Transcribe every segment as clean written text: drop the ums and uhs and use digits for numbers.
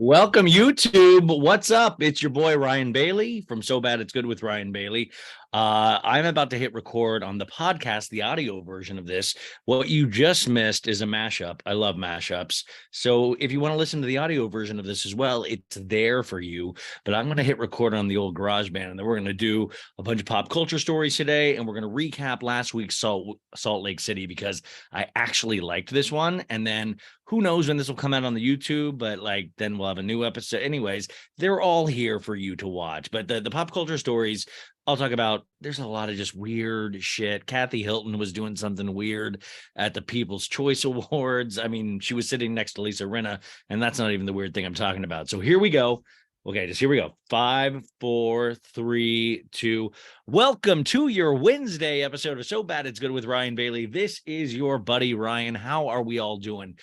Welcome, YouTube. What's up? It's your boy Ryan Bailey from So Bad It's Good with Ryan Bailey. I'm about to hit record on the podcast, the audio version of this. What you just missed is a mashup. I love mashups. So if you want to listen to the audio version of this as well, it's there for you. But I'm going to hit record on the old GarageBand, and then we're going to do a bunch of pop culture stories today, and we're going to recap last week's Salt Lake City because I actually liked this one. And then who knows when this will come out on the YouTube, but like then we'll have a new episode. Anyways, they're all here for you to watch. But the pop culture stories I'll talk about, there's a lot of just weird shit. Kathy Hilton was doing something weird at the People's Choice Awards. I mean, she was sitting next to Lisa Rinna, and that's not even the weird thing I'm talking about. So here we go. Okay, just here we go. 5, 4, 3, 2. Welcome to your Wednesday episode of So Bad It's Good with Ryan Bailey. This is your buddy Ryan. How are we all doing?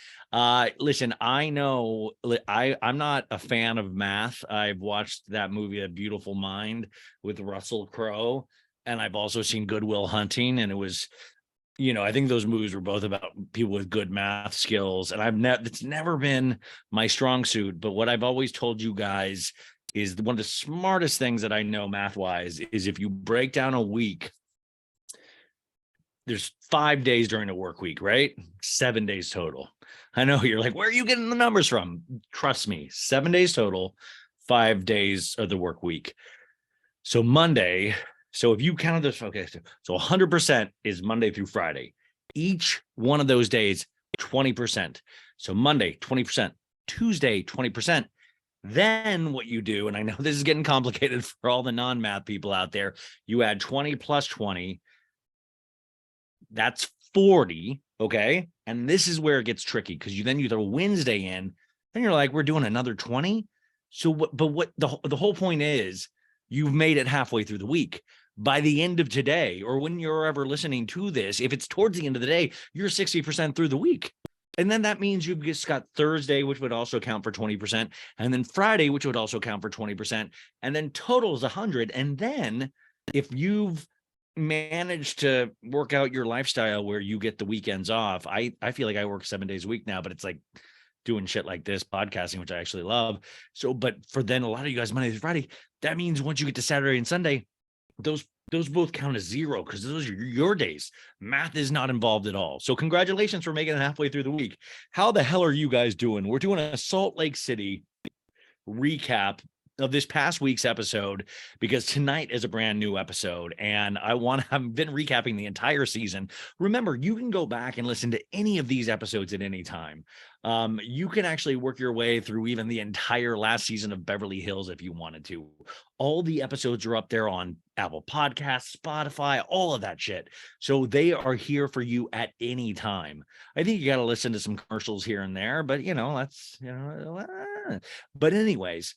Listen, I know I'm not a fan of math. I've watched that movie, A Beautiful Mind, with Russell Crowe, and I've also seen Good Will Hunting, and it was, I think those movies were both about people with good math skills, and it's never been my strong suit. But what I've always told you guys is one of the smartest things that I know math-wise is if you break down a week, there's 5 days during a work week, right? 7 days total. I know you're like, where are you getting the numbers from? Trust me, 7 days total, 5 days of the work week. So Monday. So if you count this, okay, so 100% is Monday through Friday. Each one of those days, 20%. So Monday, 20%. Tuesday, 20%. Then what you do, and I know this is getting complicated for all the non-math people out there, you add 20 plus 20. That's 40, okay? And this is where it gets tricky because you throw Wednesday in, then you're like, we're doing another 20? So what the whole point is, you've made it halfway through the week. By the end of today, or when you're ever listening to this, if it's towards the end of the day, you're 60% through the week. And then that means you've just got Thursday, which would also count for 20%, and then Friday, which would also count for 20%, and then total is 100. And then if you've managed to work out your lifestyle where you get the weekends off, I feel like I work 7 days a week now, but it's like doing shit like this, podcasting, which I actually love. So, but for then a lot of you guys, Monday through Friday, that means once you get to Saturday and Sunday, those both count as zero because those are your days. Math is not involved at all. So congratulations for making it halfway through the week. How the hell are you guys doing? We're doing a Salt Lake City recap of this past week's episode because tonight is a brand new episode, and I've been recapping the entire season. Remember, you can go back and listen to any of these episodes at any time. You can actually work your way through even the entire last season of Beverly Hills if you wanted to. All the episodes are up there on Apple Podcasts, Spotify, all of that shit. So they are here for you at any time. I think you got to listen to some commercials here and there, but but anyways,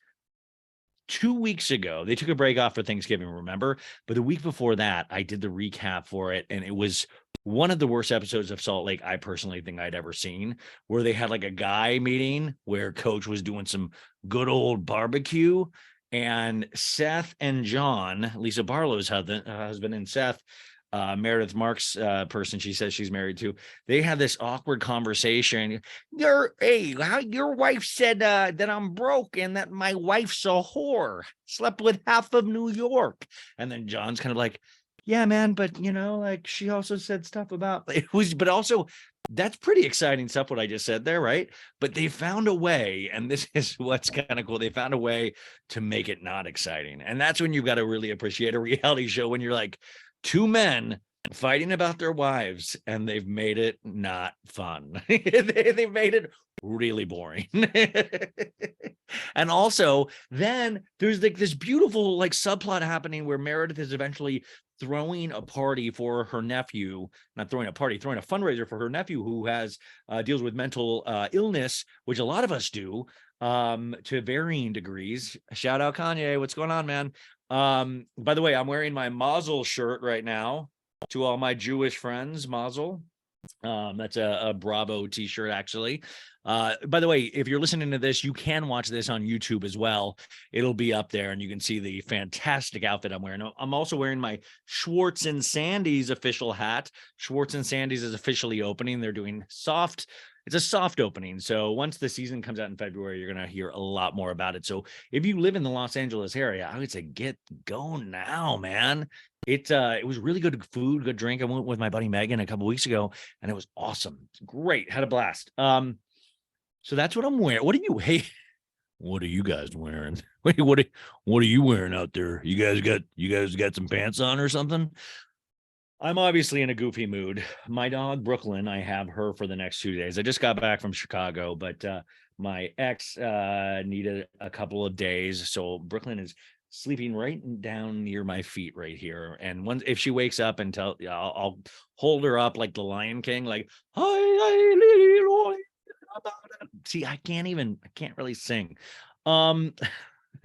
2 weeks ago, they took a break off for Thanksgiving, remember? But the week before that, I did the recap for it, and it was one of the worst episodes of Salt Lake I personally think I'd ever seen, where they had like a guy meeting where Coach was doing some good old barbecue, and Seth and John, Lisa Barlow's husband, and Seth, Meredith Marks, person she says she's married to, they had this awkward conversation. Your wife said that I'm broke and that my wife's a whore, slept with half of New York. And then John's kind of like, yeah, man, but like she also said stuff about it was, but also that's pretty exciting stuff what I just said there, right? But they found a way, and this is what's kind of cool. They found a way to make it not exciting. And that's when you've got to really appreciate a reality show, when you're like, two men fighting about their wives, and they've made it not fun. They've made it really boring. And also, then there's like this beautiful like subplot happening where Meredith is eventually throwing a party for her nephew, not throwing a party, throwing a fundraiser for her nephew who has deals with mental illness, which a lot of us do, to varying degrees. Shout out Kanye. What's going on, man? By the way, I'm wearing my Mazel shirt right now to all my Jewish friends. Mazel. That's a Bravo t-shirt, actually. By the way, if you're listening to this, you can watch this on YouTube as well. It'll be up there, and you can see the fantastic outfit I'm wearing. I'm also wearing my Schwartz and Sandy's official hat. Schwartz and Sandy's is officially opening. They're doing soft it's a soft opening. So once the season comes out in February, you're going to hear a lot more about it. So if you live in the Los Angeles area, I would say get going now, man. It was really good food, good drink. I went with my buddy Megan a couple weeks ago, and it was awesome. Great, had a blast. So that's what I'm wearing. What are you? Hey, what are you guys wearing? Wait, what are you wearing out there? You guys got some pants on or something? I'm obviously in a goofy mood. My dog Brooklyn, I have her for the next 2 days. I just got back from Chicago, but my ex needed a couple of days, so Brooklyn is sleeping right down near my feet right here. And if she wakes up and I'll hold her up like the Lion King, like hi, see, I can't really sing.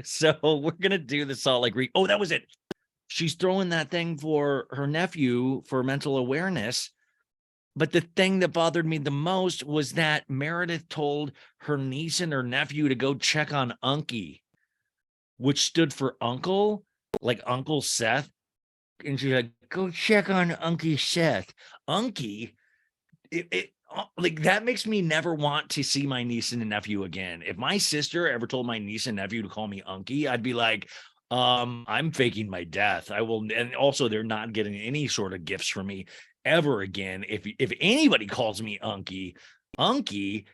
So we're gonna do the Salt Lake Re. Oh, that was it. She's throwing that thing for her nephew for mental awareness. But the thing that bothered me the most was that Meredith told her niece and her nephew to go check on Unky, which stood for uncle, like Uncle Seth. And she's like, go check on Unky Seth. Unky, like that makes me never want to see my niece and nephew again. If my sister ever told my niece and nephew to call me Unky, I'd be like, I'm faking my death. I will. And also they're not getting any sort of gifts from me ever again. If anybody calls me Unky,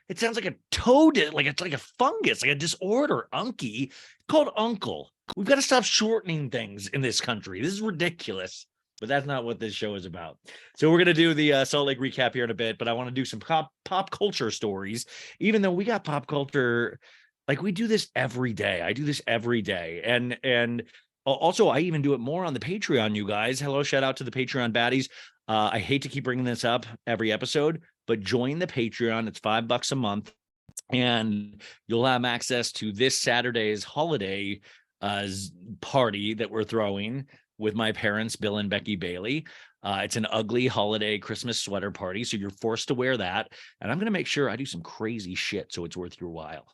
it sounds like a toad, like it's like a fungus, like a disorder. Unky, called uncle. We've got to stop shortening things in this country. This is ridiculous. But that's not what this show is about. So we're going to do the Salt Lake recap here in a bit, but I want to do some pop culture stories, even though we got pop culture. Like we do this every day. I do this every day. And also I even do it more on the Patreon, you guys. Hello, shout out to the Patreon baddies. I hate to keep bringing this up every episode, but join the Patreon. It's $5 a month. And you'll have access to this Saturday's holiday party that we're throwing with my parents, Bill and Becky Bailey. It's an ugly holiday Christmas sweater party. So you're forced to wear that. And I'm going to make sure I do some crazy shit so it's worth your while.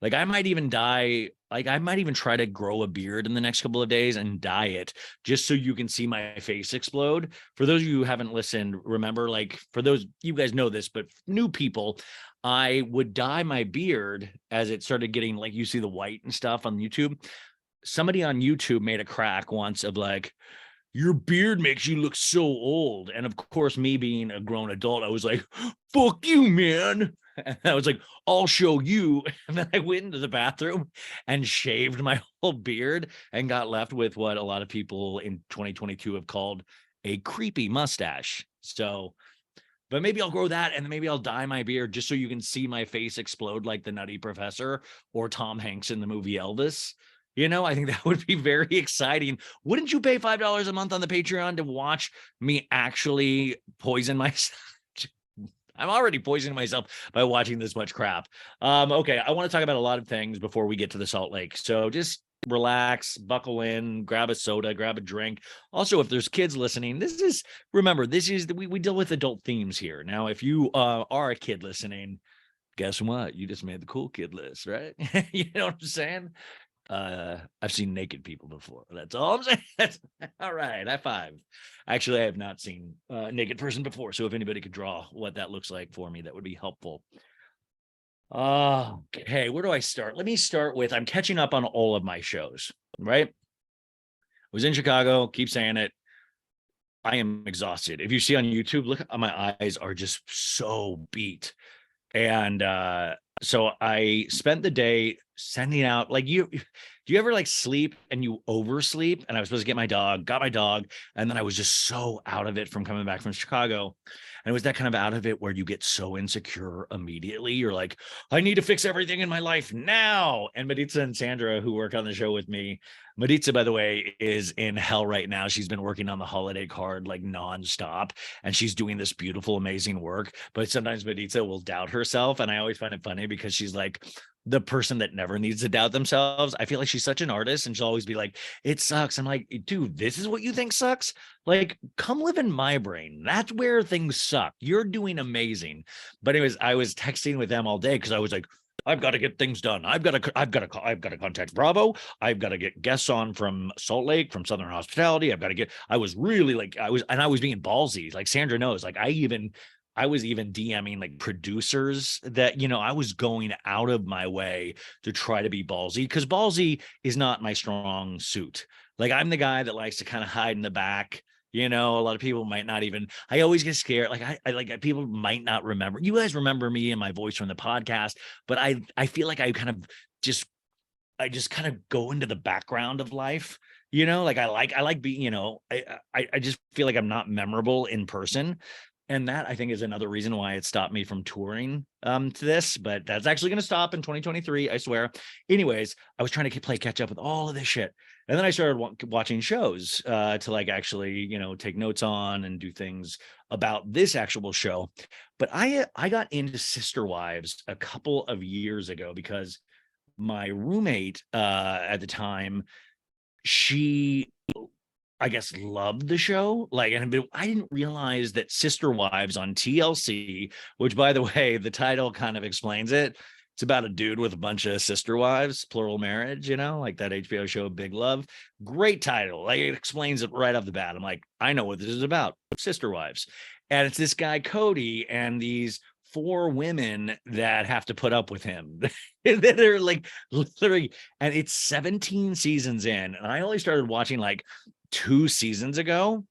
Like I might even dye, like I might even try to grow a beard in the next couple of days and dye it just so you can see my face explode. For those of you who haven't listened, remember, like for those, you guys know this, but new people, I would dye my beard as it started getting like, you see the white and stuff on YouTube. Somebody on YouTube made a crack once of like, your beard makes you look so old. And of course, me being a grown adult, I was like, fuck you, man. And I was like, I'll show you. And then I went into the bathroom and shaved my whole beard and got left with what a lot of people in 2022 have called a creepy mustache. So, but maybe I'll grow that and then maybe I'll dye my beard just so you can see my face explode like the Nutty Professor or Tom Hanks in the movie Elvis. You know, I think that would be very exciting. Wouldn't you pay $5 a month on the Patreon to watch me actually poison myself? I'm already poisoning myself by watching this much crap. Okay, I want to talk about a lot of things before we get to the Salt Lake. So just relax, buckle in, grab a soda, grab a drink. Also, if there's kids listening, remember, we deal with adult themes here. Now, if you are a kid listening, guess what? You just made the cool kid list, right? You know what I'm saying? I've seen naked people before. That's all I'm saying. All right, high five. Actually, I have not seen a naked person before, so if anybody could draw what that looks like for me, that would be helpful. Okay, where do I start? Let me start with, I'm catching up on all of my shows, right? I was in Chicago, keep saying it. I am exhausted. If you see on YouTube, look, my eyes are just so beat. And so I spent the day sending out, like, do you ever like sleep and you oversleep? And I was supposed to get my dog, got my dog, and then I was just so out of it from coming back from Chicago. And it was that kind of out of it where you get so insecure immediately. You're like, I need to fix everything in my life now. And Maritza and Sandra, who work on the show with me, Maritza, by the way, is in hell right now. She's been working on the holiday card like nonstop, and she's doing this beautiful, amazing work. But sometimes Maritza will doubt herself. And I always find it funny because she's like the person that never needs to doubt themselves. I feel like she's such an artist and she'll always be like, it sucks. I'm like, dude, this is what you think sucks? Like, come live in my brain. That's where things suck. You're doing amazing. But anyways, I was texting with them all day because I was like, I've got to get things done. I've got to contact Bravo. I've got to get guests on from Salt Lake, from Southern Hospitality. I was really like, I was being ballsy. Like Sandra knows, like I even I was even DMing like producers that, I was going out of my way to try to be ballsy, because ballsy is not my strong suit. Like, I'm the guy that likes to kind of hide in the back. A lot of people might not even, I always get scared. Like, I like, people might not remember. You guys remember me and my voice from the podcast, but I feel like just, I just kind of go into the background of life. Like, I like being, I just feel like I'm not memorable in person. And that, I think, is another reason why it stopped me from touring to this, but that's actually going to stop in 2023, I swear. Anyways, I was trying to play catch up with all of this shit. And then I started watching shows to like actually, take notes on and do things about this actual show. But I got into Sister Wives a couple of years ago because my roommate at the time, she, I guess, loved the show. Like, and I didn't realize that Sister Wives on TLC, which, by the way, the title kind of explains it. It's about a dude with a bunch of sister wives, plural marriage, like that HBO show Big Love. Great title. Like, it explains it right off the bat. I'm like, I know what this is about. Sister Wives. And it's this guy, Cody, and these 4 women that have to put up with him. They're like literally, and it's 17 seasons in. And I only started watching like 2 seasons ago,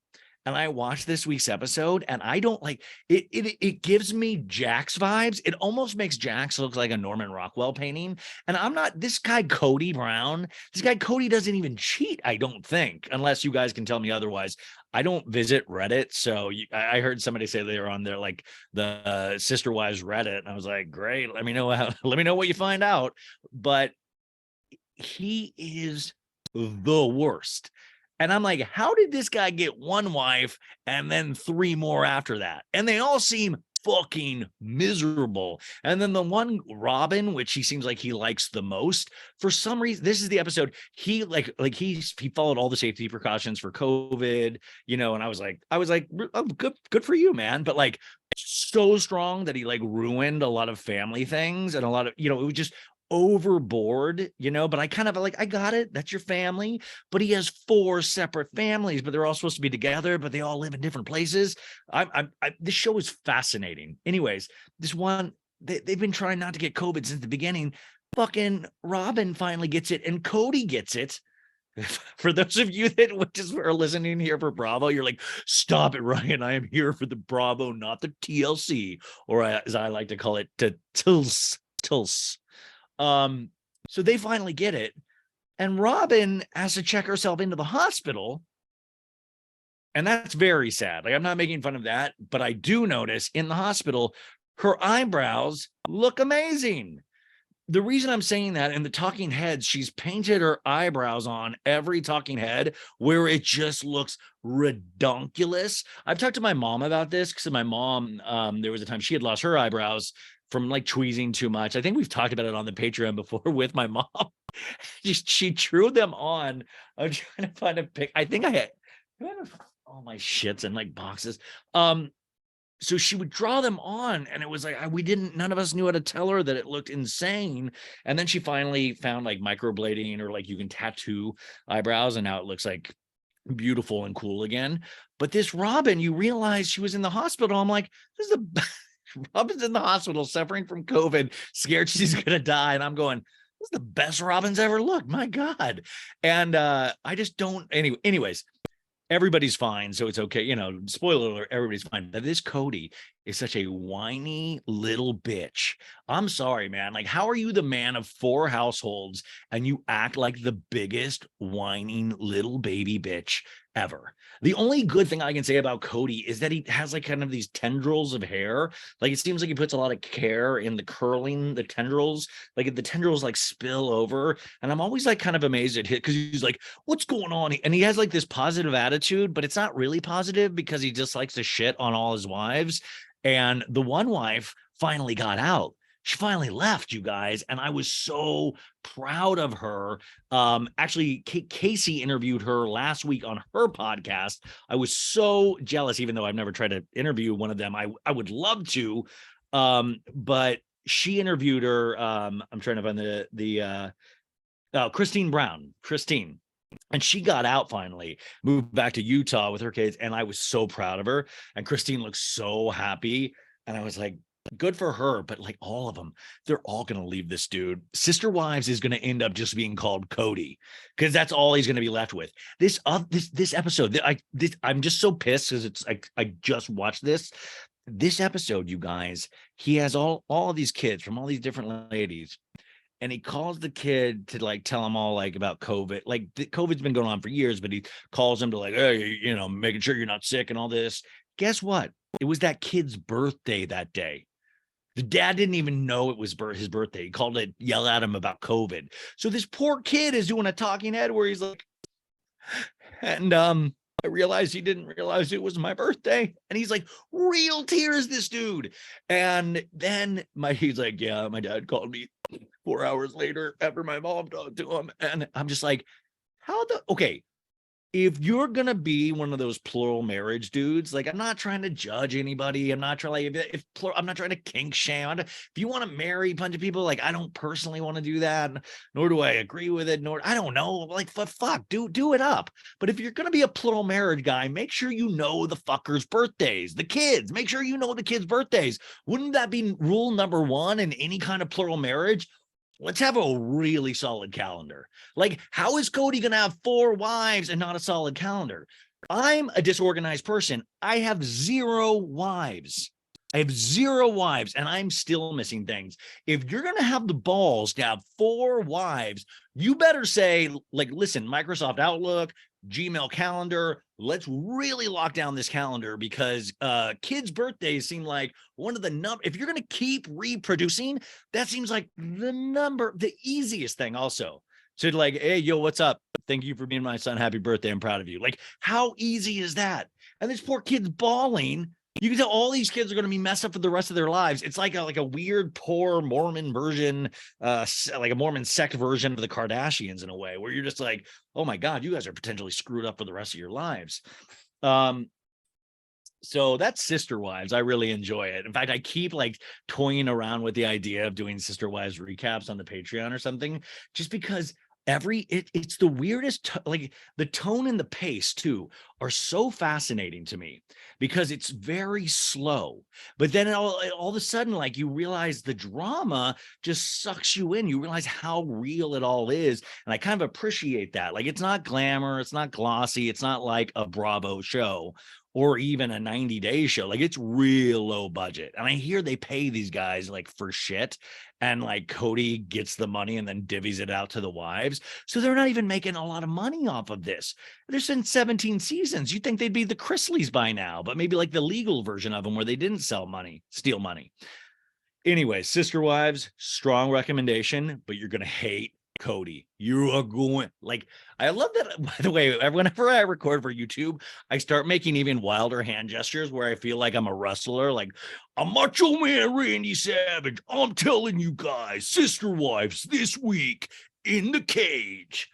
and I watched this week's episode, and I don't like it. It gives me Jax vibes. It almost makes Jax look like a Norman Rockwell painting. And I'm not, this guy Cody Brown. This guy Cody doesn't even cheat, I don't think, unless you guys can tell me otherwise. I don't visit Reddit, so I heard somebody say they were on there, like the Sister Wives Reddit, and I was like, great, let me know let me know what you find out. But he is the worst. And I'm like, how did this guy get 1 wife and then 3 more after that? And they all seem fucking miserable. And then the one Robin, which he seems like he likes the most, for some reason, this is the episode, he he followed all the safety precautions for COVID, and I was like, oh, good for you, man. But like, so strong that he like ruined a lot of family things and a lot of, it was just overboard, but I kind of like, I got it. That's your family. But he has 4 separate families, but they're all supposed to be together, but they all live in different places. This show is fascinating. Anyways, this one, they've been trying not to get COVID since the beginning. Fucking Robin finally gets it, and Cody gets it. For those of you that just are listening here for Bravo, you're like, stop it, Ryan. I am here for the Bravo, not the TLC, or as I like to call it, to Tils. So they finally get it, and Robin has to check herself into the hospital, and that's very sad. Like, I'm not making fun of that, but I do notice in the hospital, her eyebrows look amazing. The reason I'm saying that, in the talking heads, she's painted her eyebrows on every talking head where it just looks redonkulous. I've talked to my mom about this because my mom, there was a time she had lost her eyebrows from like tweezing too much. I think we've talked about it on the Patreon before with my mom. she drew them on. I'm trying to find a pic. I think I had all my shits in like boxes. So she would draw them on, and it was like, none of us knew how to tell her that it looked insane. And then she finally found like microblading, or like you can tattoo eyebrows, and now it looks like beautiful and cool again. But this Robin, you realize she was in the hospital. I'm like, this is Robin's in the hospital suffering from COVID, scared she's gonna die. And I'm going, this is the best Robin's ever looked. My God. And I just don't, anyways. Everybody's fine, so it's okay. Spoiler alert, everybody's fine. But this Cody is such a whiny little bitch. I'm sorry, man. Like, how are you the man of 4 households and you act like the biggest whining little baby bitch ever? The only good thing I can say about Cody is that he has like kind of these tendrils of hair. Like, it seems like he puts a lot of care in the curling, the tendrils. Like, the tendrils like spill over. And I'm always like kind of amazed at him, because he's like, what's going on? And he has like this positive attitude, but it's not really positive, because he just likes to shit on all his wives. And the one wife finally got out. She finally left, you guys, and I was so proud of her. Actually, Casey interviewed her last week on her podcast. I was so jealous, even though I've never tried to interview one of them. I would love to, but she interviewed her. I'm trying to find Christine Brown. And she got out finally, moved back to Utah with her kids, and I was so proud of her. And Christine looks so happy. And I was like, good for her, but like all of them, they're all going to leave this dude. Sister Wives is going to end up just being called Cody because that's all he's going to be left with. This episode, I'm just so pissed because it's like I just watched this episode, you guys. He has all of these kids from all these different ladies, and he calls the kid to like tell him all like about COVID. Like COVID's been going on for years, but he calls him to like, hey, making sure you're not sick and all this. Guess what? It was that kid's birthday that day. The dad didn't even know it was his birthday. He called it, yell at him about COVID. So this poor kid is doing a talking head where he's like, and I realized he didn't realize it was my birthday. And he's like, real tears, this dude. And then he's like, yeah, my dad called me 4 hours later after my mom talked to him. And I'm just like, okay, if you're gonna be one of those plural marriage dudes, like I'm not trying to judge anybody. I'm not trying I'm not trying to kink shame. If you want to marry a bunch of people, like I don't personally want to do that, nor do I agree with it, nor I don't know. Like fuck, do it up. But if you're gonna be a plural marriage guy, make sure you know the fuckers' birthdays, the kids. Make sure you know the kids' birthdays. Wouldn't that be rule number one in any kind of plural marriage? Let's have a really solid calendar. Like, how is Cody going to have 4 wives and not a solid calendar? I'm a disorganized person. I have 0 wives. I have 0 wives, and I'm still missing things. If you're going to have the balls to have 4 wives, you better say, like, listen, Microsoft Outlook, Gmail calendar, let's really lock down this calendar because kids' birthdays seem like one of the if you're going to keep reproducing, that seems like the easiest thing also. So like, hey, yo, what's up? Thank you for being my son. Happy birthday. I'm proud of you. Like, how easy is that? And this poor kid's bawling. You can tell all these kids are going to be messed up for the rest of their lives. It's like a weird, poor Mormon version, like a Mormon sect version of the Kardashians in a way, where you're just like, oh my God, you guys are potentially screwed up for the rest of your lives. So that's Sister Wives. I really enjoy it. In fact, I keep like toying around with the idea of doing Sister Wives recaps on the Patreon or something, just because it's the weirdest, like the tone and the pace too are so fascinating to me because it's very slow. But then all of a sudden, like you realize the drama just sucks you in. You realize how real it all is. And I kind of appreciate that. Like it's not glamour, it's not glossy, it's not like a Bravo show or even a 90-day show. Like it's real low budget. And I hear they pay these guys like for shit. And like Cody gets the money and then divvies it out to the wives. So they're not even making a lot of money off of this. There's been 17 seasons. You'd think they'd be the Chrisleys by now, but maybe like the legal version of them where they didn't steal money. Anyway, Sister Wives, strong recommendation, but you're going to hate Cody. You are going like, I love that. By the way, whenever I record for YouTube, I start making even wilder hand gestures where I feel like I'm a wrestler, like a Macho Man Randy Savage. I'm telling you guys, Sister Wives this week in the cage.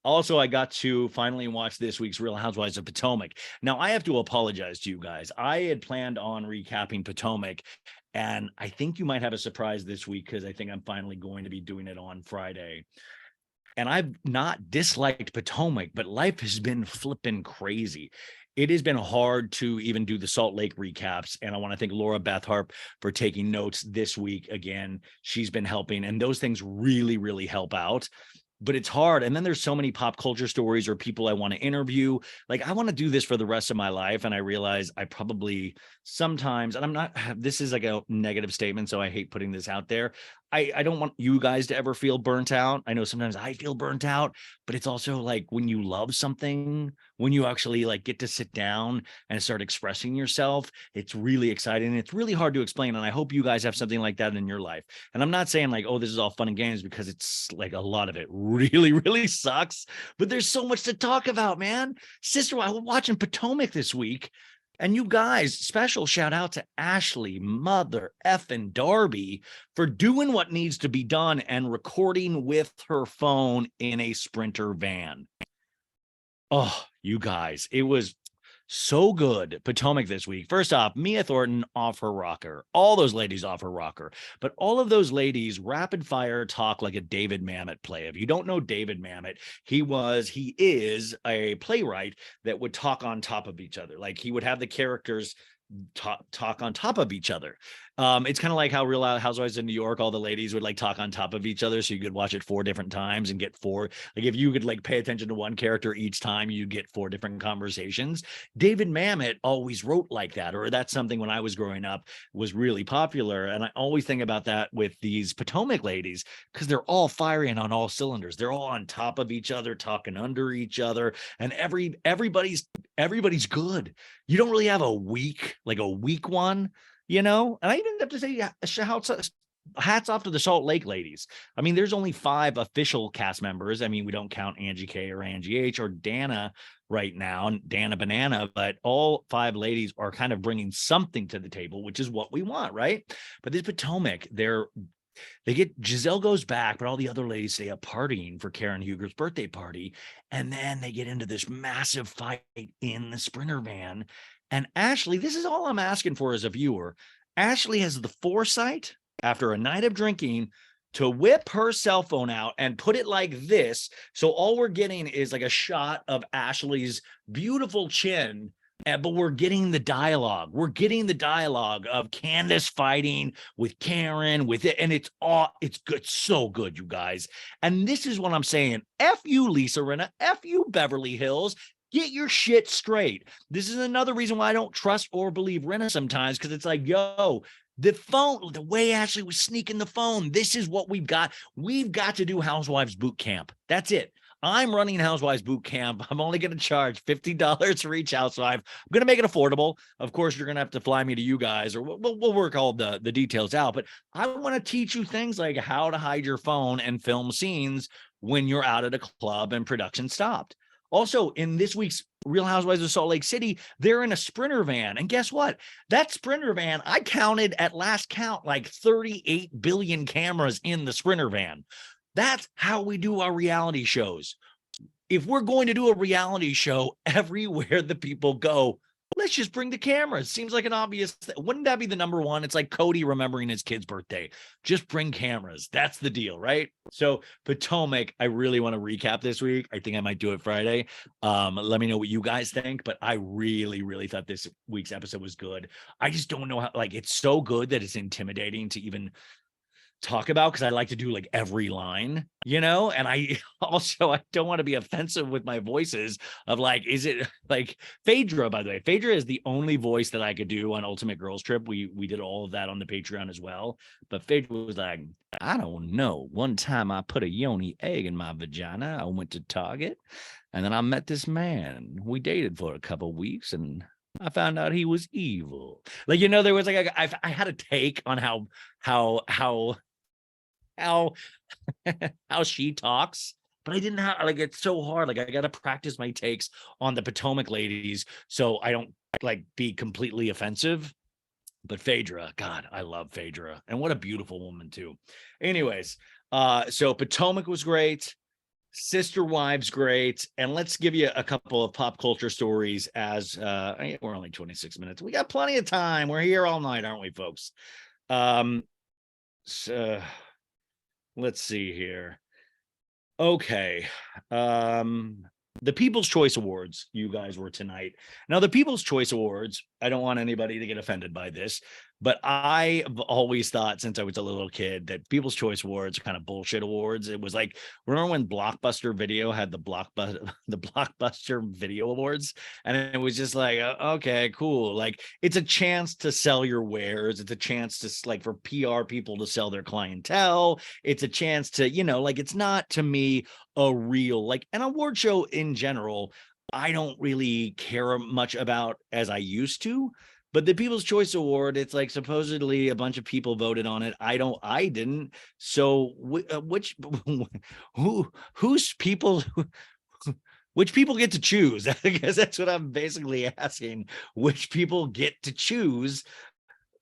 Also, I got to finally watch this week's Real Housewives of Potomac. Now, I have to apologize to you guys. I had planned on recapping Potomac, and I think you might have a surprise this week because I think I'm finally going to be doing it on Friday. And I've not disliked Potomac, but life has been flipping crazy. It has been hard to even do the Salt Lake recaps. And I want to thank Laura Beth Harp for taking notes this week. Again, she's been helping, and those things really, really help out. But it's hard. And then there's so many pop culture stories or people I want to interview. Like I want to do this for the rest of my life. And I realize I probably sometimes, and I'm not, this is like a negative statement, so I hate putting this out there. I don't want you guys to ever feel burnt out. I know sometimes I feel burnt out, but it's also like when you love something, when you actually like get to sit down and start expressing yourself, it's really exciting. It's really hard to explain. And I hope you guys have something like that in your life. And I'm not saying like, oh, this is all fun and games, because it's like a lot of it really, really sucks. But there's so much to talk about, man. Sister, I was watching Potomac this week. And you guys, special shout out to Ashley, mother effing Darby, for doing what needs to be done and recording with her phone in a Sprinter van. Oh, you guys, it was so good. Potomac this week. First off, Mia Thornton off her rocker. All those ladies off her rocker. But all of those ladies rapid fire talk like a David Mamet play. If you don't know David Mamet, he is a playwright that would talk on top of each other. Like he would have the characters talk on top of each other. It's kind of like how Real Housewives in New York, all the ladies would like talk on top of each other, so you could watch it 4 different times and get 4. Like if you could like pay attention to one character each time, you get 4 different conversations. David Mamet always wrote like that, or that's something when I was growing up was really popular. And I always think about that with these Potomac ladies because they're all firing on all cylinders. They're all on top of each other, talking under each other, and everybody's good. You don't really have a weak one, you know? And I even have to say, hats off to the Salt Lake ladies. I mean, there's only 5 official cast members. I mean, we don't count Angie K or Angie H or Dana right now, Dana Banana, but all 5 ladies are kind of bringing something to the table, which is what we want, right? But this Potomac, they get Giselle goes back, but all the other ladies stay up partying for Karen Huger's birthday party. And then they get into this massive fight in the Sprinter van. And Ashley, this is all I'm asking for as a viewer. Ashley has the foresight after a night of drinking to whip her cell phone out and put it like this. So all we're getting is like a shot of Ashley's beautiful chin. But we're getting the dialogue. We're getting the dialogue of Candace fighting with Karen, with it, and it's good, so good, you guys. And this is what I'm saying. F you, Lisa Rinna. F you, Beverly Hills. Get your shit straight. This is another reason why I don't trust or believe Rinna sometimes, because it's like, yo, the phone, the way Ashley was sneaking the phone, this is what we've got. We've got to do Housewives boot camp. That's it. I'm running Housewives boot camp. I'm only going to charge $50 for each housewife. I'm going to make it affordable. Of course, you're going to have to fly me to you guys, or we'll work all the details out. But I want to teach you things like how to hide your phone and film scenes when you're out at a club and production stopped. Also, in this week's Real Housewives of Salt Lake City, they're in a Sprinter van. And guess what? That Sprinter van, I counted at last count like 38 billion cameras in the Sprinter van. That's how we do our reality shows. If we're going to do a reality show everywhere the people go, let's just bring the cameras. Seems like an obvious thing. Wouldn't that be the number one? It's like Cody remembering his kid's birthday. Just bring cameras. That's the deal, right? So Potomac, I really want to recap this week. I think I might do it Friday. Let me know what you guys think, but I really, really thought this week's episode was good. I just don't know how, like, it's so good that it's intimidating to even talk about, because I like to do like every line, you know, and I don't want to be offensive with my voices of like, is it like Phaedra, by the way, Phaedra is the only voice that I could do on Ultimate Girls Trip. We did all of that on the Patreon as well, but Phaedra was like, I don't know, one time I put a yoni egg in my vagina. I went to Target and then I met this man. We dated for a couple weeks and I found out he was evil. Like, you know, there was like I had a take on how how she talks, but I didn't have, like, it's so hard. Like, I got to practice my takes on the Potomac ladies so I don't like be completely offensive. But Phaedra, God, I love Phaedra, and what a beautiful woman too. Anyways, so Potomac was great. Sister Wives great, and let's give you a couple of pop culture stories as we're only 26 minutes. We got plenty of time. We're here all night, aren't we, folks? So let's see here. Okay. The People's Choice Awards, you guys, were tonight. Now, the People's Choice Awards, I don't want anybody to get offended by this, but I've always thought since I was a little kid that People's Choice Awards are kind of bullshit awards. It was like, remember when Blockbuster Video had the Blockbuster Video Awards? And it was just like, okay, cool. Like, it's a chance to sell your wares. It's a chance to, like, for PR people to sell their clientele. It's a chance to, you know, like, it's not, to me, a real, like, an award show in general, I don't really care much about as I used to. But the People's Choice Award, it's like supposedly a bunch of people voted on it. I didn't. So which people get to choose? I guess that's what I'm basically asking. Which people get to choose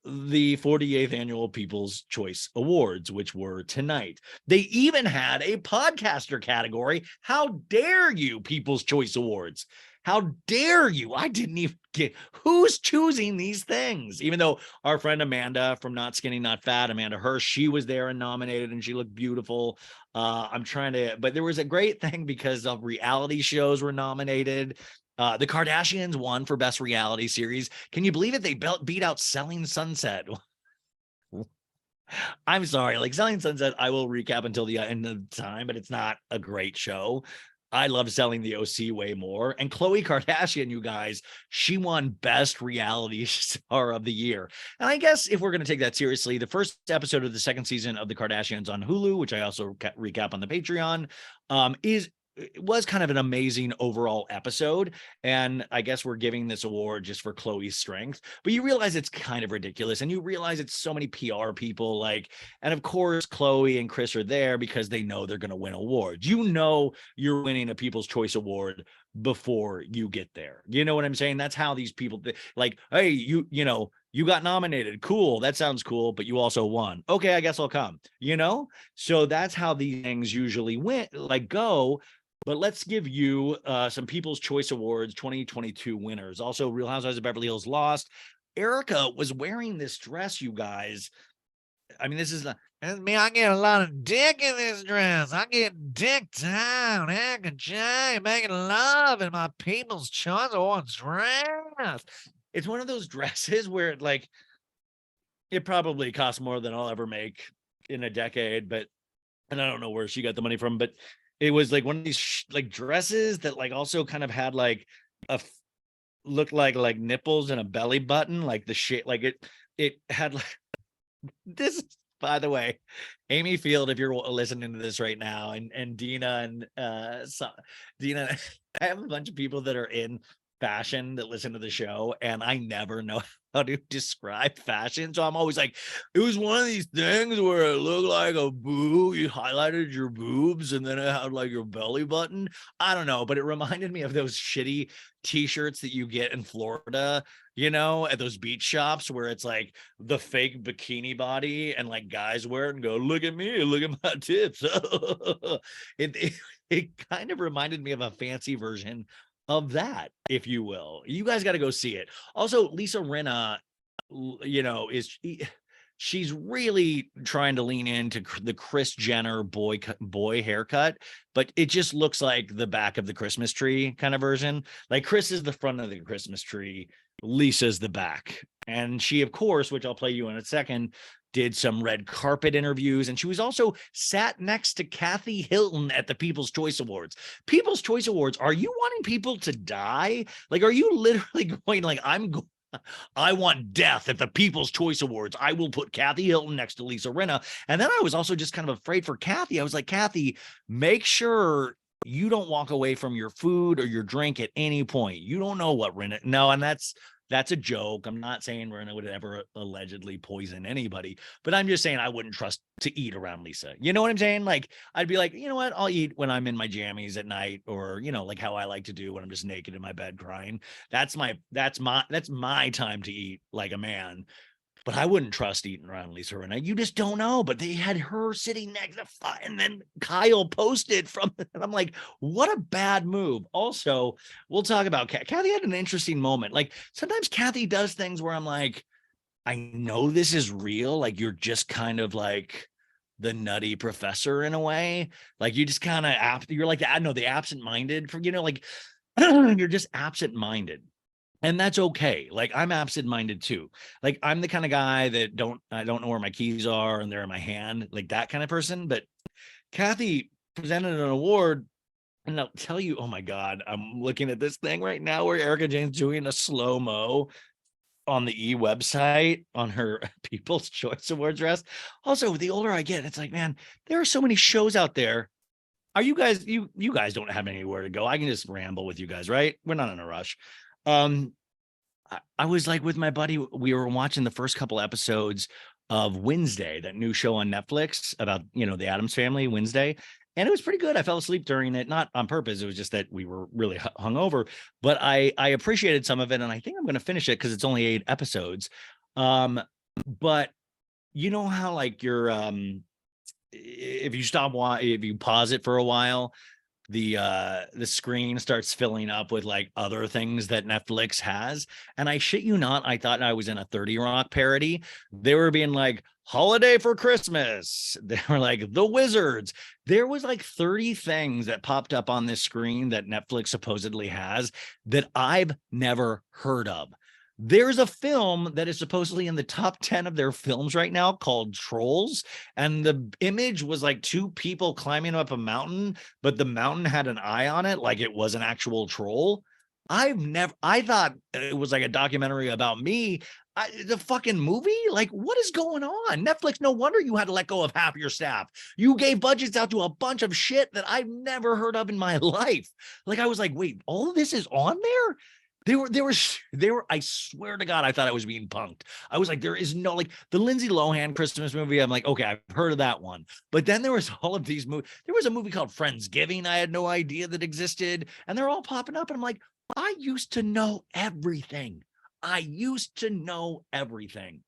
the 48th annual People's Choice Awards, which were tonight. They even had a podcaster category. How dare you, People's Choice Awards? How dare you? I didn't even get who's choosing these things. Even though our friend Amanda from Not Skinny Not Fat, Amanda Hirsch, she was there and nominated and she looked beautiful. I'm trying to, but there was a great thing because of reality shows were nominated. The Kardashians won for best reality series. Can you believe it? They beat out Selling Sunset. I'm sorry, like Selling Sunset, I will recap until the end of time, but it's not a great show. I love Selling the OC way more. And Khloe Kardashian, you guys, she won best reality star of the year. And I guess if we're going to take that seriously, the first episode of the second season of the Kardashians on Hulu, which I also recap on the Patreon, it was kind of an amazing overall episode. And I guess we're giving this award just for Khloe's strength, but you realize it's kind of ridiculous. And you realize it's so many PR people, like, and of course, Khloe and Chris are there because they know they're going to win awards. You know, you're winning a People's Choice Award before you get there. You know what I'm saying? That's how these people like, hey, you know, you got nominated. Cool. That sounds cool, but you also won. Okay, I guess I'll come, you know? So that's how these things usually go. But let's give you some People's Choice Awards 2022 winners. Also, Real Housewives of Beverly Hills lost. Erica was wearing this dress, you guys. I mean, this is and me. I get a lot of dick in this dress. I get dick down, making love in my People's Choice Awards dress. It's one of those dresses where it probably costs more than I'll ever make in a decade, and I don't know where she got the money from, but it was like one of these dresses that also kind of had looked like nipples and a belly button, like the shit, it had this, by the way, Amy Field, if you're listening to this right now, and Dina Dina, I have a bunch of people that are in fashion that listen to the show, and I never know how to describe fashion. So I'm always like, it was one of these things where it looked like a boob. You highlighted your boobs and then it had your belly button. I don't know, but it reminded me of those shitty t-shirts that you get in Florida, at those beach shops where it's the fake bikini body and guys wear it and go, look at me, look at my tits. It kind of reminded me of a fancy version of that, if you will. You guys got to go see it. Also, Lisa Rinna, she's really trying to lean into the Kris Jenner boy haircut, but it just looks like the back of the Christmas tree kind of version. Like Kris is the front of the Christmas tree, Lisa's the back. And she, of course, which I'll play you in a second, did some red carpet interviews, and she was also sat next to Kathy Hilton at the People's Choice Awards. People's Choice Awards, are you wanting people to die? Are you literally going I want death at the People's Choice Awards. I will put Kathy Hilton next to Lisa Rinna. And then I was also just kind of afraid for Kathy. I was like, Kathy, make sure you don't walk away from your food or your drink at any point. You don't know what Rinna. No, and that's a joke. I'm not saying Rinna would ever allegedly poison anybody, but I'm just saying I wouldn't trust to eat around Lisa. You know what I'm saying? I'd be like, you know what? I'll eat when I'm in my jammies at night, or how I like to do when I'm just naked in my bed crying. That's my time to eat like a man. But I wouldn't trust eating around Lisa Rinna. You just don't know. But they had her sitting next to, and then Kyle posted from, and I'm like, what a bad move. Also, we'll talk about Kathy had an interesting moment. Sometimes Kathy does things where I'm like, I know this is real. You're just kind of the nutty professor in a way. You just kind of, you're I know the absent-minded for, you're just absent-minded. And that's okay. I'm absent-minded too. I'm the kind of guy that I don't know where my keys are and they're in my hand, that kind of person. But Kathy presented an award, and I'll tell you, oh my God, I'm looking at this thing right now where Erica Jane's doing a slow-mo on the website on her People's Choice Awards dress. Also, the older I get, it's man, there are so many shows out there. Are you guys, you guys don't have anywhere to go. I can just ramble with you guys, right? We're not in a rush. I was with my buddy, we were watching the first couple episodes of Wednesday, that new show on Netflix about, the Addams Family, Wednesday. And it was pretty good. I fell asleep during it, not on purpose. It was just that we were really hungover, but I appreciated some of it. And I think I'm going to finish it because it's only 8 episodes. But you know how you're, if you pause it for a while, the screen starts filling up with other things that Netflix has. And I shit you not, I thought I was in a 30 Rock parody. They were being Holiday for Christmas. They were like The Wizards. There was like 30 things that popped up on this screen that Netflix supposedly has that I've never heard of. There's a film that is supposedly in the top 10 of their films right now called Trolls. And the image was like two people climbing up a mountain, but the mountain had an eye on it, like it was an actual troll. I thought it was like a documentary about me. The fucking movie? Like, what is going on? Netflix, no wonder you had to let go of half your staff. You gave budgets out to a bunch of shit that I've never heard of in my life. Like, I was like, wait, all of this is on there? I swear to God, I thought I was being punked. I was like, there is no, like, the Lindsay Lohan Christmas movie. I'm like, okay, I've heard of that one. But then there was all of these movies. There was a movie called Friendsgiving I had no idea that existed. And they're all popping up. And I'm like, I used to know everything. I used to know everything.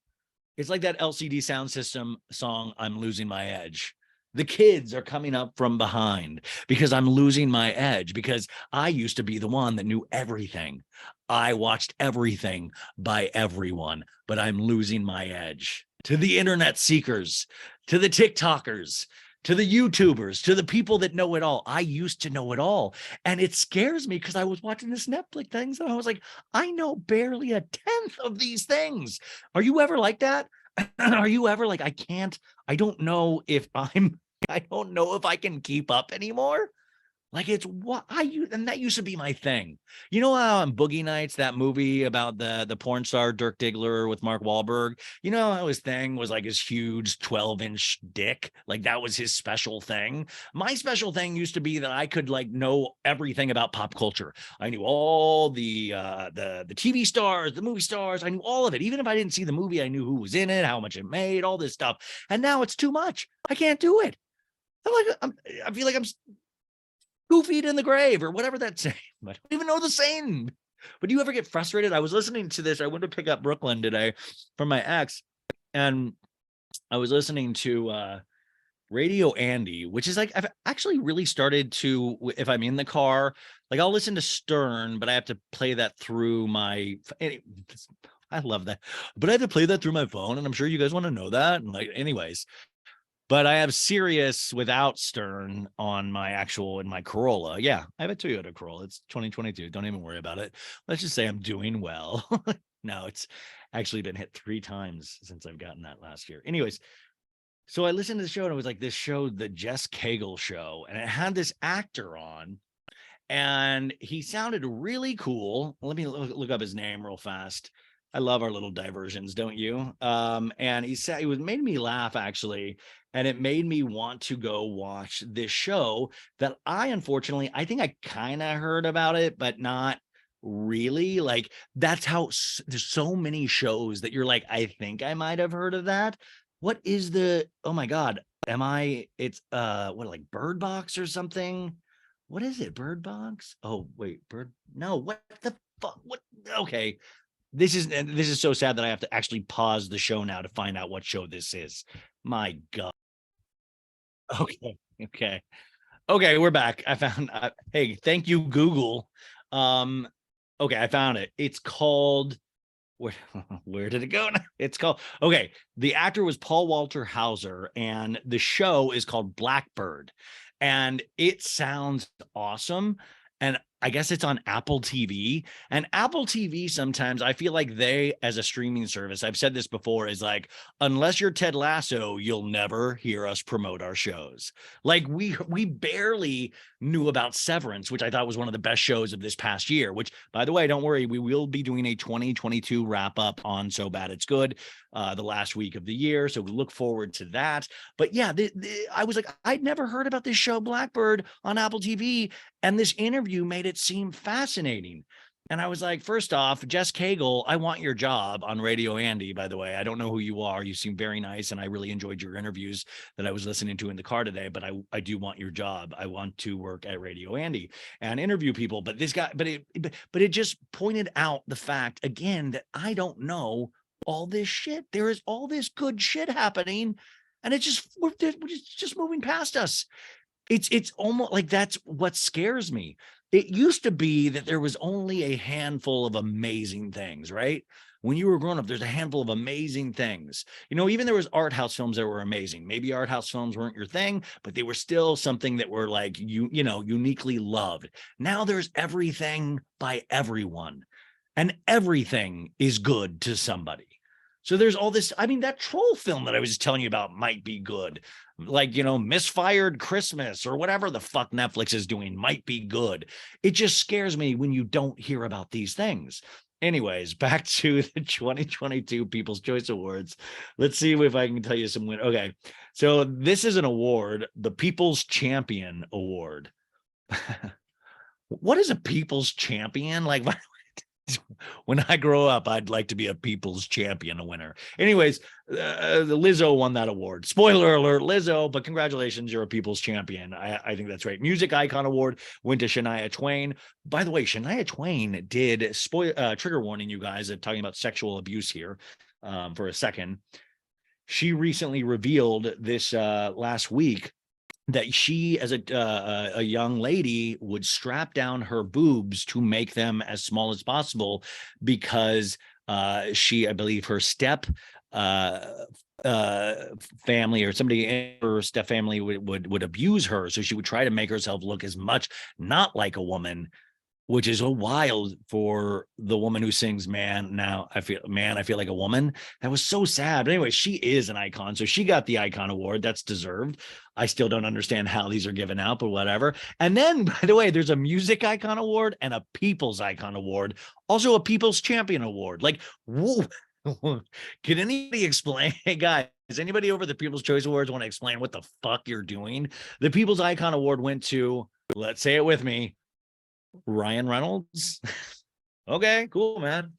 It's like that LCD Sound System song, I'm Losing My Edge. The kids are coming up from behind because I'm losing my edge, because I used to be the one that knew everything. I watched everything by everyone, but I'm losing my edge to the internet seekers, to the TikTokers, to the YouTubers, to the people that know it all. I used to know it all. And it scares me because I was watching this Netflix things and I was like, I know barely a tenth of these things. Are you ever like that? Are you ever like, I don't know if I can keep up anymore. Like, it's what and that used to be my thing. You know how on Boogie Nights, that movie about the porn star Dirk Diggler with Mark Wahlberg, you know how his thing was like his huge 12-inch dick? Like, that was his special thing. My special thing used to be that I could like know everything about pop culture. I knew all the TV stars, the movie stars. I knew all of it. Even if I didn't see the movie, I knew who was in it, how much it made, all this stuff. And now it's too much. I can't do it. I feel like I'm 2 feet in the grave or whatever that's saying. I don't even know the saying. But do you ever get frustrated? I was listening to this. I went to pick up Brooklyn today from my ex, and I was listening to Radio Andy, which is like, I've actually really started to, if I'm in the car, like I'll listen to Stern, but I have to play that through my, I love that, but I have to play that through my phone. And I'm sure you guys want to know that. And like, anyways, but I have Sirius without Stern on in my Corolla. Yeah, I have a Toyota Corolla. It's 2022. Don't even worry about it. Let's just say I'm doing well. No, it's actually been hit 3 times since I've gotten that last year. Anyways, so I listened to the show and it was like this show, the Jess Cagle show, and it had this actor on and he sounded really cool. Let me look up his name real fast. I love our little diversions, don't you? And he said made me laugh actually, and it made me want to go watch this show that unfortunately, I think I kind of heard about it, but not really. Like, that's how there's so many shows that you're like, I think I might have heard of that. What is oh my God, it's what, like Bird Box or something? What is it? Bird Box? Oh, wait, no, what the fuck? What? Okay. This is so sad that I have to actually pause the show now to find out what show this is. My God. Okay. Okay. Okay, we're back. I found hey, thank you, Google. Okay, I found it. It's called where, where did it go now? It's called, okay, the actor was Paul Walter Hauser, and the show is called Blackbird, and it sounds awesome. And I guess it's on Apple TV, and Apple TV, sometimes I feel like they, as a streaming service, I've said this before, is like, unless you're Ted Lasso, you'll never hear us promote our shows. Like, we barely knew about Severance, which I thought was one of the best shows of this past year, which, by the way, don't worry, we will be doing a 2022 wrap up on So Bad It's Good, the last week of the year. So we look forward to that. But yeah, I was like, I'd never heard about this show Blackbird on Apple TV. And this interview made it seem fascinating. And I was like, first off, Jess Cagle, I want your job on Radio Andy, by the way. I don't know who you are. You seem very nice. And I really enjoyed your interviews that I was listening to in the car today, but I do want your job. I want to work at Radio Andy and interview people. But this guy, but it just pointed out the fact again, that I don't know all this shit. There is all this good shit happening. And we're just moving past us. It's almost like that's what scares me. it used to be that there was only a handful of amazing things, right? When you were growing up, there's a handful of amazing things. Even there was art house films that were amazing. Maybe art house films weren't your thing, but they were still something that were like uniquely loved. Now there's everything by everyone, and everything is good to somebody. So there's all this. I mean, that troll film that I was just telling you about might be good. Like, Misfired Christmas or whatever the fuck Netflix is doing might be good. It just scares me when you don't hear about these things. Anyways, back to the 2022 People's Choice Awards. Let's see if I can tell you some win. Okay. So this is an award, the People's Champion Award. What is a People's Champion? Like, when I grow up, I'd like to be a People's Champion, a winner. Anyways, Lizzo won that award. Spoiler alert, Lizzo, but congratulations, you're a People's Champion. I think that's right. Music Icon Award went to Shania Twain. By the way, Shania Twain did trigger warning, you guys, talking about sexual abuse here for a second. She recently revealed this last week that she, as a young lady, would strap down her boobs to make them as small as possible because I believe her step family or somebody in her step family would abuse her. So she would try to make herself look as much not like a woman, which is a wild for the woman who sings I feel like a woman. That was so sad. But anyway, she is an icon. So she got the icon award. That's deserved. I still don't understand how these are given out, but whatever. And then, by the way, there's a music icon award and a people's icon award. Also a people's champion award. Like, whoa. Can anybody explain? Hey, guys, does anybody over the People's Choice Awards want to explain what the fuck you're doing? The People's Icon Award went to, let's say it with me, Ryan Reynolds. Okay, cool, man.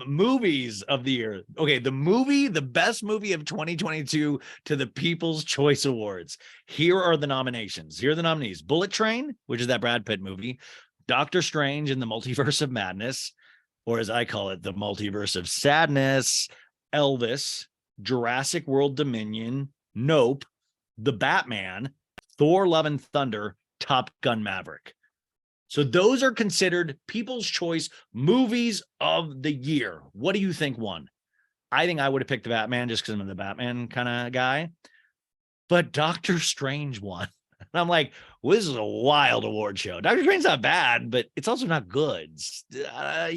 Movies of the year. Okay, the best movie of 2022 to the People's Choice Awards. Here are the nominations. Here are the nominees. Bullet Train, which is that Brad Pitt movie. Doctor Strange in the Multiverse of Madness, or as I call it, the Multiverse of Sadness. Elvis, Jurassic World Dominion, Nope, The Batman, Thor Love and Thunder, Top Gun Maverick. So those are considered People's Choice movies of the year. What do you think won? I think I would have picked The Batman just because I'm the Batman kind of guy. But Doctor Strange won. And I'm like, well, this is a wild award show. Doctor Strange's not bad, but it's also not good. But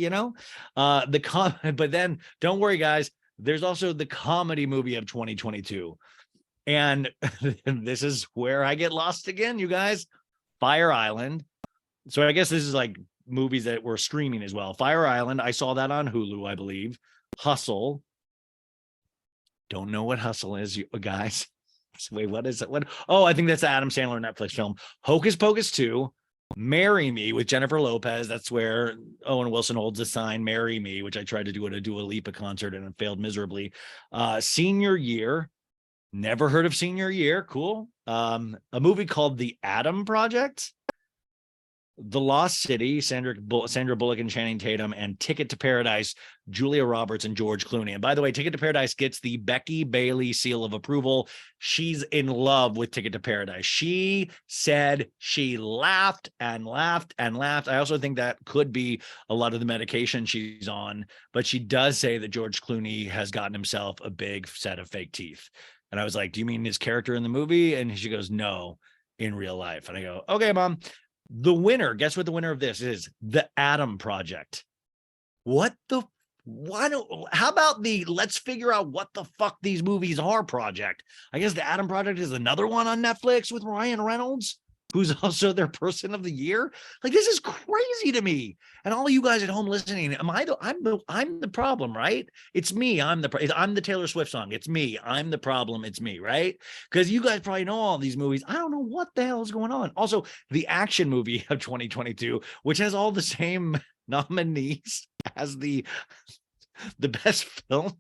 then don't worry, guys. There's also the comedy movie of 2022. And this is where I get lost again, you guys. Fire Island. So I guess this is like movies that were streaming as well. Fire Island, I saw that on Hulu, I believe. Hustle. Don't know what Hustle is, you guys. Wait, what is it? Oh, I think that's the Adam Sandler Netflix film. Hocus Pocus 2. Marry Me with Jennifer Lopez. That's where Owen Wilson holds the sign, Marry Me, which I tried to do at a Dua Lipa concert and it failed miserably. Senior Year. Never heard of Senior Year. Cool. A movie called The Adam Project. The Lost City, Sandra Bullock and Channing Tatum, and Ticket to Paradise, Julia Roberts and George Clooney. And by the way, Ticket to Paradise gets the Becky Bailey seal of approval. She's in love with Ticket to Paradise. She said she laughed and laughed and laughed. I also think that could be a lot of the medication she's on, but she does say that George Clooney has gotten himself a big set of fake teeth. And I was like, do you mean his character in the movie? And she goes, no, in real life. And I go, okay, Mom. The winner, guess what the winner of this is? The Adam Project. How about the let's figure out what the fuck these movies are project? I guess the Adam Project is another one on Netflix with Ryan Reynolds, who's also their person of the year. Like, this is crazy to me. And all you guys at home listening, I'm the problem, right? It's me. I'm the Taylor Swift song. It's me. I'm the problem. It's me, right? Because you guys probably know all these movies. I don't know what the hell is going on. Also, the action movie of 2022, which has all the same nominees as the best film,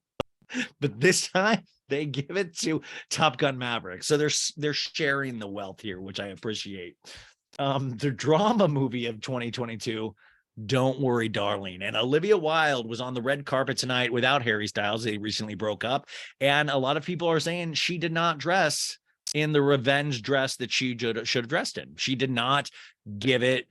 but this time they give it to Top Gun Maverick. So they're sharing the wealth here, which I appreciate. The drama movie of 2022, Don't Worry, Darling. And Olivia Wilde was on the red carpet tonight without Harry Styles. They recently broke up. And a lot of people are saying she did not dress in the revenge dress that she should have dressed in. She did not give it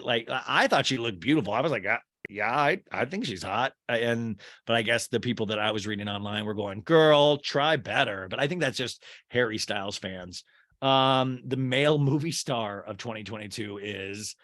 like, I thought she looked beautiful. I was like, yeah, I think she's hot. But I guess the people that I was reading online were going, girl, try better. But I think that's just Harry Styles fans. The male movie star of 2022 is,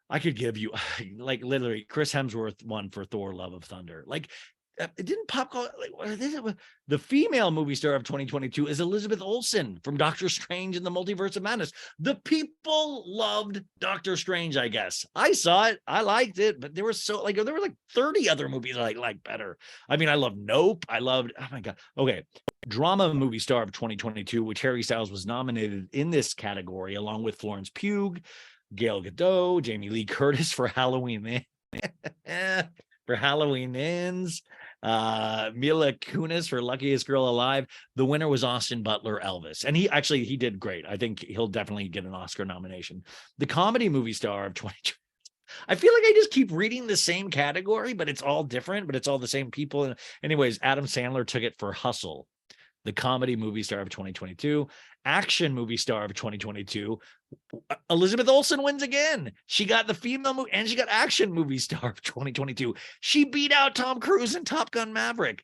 I could give you like literally Chris Hemsworth won for Thor: Love of Thunder. Like, it didn't pop like, what is it? The female movie star of 2022 is Elizabeth Olsen from Doctor Strange in the Multiverse of Madness. The people loved Doctor Strange, I guess. I saw it, I liked it, but there were 30 other movies I like better. I mean, I love Nope. I loved, oh my God. Okay. Drama movie star of 2022, which Harry Styles was nominated in this category, along with Florence Pugh, Gail Gadot, Jamie Lee Curtis for Halloween. For Halloween Ends, Mila Kunis for Luckiest Girl Alive. The winner was Austin Butler, Elvis, and he did great. I think he'll definitely get an Oscar nomination. The comedy movie star of 2020. I feel like I just keep reading the same category, but it's all different, but it's all the same people. Anyways, Adam Sandler took it for Hustle. The comedy movie star of 2022. Action movie star of 2022. Elizabeth Olsen wins again. She got the female movie and she got action movie star of 2022. She beat out Tom Cruise in Top Gun Maverick.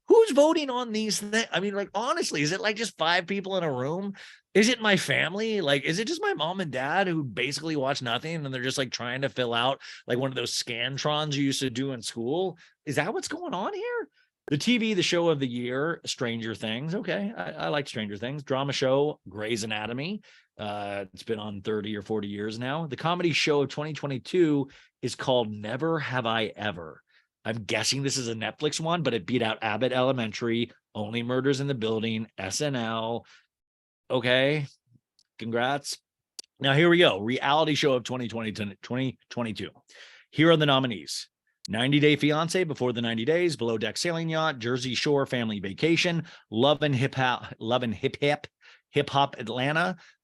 Who's voting on these things? I mean, like, honestly, is it like just 5 people in a room? Is it my family? Like, is it just my mom and dad who basically watch nothing and they're just like trying to fill out like one of those Scantrons you used to do in school? Is that what's going on here? The show of the year, Stranger Things. Okay, I like Stranger Things. Drama show, Grey's Anatomy. It's been on 30 or 40 years now. The comedy show of 2022 is called Never Have I Ever. I'm guessing this is a Netflix one, but it beat out Abbott Elementary, Only Murders in the Building, SNL. Okay, congrats. Now here we go. Reality show of 2022. Here are the nominees. 90 Day Fiance, Before the 90 Days, Below Deck Sailing Yacht, Jersey Shore Family Vacation, Love and Hip Hop Atlanta,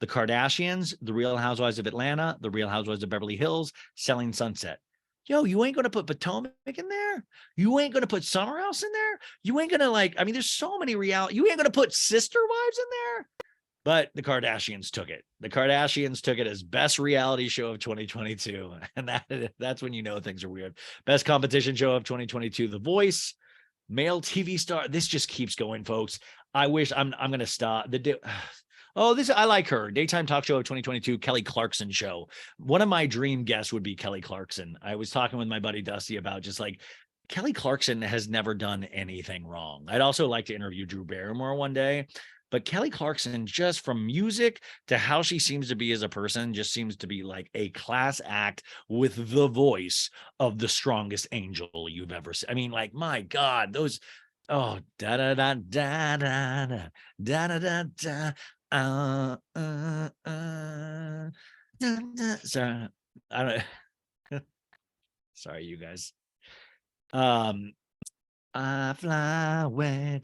The Kardashians, The Real Housewives of Atlanta, The Real Housewives of Beverly Hills, Selling Sunset. Yo, you ain't going to put Potomac in there? You ain't going to put Summer House in there? You ain't going to there's so many reality. You ain't going to put Sister Wives in there? But the Kardashians took it. The Kardashians took it as best reality show of 2022. And that's when you know things are weird. Best competition show of 2022, The Voice. Male TV star. This just keeps going, folks. I wish I'm going to stop. I like her. Daytime talk show of 2022, Kelly Clarkson show. One of my dream guests would be Kelly Clarkson. I was talking with my buddy Dusty about just like, Kelly Clarkson has never done anything wrong. I'd also like to interview Drew Barrymore one day. But Kelly Clarkson, just from music to how she seems to be as a person, just seems to be like a class act with the voice of the strongest angel you've ever seen. I mean, like, my God, those, oh, da da da da da da da da da da. Sorry, I don't. Sorry, you guys. I fly away.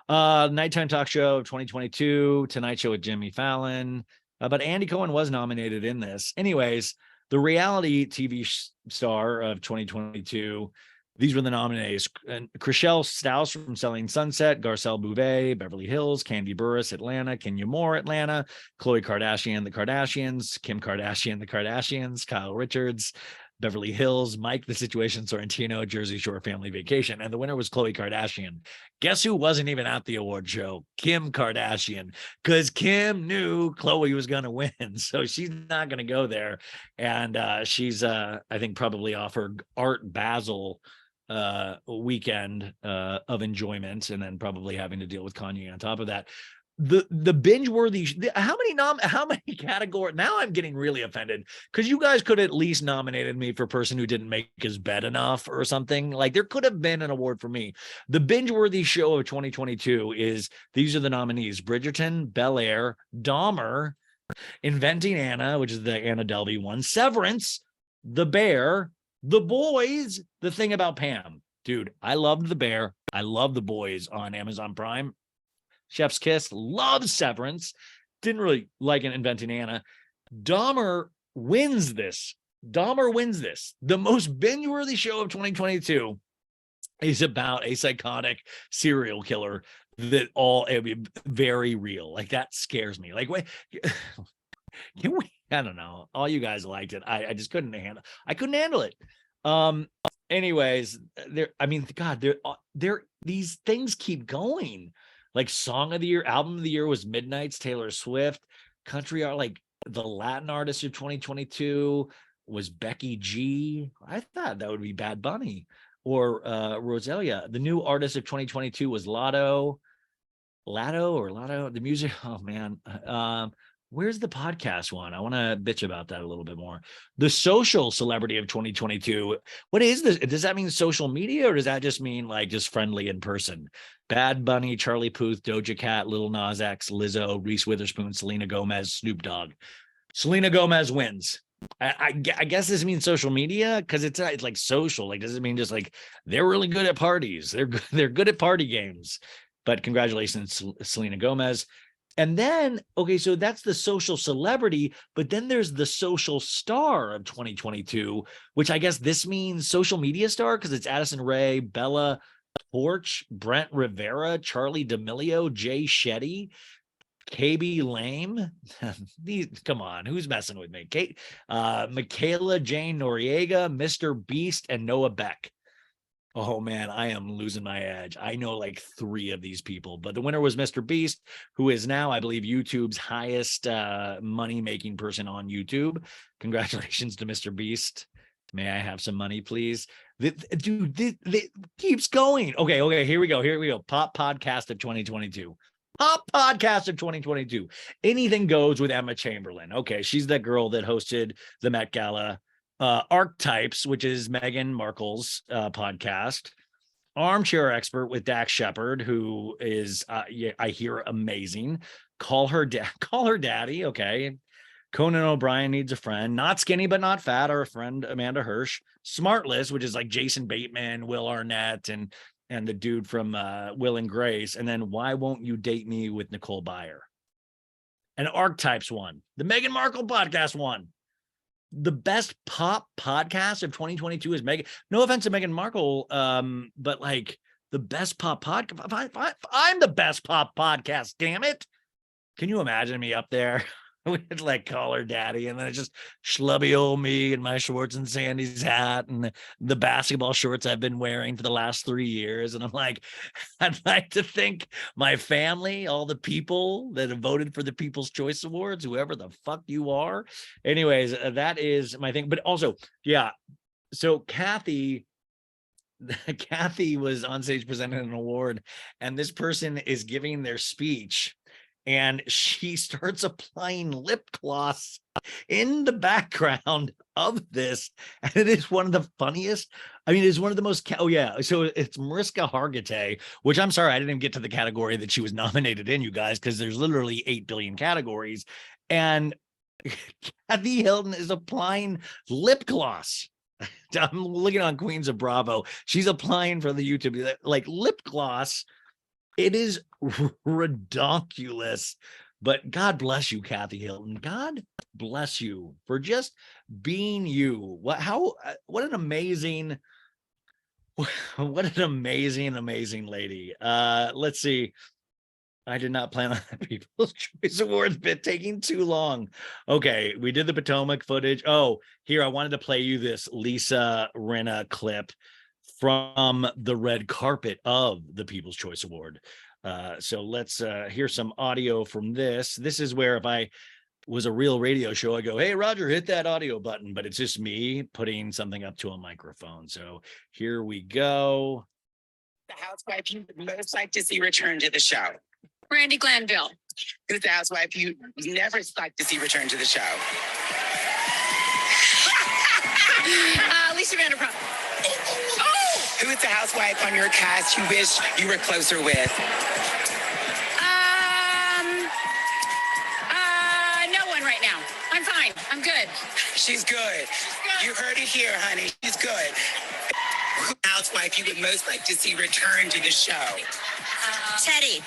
Nighttime talk show of 2022, Tonight Show with Jimmy Fallon. But Andy Cohen was nominated in this. Anyways, the reality TV star of 2022. These were the nominees. Chriselle Staus from Selling Sunset, Garcelle Bouvet, Beverly Hills, Candy Burris, Atlanta, Kenya Moore, Atlanta, Khloe Kardashian, The Kardashians, Kim Kardashian, The Kardashians, Kyle Richards, Beverly Hills, Mike, The Situation, Sorrentino, Jersey Shore Family Vacation. And the winner was Khloe Kardashian. Guess who wasn't even at the award show? Kim Kardashian, because Kim knew Khloe was going to win. So she's not going to go there. And she's, I think, probably off her Art Basel weekend of enjoyment, and then probably having to deal with Kanye on top of that. The binge worthy, how many categories? Now I'm getting really offended because you guys could at least nominated me for person who didn't make his bed enough or something. Like, there could have been an award for me. The binge worthy show of 2022 is, these are the nominees: Bridgerton, Bel Air, Dahmer, Inventing Anna, which is the Anna Delvey one, Severance, The Bear, The Boys, The Thing About Pam. Dude, I loved The Bear. I love The Boys on Amazon Prime. Chef's Kiss, loves Severance, didn't really like an Inventing Anna. Dahmer wins this. The most binge-worthy show of 2022 is about a psychotic serial killer that all I mean, very real. Like that scares me. Like, wait, can we? I don't know. All you guys liked it. I just couldn't handle. I couldn't handle it. Anyways, there. I mean, God, there. These things keep going. Like song of the year, album of the year was Midnight's Taylor Swift. Country art, like the Latin artist of 2022 was Becky G. I thought that would be Bad Bunny or Rosalia. The new artist of 2022 was Lotto. The music. Oh man. Where's the podcast one? I want to bitch about that a little bit more. The social celebrity of 2022. What is this? Does that mean social media, or does that just mean like just friendly in person? Bad Bunny, Charlie Puth, Doja Cat, Lil Nas X, Lizzo, Reese Witherspoon, Selena Gomez, Snoop Dogg. Selena Gomez wins. I guess this means social media, because it's like social. Like, does it mean just like they're really good at parties? They're good at party games. But congratulations, Selena Gomez. And then, okay, so that's the social celebrity, but then there's the social star of 2022, which I guess this means social media star, because it's Addison Rae, Bella Poarch, Brent Rivera, Charlie D'Amelio, Jay Shetty, KB Lame. Come on, who's messing with me? Michaela Jane Noriega, Mr. Beast, and Noah Beck. Oh man, I am losing my edge. I know like 3 of these people, but the winner was Mr. Beast, who is now, I believe, YouTube's highest money-making person on YouTube. Congratulations to Mr. Beast. May I have some money, please? Dude, it keeps going. Okay, here we go. Pop podcast of 2022. Pop podcast of 2022. Anything goes with Emma Chamberlain. Okay, she's that girl that hosted the Met Gala. Archetypes, which is Meghan Markle's podcast. Armchair Expert with Dax Shepard, who is I hear amazing. Call her daddy. Okay. Conan O'Brien Needs a Friend. Not Skinny but Not Fat, our friend Amanda Hirsch. Smartless, which is like Jason Bateman, Will Arnett, and the dude from Will and Grace. And then Why Won't You Date Me with Nicole Byer. And Archetypes won. The Meghan Markle podcast won. The best pop podcast of 2022 is Meghan. No offense to Meghan Markle, but like the best pop podcast. I'm the best pop podcast. Damn it! Can you imagine me up there with like Call Her Daddy, and then it's just schlubby old me and my Schwartz and Sandy's hat and the basketball shorts I've been wearing for the last 3 years, and I'm like, I'd like to thank my family, all the people that have voted for the People's Choice Awards, whoever the fuck you are. Anyways, that is my thing. But also, yeah. So Kathy was on stage presenting an award, and this person is giving their speech, and she starts applying lip gloss in the background of this. And it is one of the funniest. I mean, it's one of the most, so it's Mariska Hargitay, which I'm sorry, I didn't even get to the category that she was nominated in, you guys, because there's literally 8 billion categories. And Kathy Hilton is applying lip gloss. I'm looking on Queens of Bravo. She's applying for the YouTube, like lip gloss. It is redonkulous, but God bless you, Kathy Hilton. God bless you for just being you. What an amazing lady. Let's see. I did not plan on the People's Choice Awards bit taking too long. Okay, we did the Potomac footage. Oh, here, I wanted to play you this Lisa Rinna clip from the red carpet of the People's Choice Award. So let's hear some audio from this. This is where if I was a real radio show, I go, hey, Roger, hit that audio button. But it's just me putting something up to a microphone. So here we go. The housewife you would most like to see return to the show. Brandy Glanville. Who's the housewife you never like to see return to the show? Lisa Vanderpump. Who is the housewife on your cast you wish you were closer with? No one right now. I'm fine. I'm good. She's good. You heard it here, honey. She's good. Who housewife you would most like to see return to the show? Teddy.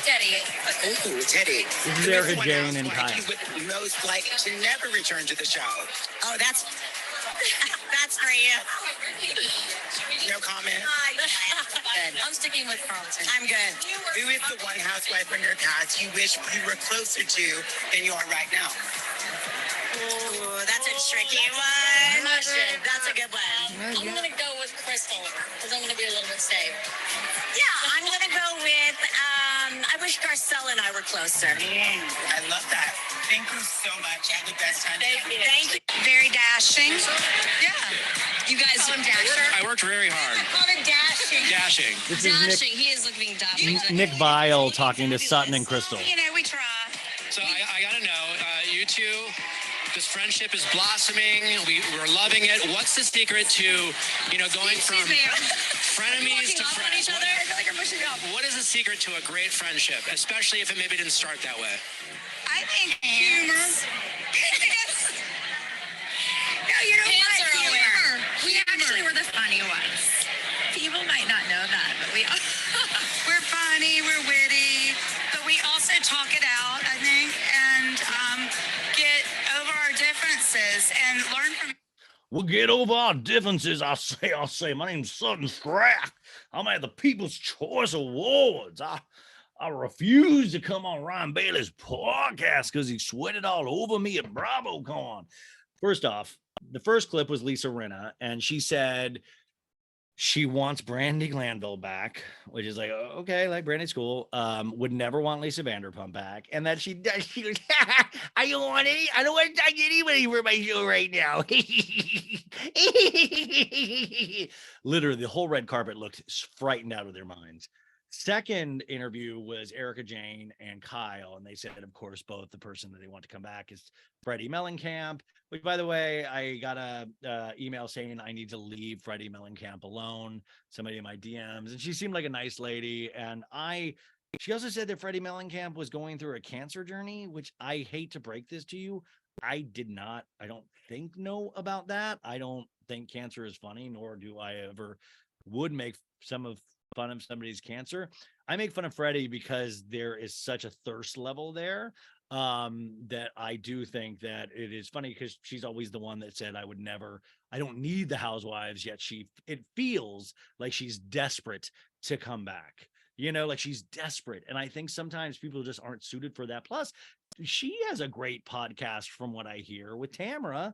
Ooh, Teddy. This is Erica Jane and Kyle. You would most like to never return to the show? Oh, that's for you. No comment? I'm sticking with Carlton. I'm good. Who is the one housewife from your past you wish you were closer to than you are right now? Ooh, that's a tricky one. That's a good one. I'm gonna go with Crystal because I'm gonna be a little bit safe. Yeah, I'm gonna go with. I wish Garcelle and I were closer. I love that. Thank you so much. Have the best time. Thank you. Thank you. Very dashing. Yeah. You guys call him Dasher? I worked very hard. Call him Dashing. Dashing. This is Dashing. He is looking dashing. Nick Vile talking to Sutton and Crystal. You know, we try. So I gotta know, you two, this friendship is blossoming. We're loving it. What's the secret to, going from frenemies to off on friends? each other. I feel like we're pushing up. What is the secret to a great friendship, especially if it maybe didn't start that way? I think humor. No, you know Pants what? are Humor. aware. We actually were the funny ones. People might not know that, but we're funny, we're witty, but we also talk it out, I think, and get over our differences and learn from. We'll get over our differences. I'll say. My name's Sutton Strack. I'm at the People's Choice Awards. I refuse to come on Ryan Bailey's podcast because he sweated all over me at BravoCon. First off, the first clip was Lisa Rinna, and she said she wants Brandi Glanville back, which is like, okay, like Brandy's cool. Would never want Lisa Vanderpump back. And that she goes, I don't want to talk to anybody for my show right now. Literally, the whole red carpet looked frightened out of their minds. Second interview was Erica Jane and Kyle, and they said, of course, both the person that they want to come back is Freddie Mellencamp, which, by the way, I got a email saying I need to leave Freddie Mellencamp alone, somebody in my DMs, and she seemed like a nice lady. And she also said that Freddie Mellencamp was going through a cancer journey, which I hate to break this to you. I don't think know about that. I don't think cancer is funny, nor do I ever would make fun of somebody's cancer. I make fun of Freddie because there is such a thirst level there that I do think that it is funny because she's always the one that said I don't need the Housewives, yet it feels like she's desperate to come back, like she's desperate. And I think sometimes people just aren't suited for that. Plus she has a great podcast from what I hear with Tamara,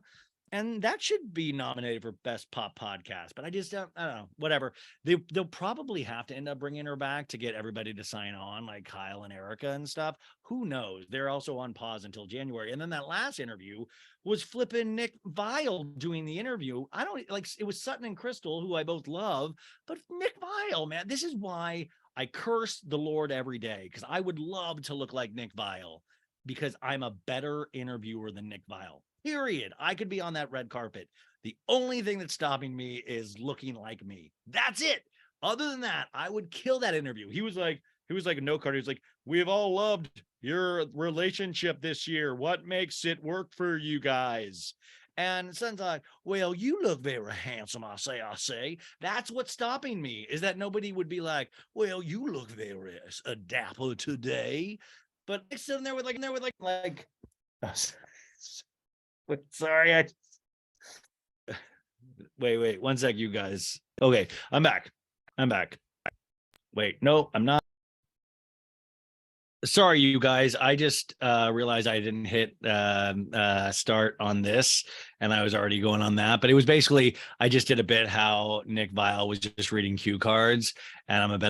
and that should be nominated for Best Pop Podcast. But I don't know, whatever. They'll probably have to end up bringing her back to get everybody to sign on, like Kyle and Erica and stuff. Who knows? They're also on pause until January. And then that last interview was flipping Nick Vile doing the interview. I don't like, it was Sutton and Crystal, who I both love, but Nick Vile, man, this is why I curse the Lord every day, because I would love to look like Nick Vile, because I'm a better interviewer than Nick Vile. Period. I could be on that red carpet. The only thing that's stopping me is looking like me. That's it. Other than that, I would kill that interview. He was like a no card. He was like, we've all loved your relationship this year. What makes it work for you guys? And Son's like, well, you look very handsome. I say. That's what's stopping me, is that nobody would be like, well, you look very dapper today. But it's sitting there with like. Sorry, wait 1 sec, you guys. Okay, I'm back. Wait, no, I'm not. Sorry, you guys. I just realized I didn't hit start on this, and I was already going on that. But it was basically, I just did a bit how Nick Vile was just reading cue cards, and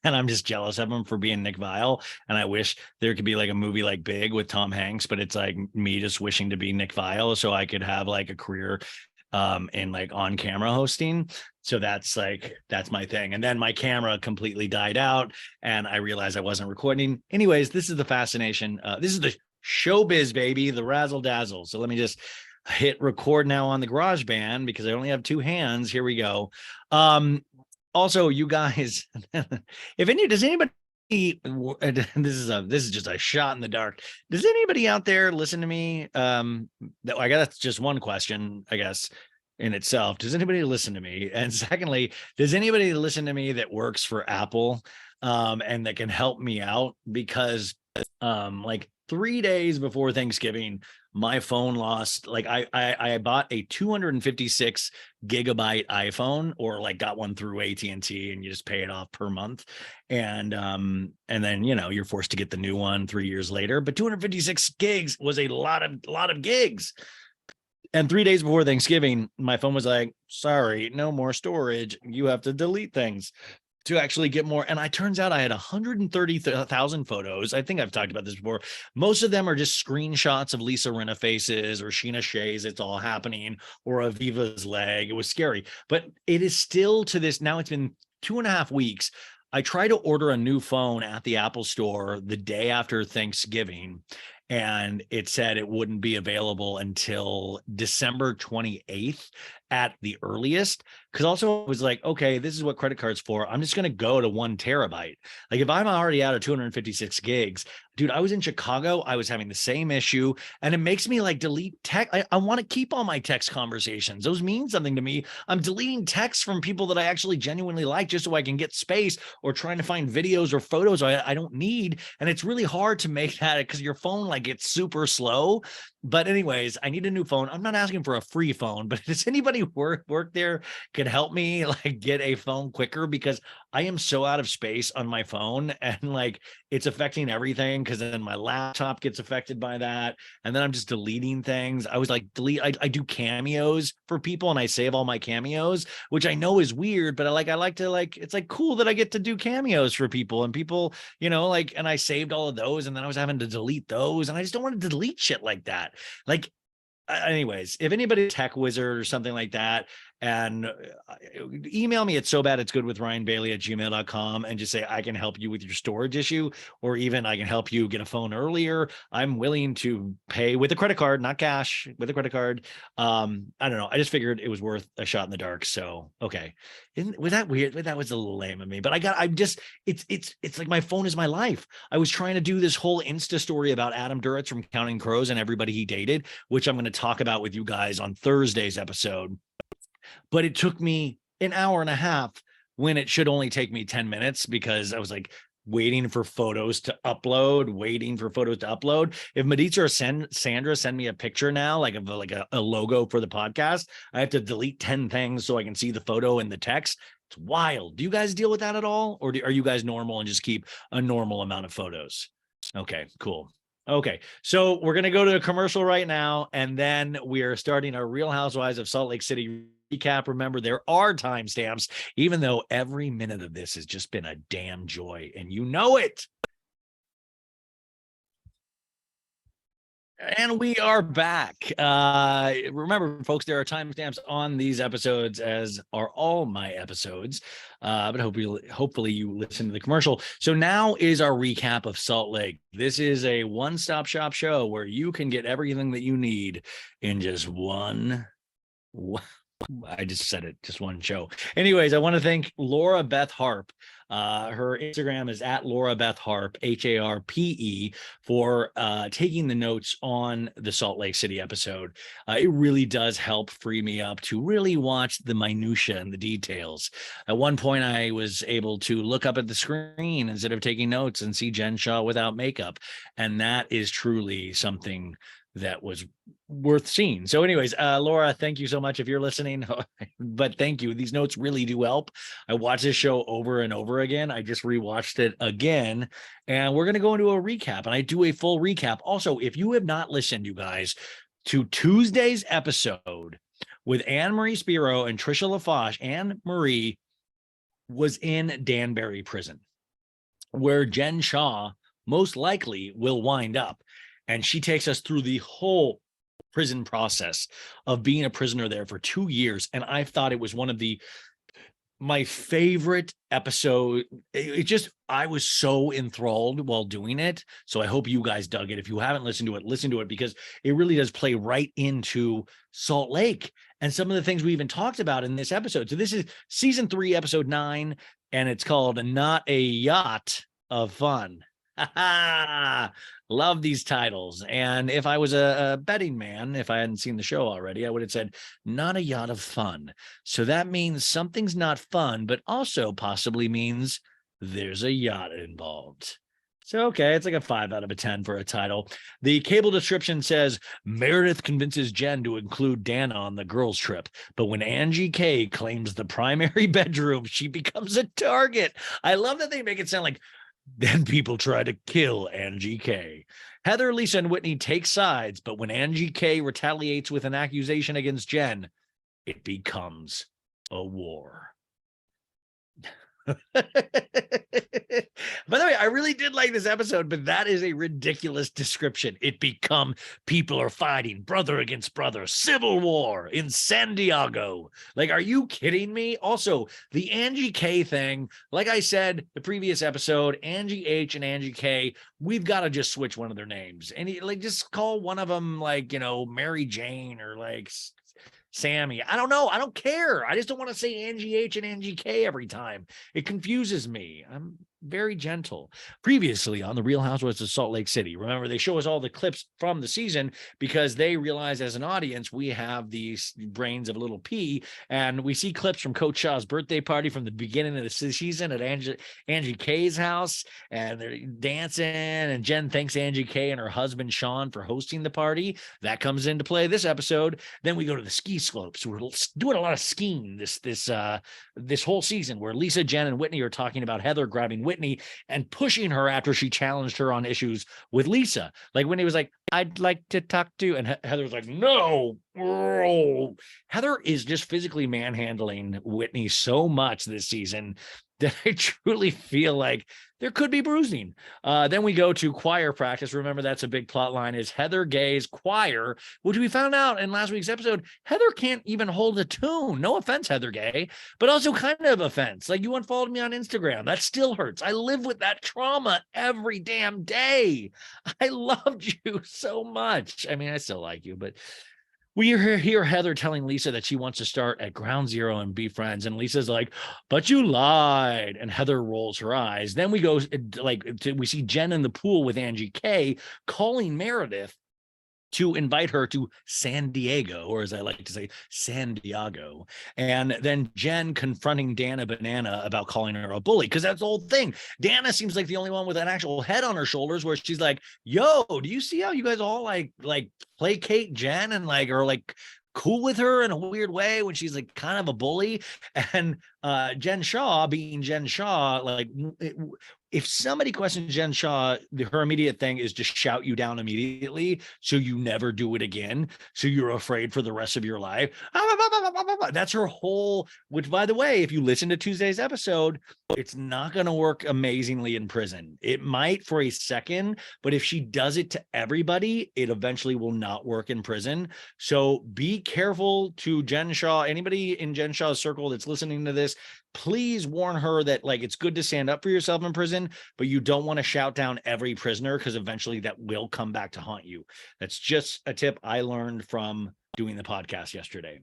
and I'm just jealous of him for being Nick Vile. And I wish there could be like a movie like Big with Tom Hanks, but it's like me just wishing to be Nick Vile so I could have like a career in like on camera hosting. So that's my thing. And then my camera completely died out and I realized I wasn't recording. Anyways, this is the fascination. This is the showbiz, baby, the razzle dazzle. So let me just hit record now on the GarageBand because I only have two hands. Here we go. Also, you guys, does anybody, this is just a shot in the dark. Does anybody out there listen to me? I guess that's just one question, I guess, in itself. Does anybody listen to me? And secondly, does anybody listen to me that works for Apple and that can help me out? Because like 3 days before Thanksgiving, my phone lost, like I bought a 256 gigabyte iPhone, or like got one through AT&T, and you just pay it off per month. And then, you're forced to get the new one 3 years later, but 256 gigs was a lot of gigs. And 3 days before Thanksgiving, my phone was like, sorry, no more storage. You have to delete things to actually get more. And turns out I had 130,000 photos. I think I've talked about this before. Most of them are just screenshots of Lisa Rinna faces or Sheena Shea's It's All Happening or Aviva's leg. It was scary, but it is still to this. Now it's been 2.5 weeks. I tried to order a new phone at the Apple store the day after Thanksgiving, and it said it wouldn't be available until December 28th at the earliest. Because also it was like, okay, this is what credit cards for. I'm just going to go to 1 terabyte. Like if I'm already out of 256 gigs, dude, I was in Chicago. I was having the same issue, and it makes me like delete text. I want to keep all my text conversations. Those mean something to me. I'm deleting texts from people that I actually genuinely like just so I can get space, or trying to find videos or photos I don't need. And it's really hard to make that because your phone like gets super slow. But anyways, I need a new phone. I'm not asking for a free phone, but does anybody work there can help me like get a phone quicker? Because I am so out of space on my phone, and like it's affecting everything, because then my laptop gets affected by that. And then I'm just deleting things. I was like, I do cameos for people, and I save all my cameos, which I know is weird, but I like to it's like cool that I get to do cameos for people, and people, and I saved all of those, and then I was having to delete those, and I just don't want to delete shit like that. Like, anyways, if anybody's tech wizard or something like that, and email me at sobatit'sgoodwithryanbailey@gmail.com and just say, I can help you with your storage issue, or even I can help you get a phone earlier. I'm willing to pay with a credit card, not cash, with a credit card. I don't know. I just figured it was worth a shot in the dark. So, okay. Was that weird? That was a little lame of me, but it's like my phone is my life. I was trying to do this whole Insta story about Adam Duritz from Counting Crows and everybody he dated, which I'm going to talk about with you guys on Thursday's episode. But it took me an hour and a half when it should only take me 10 minutes, because I was like waiting for photos to upload. If Maritza or Sandra send me a picture now, like a logo for the podcast, I have to delete 10 things so I can see the photo and the text. It's wild. Do you guys deal with that at all? Or are you guys normal and just keep a normal amount of photos? Okay, cool. Okay, so we're going to go to a commercial right now, and then we are starting our Real Housewives of Salt Lake City recap. Remember, there are timestamps, even though every minute of this has just been a damn joy, and you know it. And we are back. Remember, folks, there are timestamps on these episodes, as are all my episodes. But hopefully you listen to the commercial. So now is our recap of Salt Lake. This is a one-stop shop show where you can get everything that you need in just one. I just said it, just one show. Anyways, I want to thank Laura Beth Harp. Her Instagram is at Laura Beth Harp, HARPE, for taking the notes on the Salt Lake City episode. It really does help free me up to really watch the minutia and the details. At one point, I was able to look up at the screen instead of taking notes and see Jen Shaw without makeup. And that is truly something that was worth seeing. So anyways, Laura, thank you so much if you're listening, but thank you. These notes really do help. I watch this show over and over again. I just rewatched it again, and we're going to go into a recap, and I do a full recap. Also, if you have not listened, you guys, to Tuesday's episode with Anne-Marie Spiro and Trisha LaFosse, Anne-Marie was in Danbury prison, where Jen Shaw most likely will wind up. And she takes us through the whole prison process of being a prisoner there for 2 years. And I thought it was one of my favorite episode. I was so enthralled while doing it. So I hope you guys dug it. If you haven't listened to it, listen to it, because it really does play right into Salt Lake and some of the things we even talked about in this episode. So this is season 3, episode 9, and it's called Not a Yacht of Fun. Love these titles. And if I was a betting man, if I hadn't seen the show already, I would have said Not a Yacht of Fun. So that means something's not fun, but also possibly means there's a yacht involved. So, okay, it's like a 5 out of a 10 for a title. The cable description says Meredith convinces Jen to include Dana on the girls' trip, but when Angie K claims the primary bedroom, she becomes a target. I love that they make it sound like then people try to kill Angie K. Heather, Lisa, and Whitney take sides, but when Angie K retaliates with an accusation against Jen, it becomes a war. By the way, I really did like this episode, but that is a ridiculous description. It become people are fighting brother against brother, civil war in San Diego. Like, are you kidding me? Also, the Angie K thing, like I said, the previous episode, Angie H and Angie K, we've got to just switch one of their names and like just call one of them like, Mary Jane or like Sammy. I don't know. I don't care. I just don't want to say Angie H and Angie K every time. It confuses me. I'm very gentle. Previously on the Real Housewives of Salt Lake City. Remember, they show us all the clips from the season because they realize as an audience, we have these brains of a little P, and we see clips from Coach Shaw's birthday party from the beginning of the season at Angie K's house, and they're dancing, and Jen thanks Angie K and her husband Sean for hosting the party. That comes into play this episode. Then we go to the ski slopes. We're doing a lot of skiing this whole season, where Lisa, Jen, and Whitney are talking about Heather grabbing Whitney and pushing her after she challenged her on issues with Lisa. Like Whitney was like, I'd like to talk to, and Heather's like, no. Heather is just physically manhandling Whitney so much this season that I truly feel like there could be bruising. Then we go to choir practice. Remember, that's a big plot line, is Heather Gay's choir, which we found out in last week's episode. Heather can't even hold a tune. No offense, Heather Gay, but also kind of offense. Like, you unfollowed me on Instagram. That still hurts. I live with that trauma every damn day. I loved you so much. I mean, I still like you, but we hear Heather telling Lisa that she wants to start at ground zero and be friends. And Lisa's like, but you lied. And Heather rolls her eyes. Then we go we see Jen in the pool with Angie K calling Meredith to invite her to San Diego, or as I like to say, San Diego. And then Jen confronting Dana Banana about calling her a bully, because that's the whole thing. Dana seems like the only one with an actual head on her shoulders, where she's like, yo, do you see how you guys all like placate Jen and like are like cool with her in a weird way when she's like kind of a bully? And Jen Shaw, being Jen Shaw, like if somebody questions Jen Shaw, her immediate thing is just shout you down immediately so you never do it again, so you're afraid for the rest of your life. That's her whole, which, by the way, if you listen to Tuesday's episode, it's not going to work amazingly in prison. It might for a second, but if she does it to everybody, it eventually will not work in prison. So be careful to Jen Shaw. Anybody in Jen Shaw's circle that's listening to this, please warn her that like it's good to stand up for yourself in prison, but you don't want to shout down every prisoner, because eventually that will come back to haunt you. That's just a tip I learned from doing the podcast yesterday.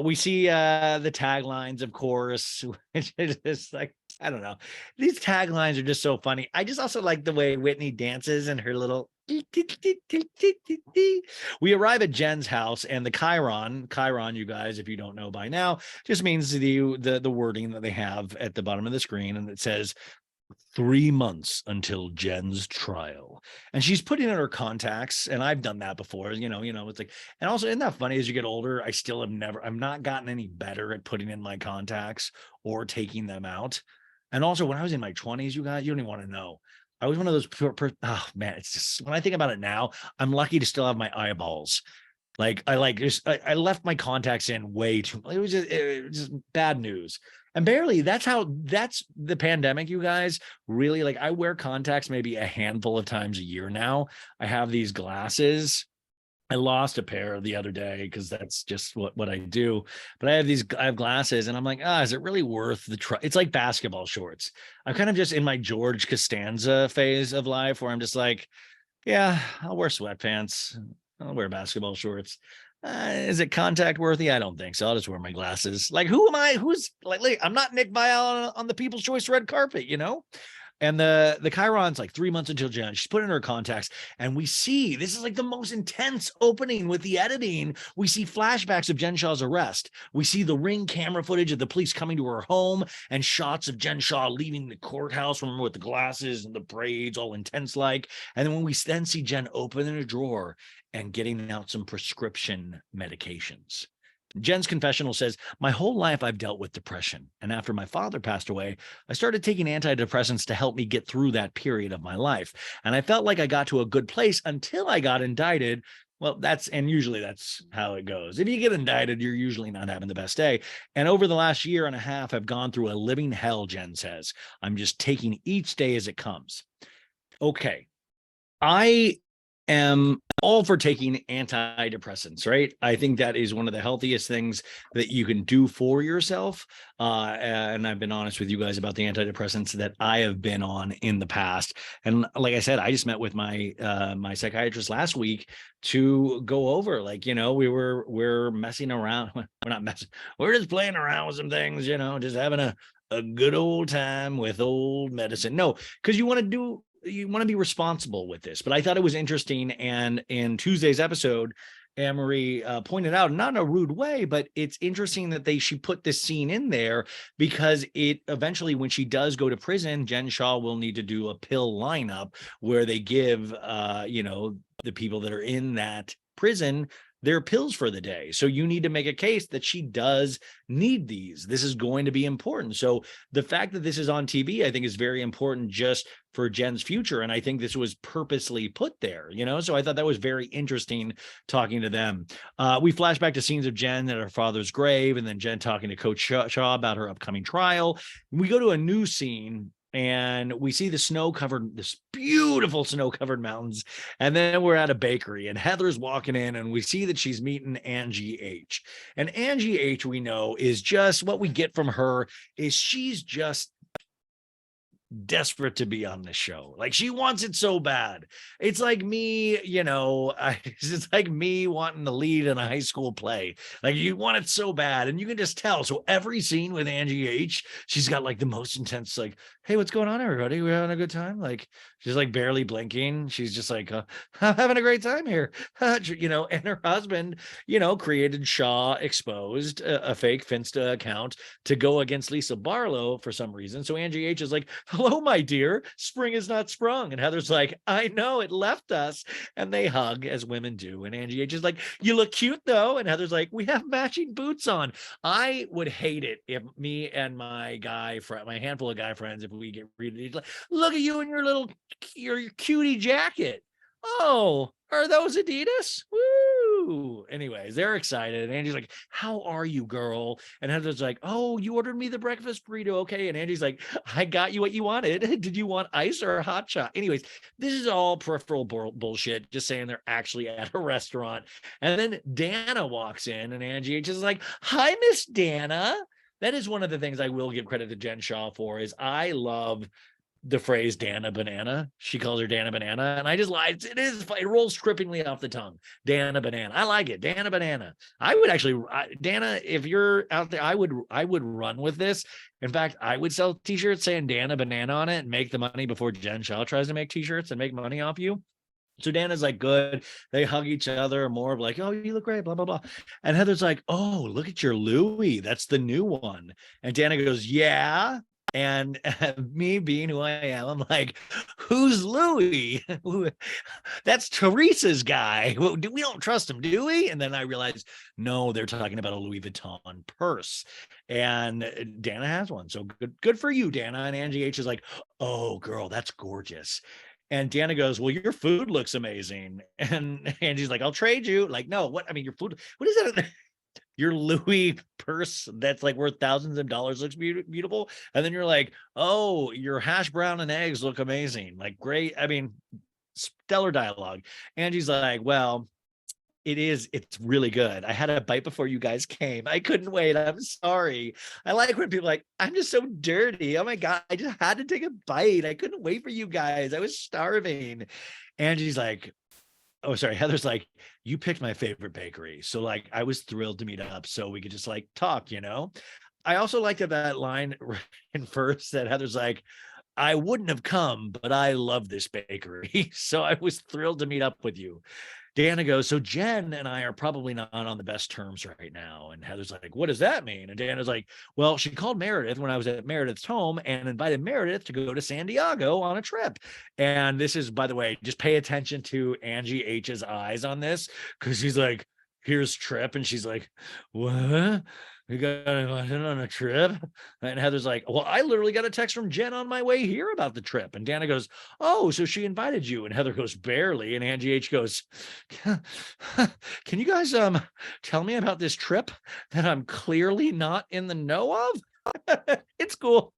We see the taglines, of course, which is just like, I don't know. These taglines are just so funny. I just also like the way Whitney dances and her little. We arrive at Jen's house, and the Chiron, you guys, if you don't know by now, just means the wording that they have at the bottom of the screen, and it says 3 months until Jen's trial. And she's putting in her contacts, and I've done that before, it's like, and also, isn't that funny, as you get older, I'm not gotten any better at putting in my contacts or taking them out. And also, when I was in my 20s, you guys, you don't even want to know. I was one of those oh man, it's just, when I think about it now, I'm lucky to still have my eyeballs. Like I left my contacts in way too. It was just bad news. And barely, that's the pandemic, you guys. Really, like, I wear contacts maybe a handful of times a year now. I have these glasses. I lost a pair the other day because that's just what I do. But I have glasses, and I'm like, is it really worth the try? It's like basketball shorts. I'm kind of just in my George Costanza phase of life, where I'm just like, yeah, I'll wear sweatpants. I'll wear basketball shorts. Is it contact worthy? I don't think so. I'll just wear my glasses. Like, who am I? Who's like I'm not Nick Viall on the People's Choice red carpet, And the Chiron's like 3 months until Jen. She's put in her contacts, and we see this is like the most intense opening with the editing. We see flashbacks of Jen Shaw's arrest. We see the ring camera footage of the police coming to her home and shots of Jen Shaw leaving the courthouse, remember, with the glasses and the braids, all intense like. And then when we then see Jen open in a drawer and getting out some prescription medications. Jen's confessional says, my whole life I've dealt with depression. And after my father passed away, I started taking antidepressants to help me get through that period of my life. And I felt like I got to a good place until I got indicted. Well, usually that's how it goes. If you get indicted, you're usually not having the best day. And over the last year and a half, I've gone through a living hell, Jen says. I'm just taking each day as it comes. Okay. I am all for taking antidepressants, right? I think that is one of the healthiest things that you can do for yourself. And I've been honest with you guys about the antidepressants that I have been on in the past. And like I said, I just met with my my psychiatrist last week to go over, like, we're messing around. We're not messing. We're just playing around with some things, just having a good old time with old medicine. No, because you want to be responsible with this. But I thought it was interesting. And in Tuesday's episode, Anne-Marie pointed out, not in a rude way, but it's interesting that she put this scene in there because it eventually, when she does go to prison, Jen Shaw will need to do a pill lineup where they give, the people that are in that prison their pills for the day. So you need to make a case that she does need these. This is going to be important. So the fact that this is on TV, I think, is very important just for Jen's future. And I think this was purposely put there, so I thought that was very interesting talking to them. We flash back to scenes of Jen at her father's grave, and then Jen talking to Coach Shaw about her upcoming trial. We go to a new scene, and we see this beautiful snow-covered mountains. And then we're at a bakery, and Heather's walking in, and we see that she's meeting Angie H. And Angie H, we know, is just what we get from her is she's just desperate to be on this show. Like, she wants it so bad. It's like me, it's like me wanting to lead in a high school play. Like, you want it so bad, and you can just tell. So every scene with Angie H, she's got like the most intense, like, hey, what's going on, everybody? We're having a good time. Like, she's like barely blinking. She's just like, I'm having a great time here. And her husband, created Shaw Exposed, a fake Finsta account to go against Lisa Barlow for some reason. So Angie H is like, hello, my dear, spring is not sprung. And Heather's like, I know, it left us. And they hug, as women do. And Angie H is like, you look cute though. And Heather's like, we have matching boots on. I would hate it if me and my handful of guy friends, if we get really like, look at you in your cutie jacket. Oh, are those Adidas? Woo! Anyways, they're excited. And Angie's like, how are you, girl? And Heather's like, oh, you ordered me the breakfast burrito. Okay. And Angie's like, I got you what you wanted. Did you want ice or a hot shot? Anyways, this is all peripheral bullshit, just saying they're actually at a restaurant. And then Dana walks in, and Angie H is like, hi, Miss Dana. That is one of the things I will give credit to Jen Shaw for, is I love the phrase Dana Banana. She calls her Dana Banana, and I just like it rolls trippingly off the tongue. Dana Banana. I like it. Dana Banana. I would actually, Dana, if you're out there, I would run with this. In fact, I would sell t-shirts saying Dana Banana on it and make the money before Jen Shaw tries to make t-shirts and make money off you. So Dana's like, good. They hug each other, more of like, oh, you look great, blah, blah, blah. And Heather's like, oh, look at your Louis. That's the new one. And Dana goes, yeah. And me being who I am, I'm like, who's Louis? That's Teresa's guy. We don't trust him, do we? And then I realized, no, they're talking about a Louis Vuitton purse. And Dana has one. So good for you, Dana. And Angie H is like, oh, girl, that's gorgeous. And Dana goes, well, your food looks amazing. And Angie's like, I'll trade you. Like, no, what? I mean, your food, what is that? Your Louis purse that's like worth thousands of dollars looks beautiful. And then you're like, oh, your hash brown and eggs look amazing. Like, great. I mean, stellar dialogue. Angie's like, well, it's really good. I had a bite before you guys came. I couldn't wait. I'm sorry. I like when people are like, I'm just so dirty. Oh my God, I just had to take a bite. I couldn't wait for you guys. I was starving. Angie's like, oh, sorry. Heather's like, you picked my favorite bakery. So like, I was thrilled to meet up so we could just like talk, I also liked that line in first that Heather's like, I wouldn't have come, but I love this bakery. So I was thrilled to meet up with you. Dana goes, so Jen and I are probably not on the best terms right now. And Heather's like, what does that mean? And Dana's like, well, she called Meredith when I was at Meredith's home and invited Meredith to go to San Diego on a trip. And this is, by the way, just pay attention to Angie H's eyes on this, because she's like, here's Trip. And she's like, what? We got invited on a trip. And Heather's like, well, I literally got a text from Jen on my way here about the trip. And Dana goes, oh, so she invited you. And Heather goes, barely. And Angie H goes, can you guys tell me about this trip that I'm clearly not in the know of? It's cool.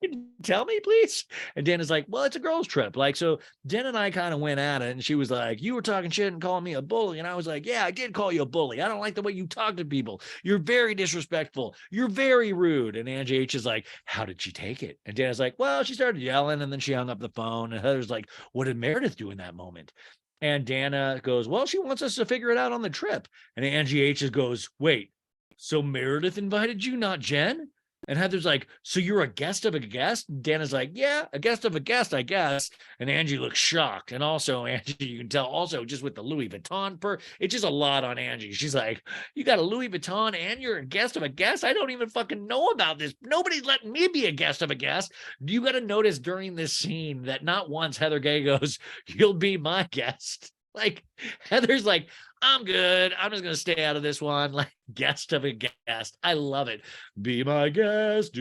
Can you tell me, please? And Dana's like, well, it's a girls' trip. Like, so Jen and I kind of went at it, and she was like, you were talking shit and calling me a bully. And I was like, yeah, I did call you a bully. I don't like the way you talk to people. You're very disrespectful. You're very rude. And Angie H is like, how did she take it? And Dana's like, well, she started yelling, and then she hung up the phone. And Heather's like, what did Meredith do in that moment? And Dana goes, well, she wants us to figure it out on the trip. And Angie H goes, wait, so Meredith invited you, not Jen? And Heather's like, so you're a guest of a guest? And Dana's like, yeah, a guest of a guest, I guess. And Angie looks shocked. And also, Angie, you can tell also just with the Louis Vuitton it's just a lot on Angie. She's like, you got a Louis Vuitton and you're a guest of a guest? I don't even fucking know about this. Nobody's letting me be a guest of a guest. You got to notice during this scene that not once Heather Gay goes, you'll be my guest. Like, Heather's like, I'm good. I'm just going to stay out of this one. Like, guest of a guest. I love it. Be my guest.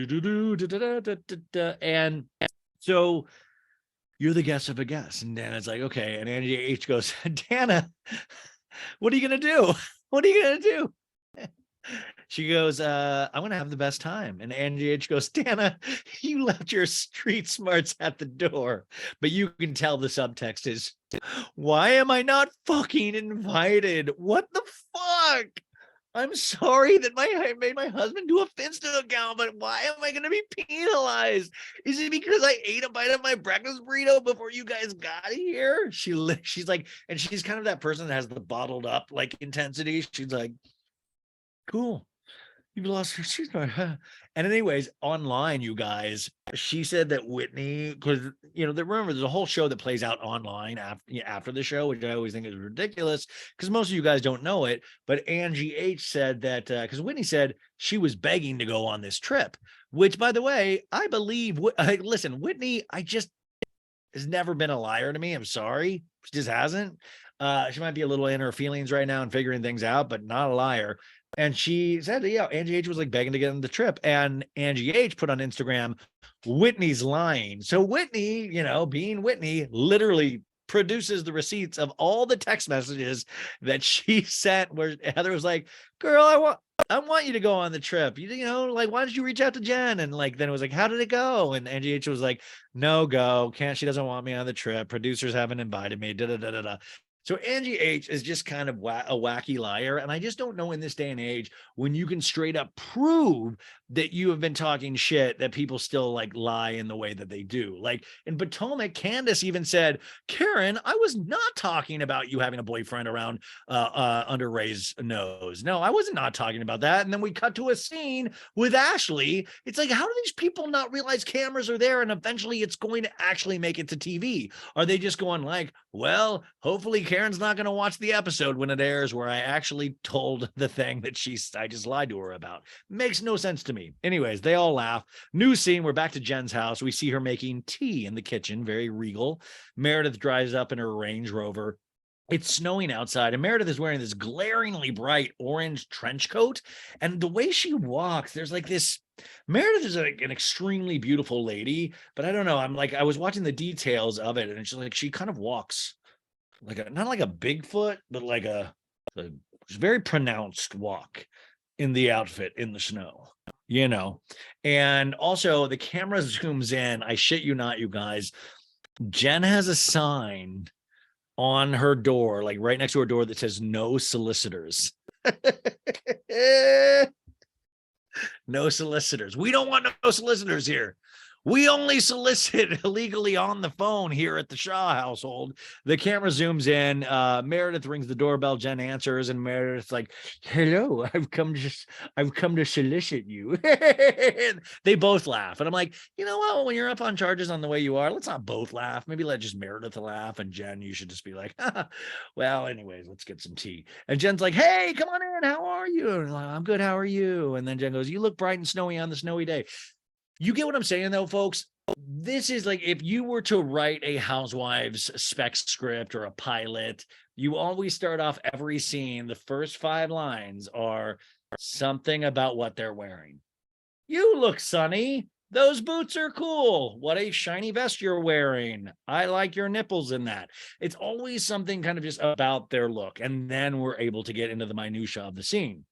And so you're the guest of a guest. And Dana's like, okay. And Angie H goes, Dana, what are you going to do? What are you going to do? She goes, I'm going to have the best time. And Angie H goes, Dana, you left your street smarts at the door. But you can tell the subtext is, why am I not fucking invited? What the fuck? I'm sorry that I made my husband do a Finsta account, but why am I going to be penalized? Is it because I ate a bite of my breakfast burrito before you guys got here? She's like, and she's kind of that person that has the bottled up like intensity. She's like, cool. You've lost your streetcar, huh? And anyways, online, you guys, she said that Whitney, because remember, there's a whole show that plays out online after the show, which I always think is ridiculous because most of you guys don't know it. But Angie H said that because Whitney said she was begging to go on this trip, which, by the way, I believe. Listen, Whitney, has never been a liar to me. I'm sorry, she just hasn't. She might be a little in her feelings right now and figuring things out, but not a liar. And she said, yeah, Angie H was like begging to get on the trip. And Angie H put on Instagram, Whitney's lying. So Whitney, being Whitney, literally produces the receipts of all the text messages that she sent where Heather was like, girl, I want you to go on the trip. Like, why did you reach out to Jen? And like, then it was like, how did it go? And Angie H was like, no go. She doesn't want me on the trip. Producers haven't invited me. Da, da, da, da, da. So Angie H is just kind of a wacky liar. And I just don't know in this day and age when you can straight up prove that you have been talking shit that people still like lie in the way that they do. Like in Potomac, Candace even said, Karen, I was not talking about you having a boyfriend around under Ray's nose. No, I was not talking about that. And then we cut to a scene with Ashley. It's like, how do these people not realize cameras are there and eventually it's going to actually make it to TV? Are they just going like, well, hopefully Karen's not going to watch the episode when it airs where I actually told the thing that I just lied to her about. Makes no sense to me. Anyways, they all laugh. New scene. We're back to Jen's house. We see her making tea in the kitchen, very regal. Meredith drives up in her Range Rover. It's snowing outside, and Meredith is wearing this glaringly bright orange trench coat. And the way she walks, there's like this. Meredith is like an extremely beautiful lady, but I don't know. I was watching the details of it, and it's like she kind of walks like not like a Bigfoot, but like a very pronounced walk in the outfit in the snow, and also the camera zooms in. I shit you not, you guys. Jen has a sign on her door, like right next to her door, that says no solicitors. No solicitors. We don't want no solicitors here. We only solicit illegally on the phone here at the Shaw household. The camera zooms in. Meredith rings the doorbell. Jen answers, and Meredith's like, "Hello, I've come to solicit you." They both laugh, and I'm like, you know what? When you're up on charges on the way you are, let's not both laugh. Maybe let just Meredith laugh, and Jen, you should just be like, well, anyways, let's get some tea. And Jen's like, "Hey, come on in. How are you?" And I'm like, "I'm good. How are you?" And then Jen goes, "You look bright and snowy on the snowy day." You get what I'm saying, though, folks? This is like if you were to write a Housewives spec script or a pilot, you always start off every scene. The first 5 lines are something about what they're wearing. You look sunny. Those boots are cool. What a shiny vest you're wearing. I like your nipples in that. It's always something kind of just about their look. And then we're able to get into the minutia of the scene.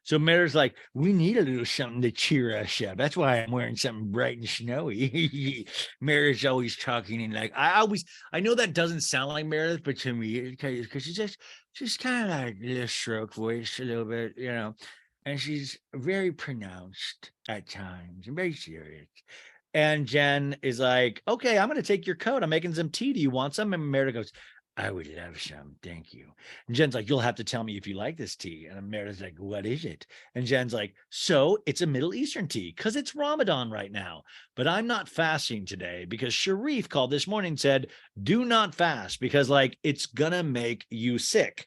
So Mayor's like, we need a little something to cheer us up. That's why I'm wearing something bright and snowy. Meredith's always talking and like, I know that doesn't sound like Meredith, but to me, because she's kind of like a stroke voice a little bit, you know, and she's very pronounced at times and very serious. And Jen is like, okay, I'm going to take your coat. I'm making some tea. Do you want some? And Meredith goes, I would love some. Thank you. And Jen's like, you'll have to tell me if you like this tea. And Meredith's like, what is it? And Jen's like, so it's a Middle Eastern tea because it's Ramadan right now. But I'm not fasting today because Sharif called this morning and said, do not fast because like it's going to make you sick.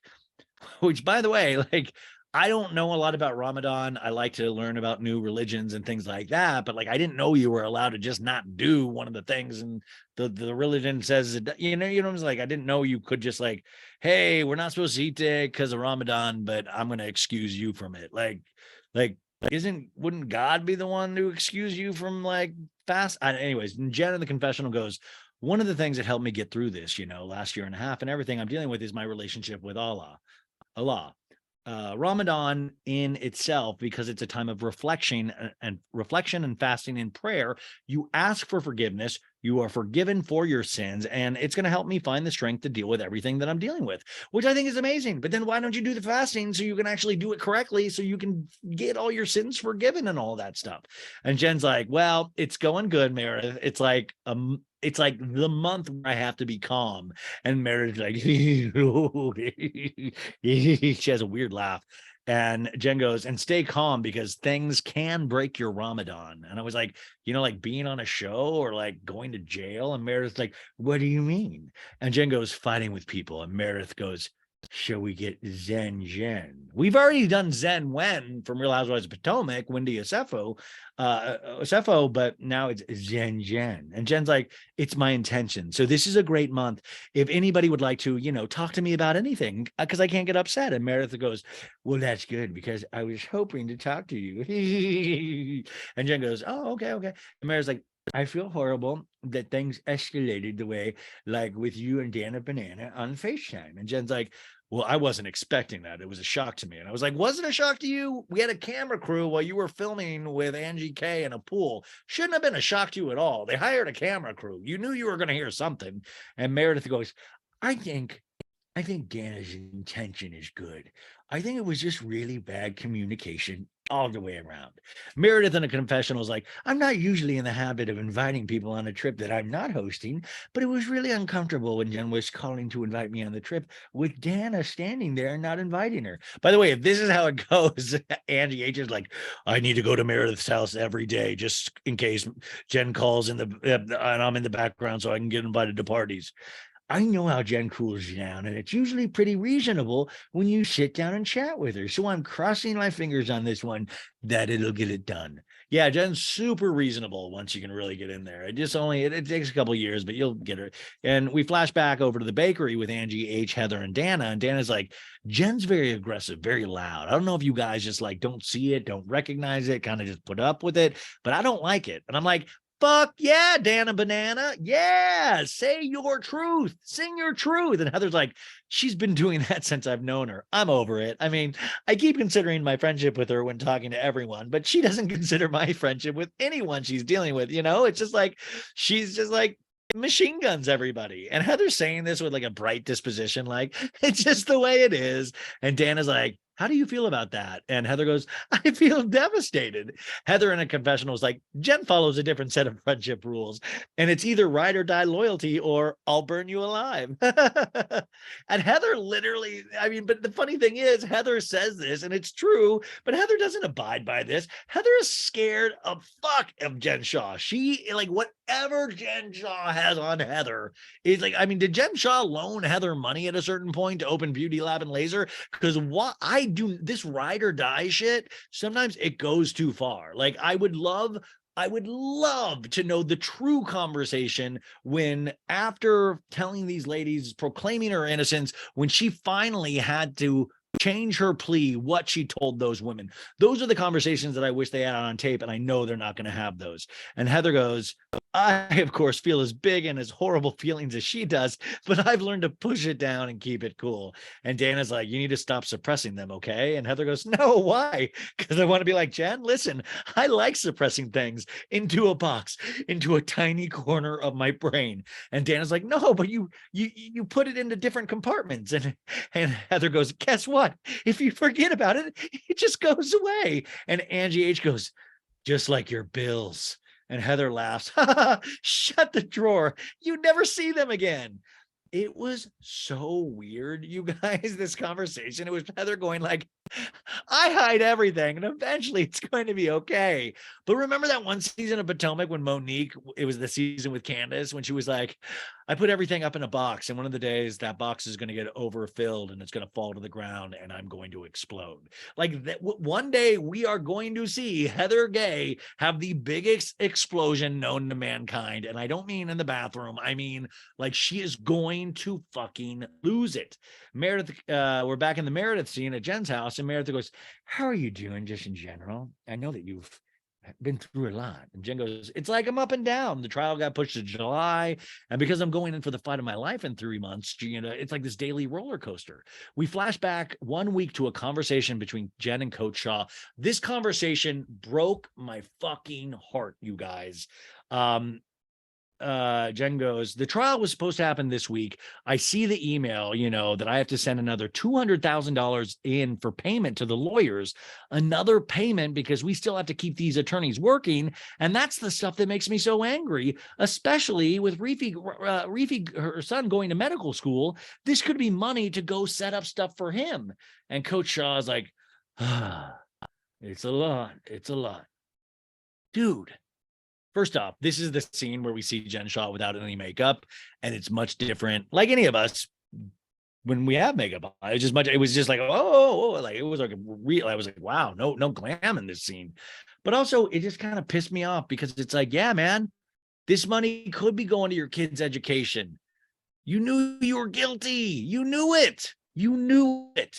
Which, by the way, like, I don't know a lot about Ramadan. I like to learn about new religions and things like that. But like, I didn't know you were allowed to just not do one of the things. And the religion says, you know, what I'm like, I didn't know you could just like, hey, we're not supposed to eat it because of Ramadan, but I'm going to excuse you from it. Like, wouldn't God be the one to excuse you from like fast? Anyways, Jen in the confessional goes, one of the things that helped me get through this, you know, last year and a half and everything I'm dealing with is my relationship with Allah. Ramadan in itself, because it's a time of reflection and fasting and prayer, you ask for forgiveness, you are forgiven for your sins, and it's going to help me find the strength to deal with everything that I'm dealing with, which I think is amazing. But then why don't you do the fasting so you can actually do it correctly so you can get all your sins forgiven and all that stuff? And Jen's like, well, it's going good, Meredith. It's like the month where I have to be calm. And Meredith's like, she has a weird laugh. And Jen goes, and stay calm because things can break your Ramadan. And I was like, you know, like being on a show or like going to jail. And Meredith's like, what do you mean? And Jen goes, fighting with people. And Meredith goes, shall we get Zen Jen? We've already done Zen Wen from Real Housewives of Potomac, Wendy Osefo, but now it's Zen Jen. And Jen's like, it's my intention. So this is a great month. If anybody would like to, you know, talk to me about anything, because I can't get upset. And Meredith goes, well, that's good because I was hoping to talk to you. And Jen goes, oh, okay. And Meredith's like, I feel horrible that things escalated the way, like with you and Dana Banana on FaceTime. And Jen's like, well, I wasn't expecting that. It was a shock to me. And I was like, was it a shock to you? We had a camera crew while you were filming with Angie K in a pool. Shouldn't have been a shock to you at all. They hired a camera crew. You knew you were going to hear something. And Meredith goes, I think Dana's intention is good. I think it was just really bad communication all the way around. Meredith in a confessional is like, I'm not usually in the habit of inviting people on a trip that I'm not hosting, but it was really uncomfortable when Jen was calling to invite me on the trip with Dana standing there and not inviting her. By the way, if this is how it goes, Angie H is like, I need to go to Meredith's house every day just in case Jen calls and I'm in the background so I can get invited to parties. I know how Jen cools down, and it's usually pretty reasonable when you sit down and chat with her. So I'm crossing my fingers on this one that it'll get it done. Yeah, Jen's super reasonable once you can really get in there. It takes a couple of years, but you'll get her. And we flash back over to the bakery with Angie H, Heather, and Dana. And Dana's like, Jen's very aggressive, very loud. I don't know if you guys just like don't see it, don't recognize it, kind of just put up with it, but I don't like it. And I'm like, fuck yeah, Dana Banana. Yeah, say your truth. Sing your truth. And Heather's like, she's been doing that since I've known her. I'm over it. I mean, I keep considering my friendship with her when talking to everyone, but she doesn't consider my friendship with anyone she's dealing with. You know, it's just like, she's just like, machine guns everybody. And Heather's saying this with like a bright disposition, like it's just the way it is. And Dana's like, how do you feel about that? And Heather goes, I feel devastated. Heather in a confessional is like, Jen follows a different set of friendship rules, and it's either ride or die loyalty or I'll burn you alive. And Heather literally, I mean, but the funny thing is, Heather says this and it's true, but Heather doesn't abide by this. Heather is scared of fuck of Jen Shaw. She, like, whatever Jen Shaw has on Heather is like, I mean, did Jen Shaw loan Heather money at a certain point to open Beauty Lab and Laser? Because what I do, this ride or die shit, sometimes it goes too far. Like, I would love to know the true conversation when, after telling these ladies, proclaiming her innocence, when she finally had to change her plea, what she told those women. Those are the conversations that I wish they had on tape, and I know they're not going to have those. And Heather goes, I, of course, feel as big and as horrible feelings as she does, but I've learned to push it down and keep it cool. And Dana's like, you need to stop suppressing them, okay? And Heather goes, no, why? Because I want to be like, Jen, listen, I like suppressing things into a box, into a tiny corner of my brain. And Dana's like, no, but you put it into different compartments. And Heather goes, guess what? If you forget about it, it just goes away. And Angie H goes, just like your bills. And Heather laughs, shut the drawer. You never see them again. It was so weird, you guys, this conversation. It was Heather going like, I hide everything and eventually it's going to be okay. But remember that one season of Potomac when Monique, it was the season with Candace, when she was like, I put everything up in a box, and one of the days that box is going to get overfilled and it's going to fall to the ground and I'm going to explode. Like that, one day we are going to see Heather Gay have the biggest explosion known to mankind. And I don't mean in the bathroom. I mean, like, she is going to fucking lose it. Meredith, we're back in the Meredith scene at Jen's house, and Meredith goes, how are you doing just in general? I know that you've been through a lot. And Jen goes, it's like I'm up and down. The trial got pushed to July, and because I'm going in for the fight of my life in 3 months, you know, it's like this daily roller coaster. We flash back 1 week to a conversation between Jen and Coach Shaw. This conversation broke my fucking heart, you guys. Jen goes, the trial was supposed to happen this week. I see the email, you know, that I have to send another $200,000 in for payment to the lawyers, another payment because we still have to keep these attorneys working. And that's the stuff that makes me so angry, especially with Reefy, her son, going to medical school. This could be money to go set up stuff for him. And Coach Shaw is like, it's a lot. It's a lot. Dude. First off, this is the scene where we see Jen Shaw without any makeup, and it's much different. Like any of us, when we have makeup on, it was just like, like it was like real. I was like, wow, no glam in this scene. But also, it just kind of pissed me off because it's like, yeah, man, this money could be going to your kid's education. You knew you were guilty. You knew it. You knew it.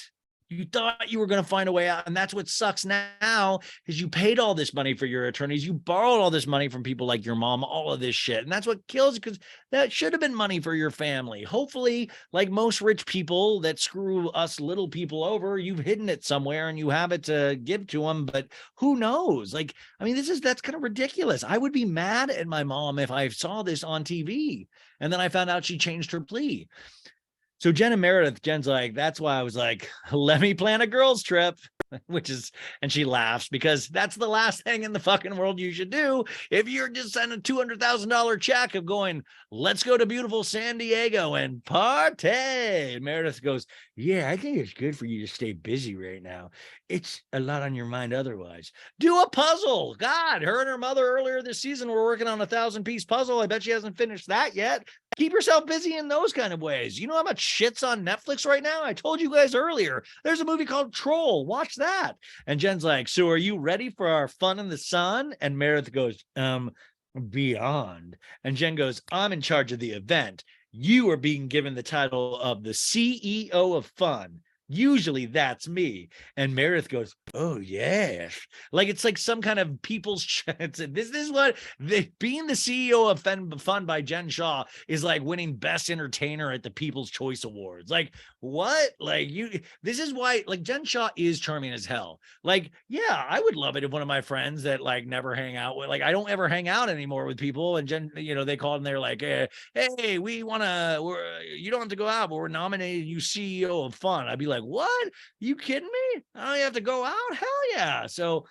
You thought you were going to find a way out. And that's what sucks now is you paid all this money for your attorneys. You borrowed all this money from people like your mom, all of this shit. And that's what kills you, because that should have been money for your family. Hopefully, like most rich people that screw us little people over, you've hidden it somewhere and you have it to give to them. But who knows? Like, I mean, that's kind of ridiculous. I would be mad at my mom if I saw this on TV and then I found out she changed her plea. So Jen and Meredith, Jen's like, that's why I was like, let me plan a girls trip, and she laughs because that's the last thing in the fucking world you should do. If you're just sending a $200,000 check of going, let's go to beautiful San Diego and party. And Meredith goes, yeah, I think it's good for you to stay busy right now. It's a lot on your mind otherwise. Do a puzzle. God, her and her mother earlier this season were working on a 1,000-piece puzzle. I bet she hasn't finished that yet. Keep yourself busy in those kind of ways. You know how much shit's on Netflix right now? I told you guys earlier. There's a movie called Troll. Watch that. And Jen's like, so are you ready for our fun in the sun? And Meredith goes, beyond. And Jen goes, I'm in charge of the event. You are being given the title of the CEO of fun. Usually that's me. And Meredith goes, oh, yes. Like it's like some kind of people's chance. This is what being the CEO of Fun by Jen Shaw is like winning best entertainer at the People's Choice Awards. Like what? Like this is why, like, Jen Shaw is charming as hell. Like, yeah, I would love it if one of my friends that like never hang out with, like, I don't ever hang out anymore with people. And Jen, you know, they call and they're like, hey, you don't have to go out, but we're nominating you CEO of Fun. I'd be like, like, what? You kidding me? I don't have to go out? Hell yeah. So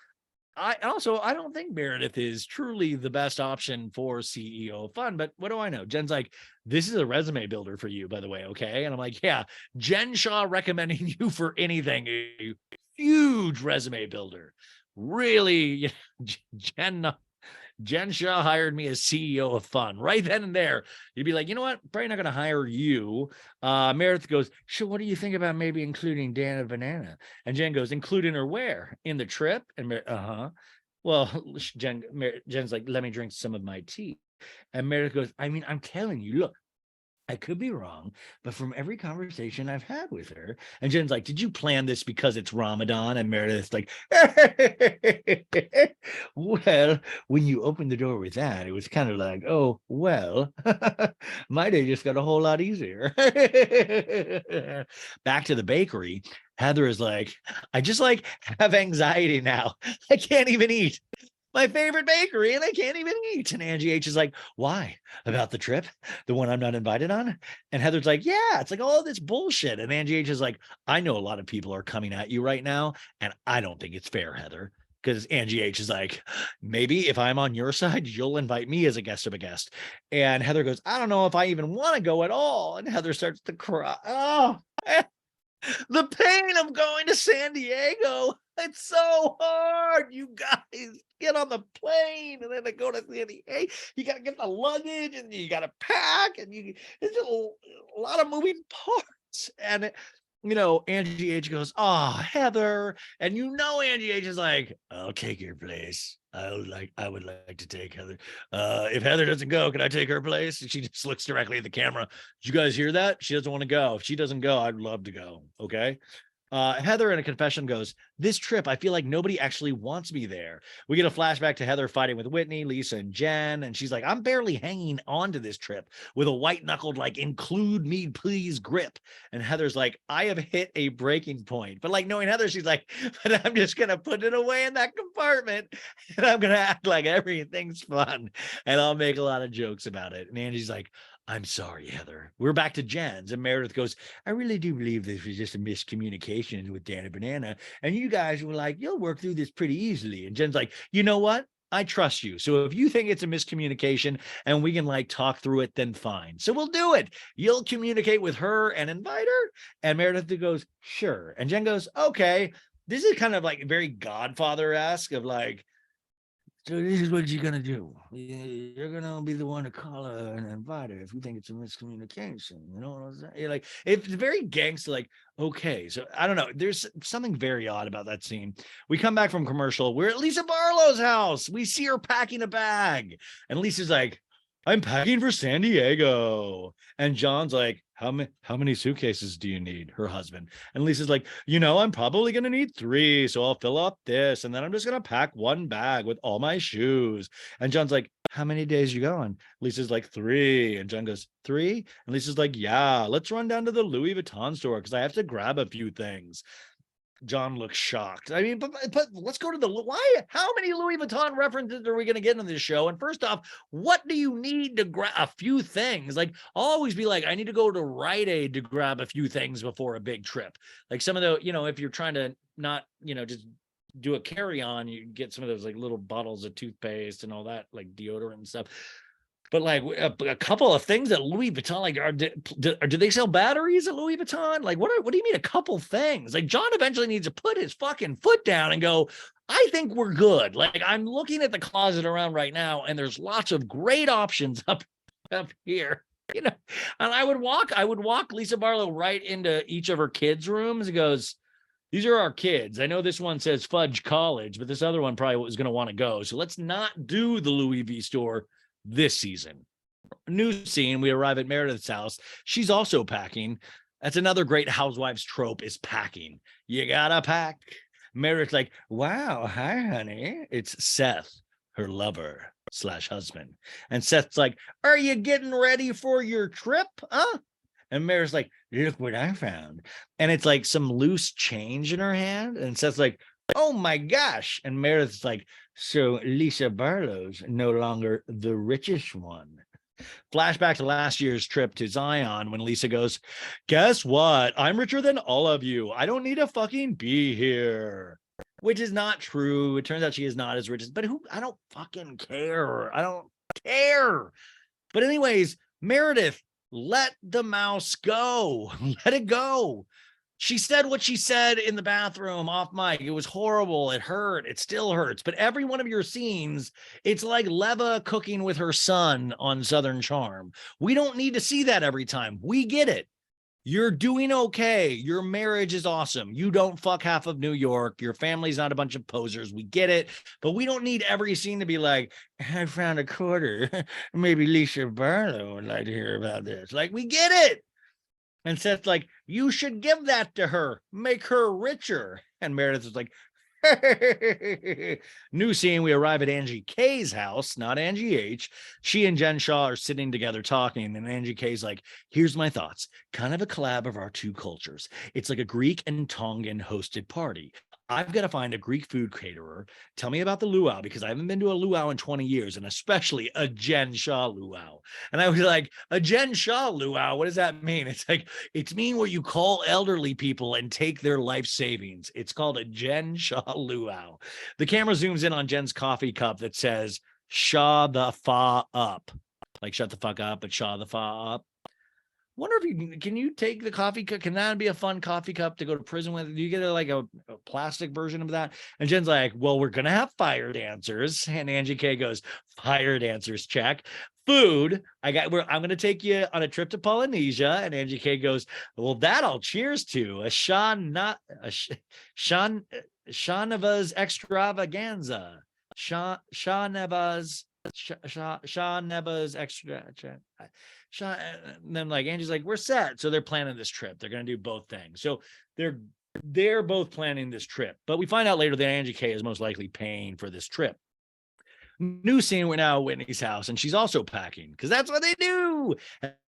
I don't think Meredith is truly the best option for CEO of Fun, but what do I know? Jen's like, this is a resume builder for you, by the way. Okay. And I'm like, yeah, Jen Shaw recommending you for anything, a huge resume builder. Really, Jen Shaw hired me as CEO of Fun right then and there. You'd be like, you know what? Probably not going to hire you. Meredith goes, so what do you think about maybe including Dana Banana? And Jen goes, including her where? In the trip? And well, Jen's like, let me drink some of my tea. And Meredith goes, I mean, I'm telling you, look, I could be wrong, but from every conversation I've had with her, and Jen's like, did you plan this because it's Ramadan? And Meredith's like, well, when you opened the door with that, it was kind of like, oh, well, my day just got a whole lot easier. Back to the bakery. Heather is like, I just like have anxiety now. I can't even eat. My favorite bakery, and I can't even eat. And Angie H is like, why? About the trip? The one I'm not invited on? And Heather's like, yeah, it's like all this bullshit. And Angie H is like, I know a lot of people are coming at you right now, and I don't think it's fair, Heather. Because Angie H is like, maybe if I'm on your side, you'll invite me as a guest of a guest. And Heather goes, I don't know if I even want to go at all. And Heather starts to cry. Oh, the pain of going to San Diego. It's so hard. You guys get on the plane and then to go to San Diego. You got to get the luggage and you got to pack and it's just a lot of moving parts. And Angie H goes, oh, Heather. And Angie H is like, I'll take your place. I would like to take Heather. If Heather doesn't go, can I take her place? And she just looks directly at the camera. Did you guys hear that? She doesn't want to go. If she doesn't go, I'd love to go. Okay. Heather in a confession goes, this trip, I feel like nobody actually wants me there. We get a flashback to Heather fighting with Whitney, Lisa, and Jen. And she's like, I'm barely hanging on to this trip with a white knuckled, like, include me, please grip. And Heather's like, I have hit a breaking point. But like knowing Heather, she's like, but I'm just going to put it away in that compartment. And I'm going to act like everything's fun. And I'll make a lot of jokes about it. And Angie's like, I'm sorry, Heather. We're back to Jen's. And Meredith goes, I really do believe this was just a miscommunication with Dana Banana. And you guys were like, you'll work through this pretty easily. And Jen's like, you know what? I trust you. So if you think it's a miscommunication and we can like talk through it, then fine. So we'll do it. You'll communicate with her and invite her. And Meredith goes, sure. And Jen goes, okay. This is kind of like very Godfather-esque of like, so this is what you're going to do. You're going to be the one to call her and invite her if you think it's a miscommunication. You know what I'm saying? You're like, it's very gangster, like, okay. So I don't know. There's something very odd about that scene. We come back from commercial. We're at Lisa Barlow's house. We see her packing a bag. And Lisa's like, I'm packing for San Diego. And John's like, how many suitcases do you need? Her husband. And Lisa's like, I'm probably going to need 3. So I'll fill up this. And then I'm just going to pack 1 bag with all my shoes. And John's like, how many days you going? Lisa's like, 3. And John goes, 3? And Lisa's like, yeah, let's run down to the Louis Vuitton store because I have to grab a few things. John looks shocked. I mean, but let's go to why? How many Louis Vuitton references are we going to get in this show? And first off, what do you need to grab a few things? Like, I'll always be like, I need to go to Rite Aid to grab a few things before a big trip. Like some of the, if you're trying to not, just do a carry-on, you get some of those like little bottles of toothpaste and all that, like deodorant and stuff. But like a couple of things at Louis Vuitton, like do they sell batteries at Louis Vuitton? Like what do you mean a couple things? Like John eventually needs to put his fucking foot down and go, I think we're good. Like I'm looking at the closet around right now and there's lots of great options up here. And I would walk Lisa Barlow right into each of her kids' rooms and goes, these are our kids. I know this one says Fudge College, but this other one probably was going to want to go. So let's not do the Louis V store this season. New scene, we arrive at Meredith's house. She's also packing. That's another great Housewives trope, is packing. You gotta pack. Meredith's like, wow, hi, honey. It's Seth, her lover / husband. And Seth's like, are you getting ready for your trip? Huh? And Meredith's like, look what I found. And it's like some loose change in her hand. And Seth's like, oh my gosh. And Meredith's like, so Lisa Barlow's no longer the richest one. Flashback to last year's trip to Zion when Lisa goes, guess what? I'm richer than all of you. I don't need to fucking be here. Which is not true. It turns out she is not as rich as, but who? I don't fucking care. I don't care. But anyways, Meredith, let the mouse go. Let it go. She said what she said in the bathroom off mic. It was horrible. It hurt. It still hurts. But every one of your scenes, it's like Leva cooking with her son on Southern Charm. We don't need to see that every time. We get it. You're doing okay. Your marriage is awesome. You don't fuck half of New York. Your family's not a bunch of posers. We get it. But we don't need every scene to be like, I found a quarter. Maybe Lisa Barlow would like to hear about this. Like, we get it. And Seth's like, you should give that to her. Make her richer. And Meredith is like, new scene. We arrive at Angie K's house, not Angie H. She and Jen Shaw are sitting together talking. And Angie K's like, here's my thoughts. Kind of a collab of our two cultures. It's like a Greek and Tongan hosted party. I've got to find a Greek food caterer. Tell me about the luau, because I haven't been to a luau in 20 years, and especially a Jen Shaw luau. And I was like, a Jen Shaw luau, what does that mean? It's like, it's mean where you call elderly people and take their life savings. It's called a Jen Shaw luau. The camera zooms in on Jen's coffee cup that says, Shaw the fa up. Like, shut the fuck up, but Shaw the fa up. Wonder if can you take the coffee cup? Can that be a fun coffee cup to go to prison with? Do you get a plastic version of that? And Jen's like, well, we're gonna have fire dancers. And Angie K goes, fire dancers, check. Food, I'm gonna take you on a trip to Polynesia. And Angie K goes, well, that I'll cheers to. Shahneva's extravaganza. Shahneva's extra. And then like Angie's like, we're set. So they're planning this trip. They're going to do both things. So they're both planning this trip. But we find out later that Angie K is most likely paying for this trip. New scene, we're now at Whitney's house, and she's also packing because that's what they do.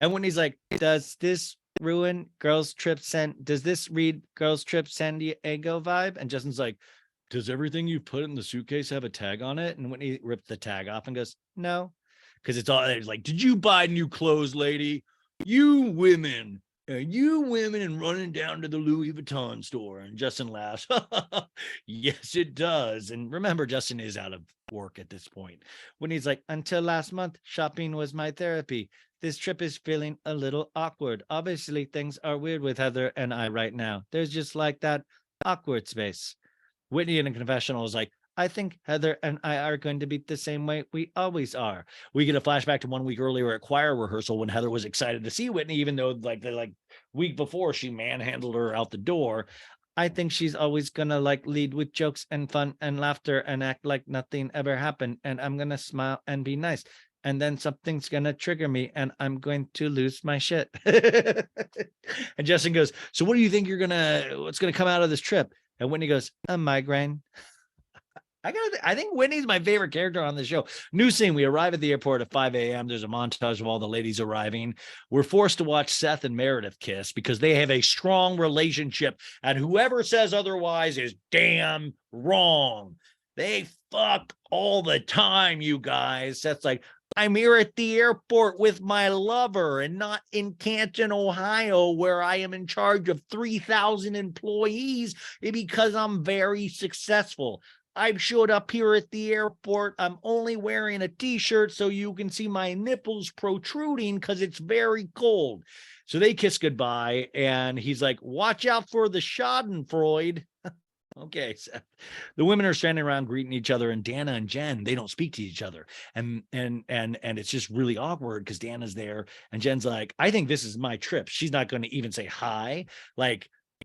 And Whitney's like, does this read Girls Trip San Diego vibe? And Justin's like, does everything you put in the suitcase have a tag on it? And Whitney rips the tag off and goes, no. Because it's like, did you buy new clothes, lady? You women and running down to the Louis Vuitton store. And Justin laughs. Yes, it does. And remember, Justin is out of work at this point. When he's like, until last month, shopping was my therapy. This trip is feeling a little awkward. Obviously, things are weird with Heather and I right now. There's just like that awkward space. Whitney in a confessional is like, I think Heather and I are going to be the same way we always are. We get a flashback to 1 week earlier at choir rehearsal when Heather was excited to see Whitney, even though the week before she manhandled her out the door. I think she's always going to lead with jokes and fun and laughter and act like nothing ever happened. And I'm going to smile and be nice. And then something's going to trigger me and I'm going to lose my shit. And Justin goes, so what do you think what's going to come out of this trip? And Whitney goes, a migraine. I think Whitney's my favorite character on the show. New scene. We arrive at the airport at 5 a.m. There's a montage of all the ladies arriving. We're forced to watch Seth and Meredith kiss because they have a strong relationship. And whoever says otherwise is damn wrong. They fuck all the time, you guys. Seth's like, I'm here at the airport with my lover and not in Canton, Ohio, where I am in charge of 3,000 employees because I'm very successful. I've showed up here at the airport. I'm only wearing a t-shirt so you can see my nipples protruding because it's very cold. So they kiss goodbye, and he's like, watch out for the schadenfreude. Okay, Seth. The women are standing around greeting each other, and Dana and Jen, they don't speak to each other. And it's just really awkward because Dana's there, and Jen's like, I think this is my trip. She's not going to even say hi.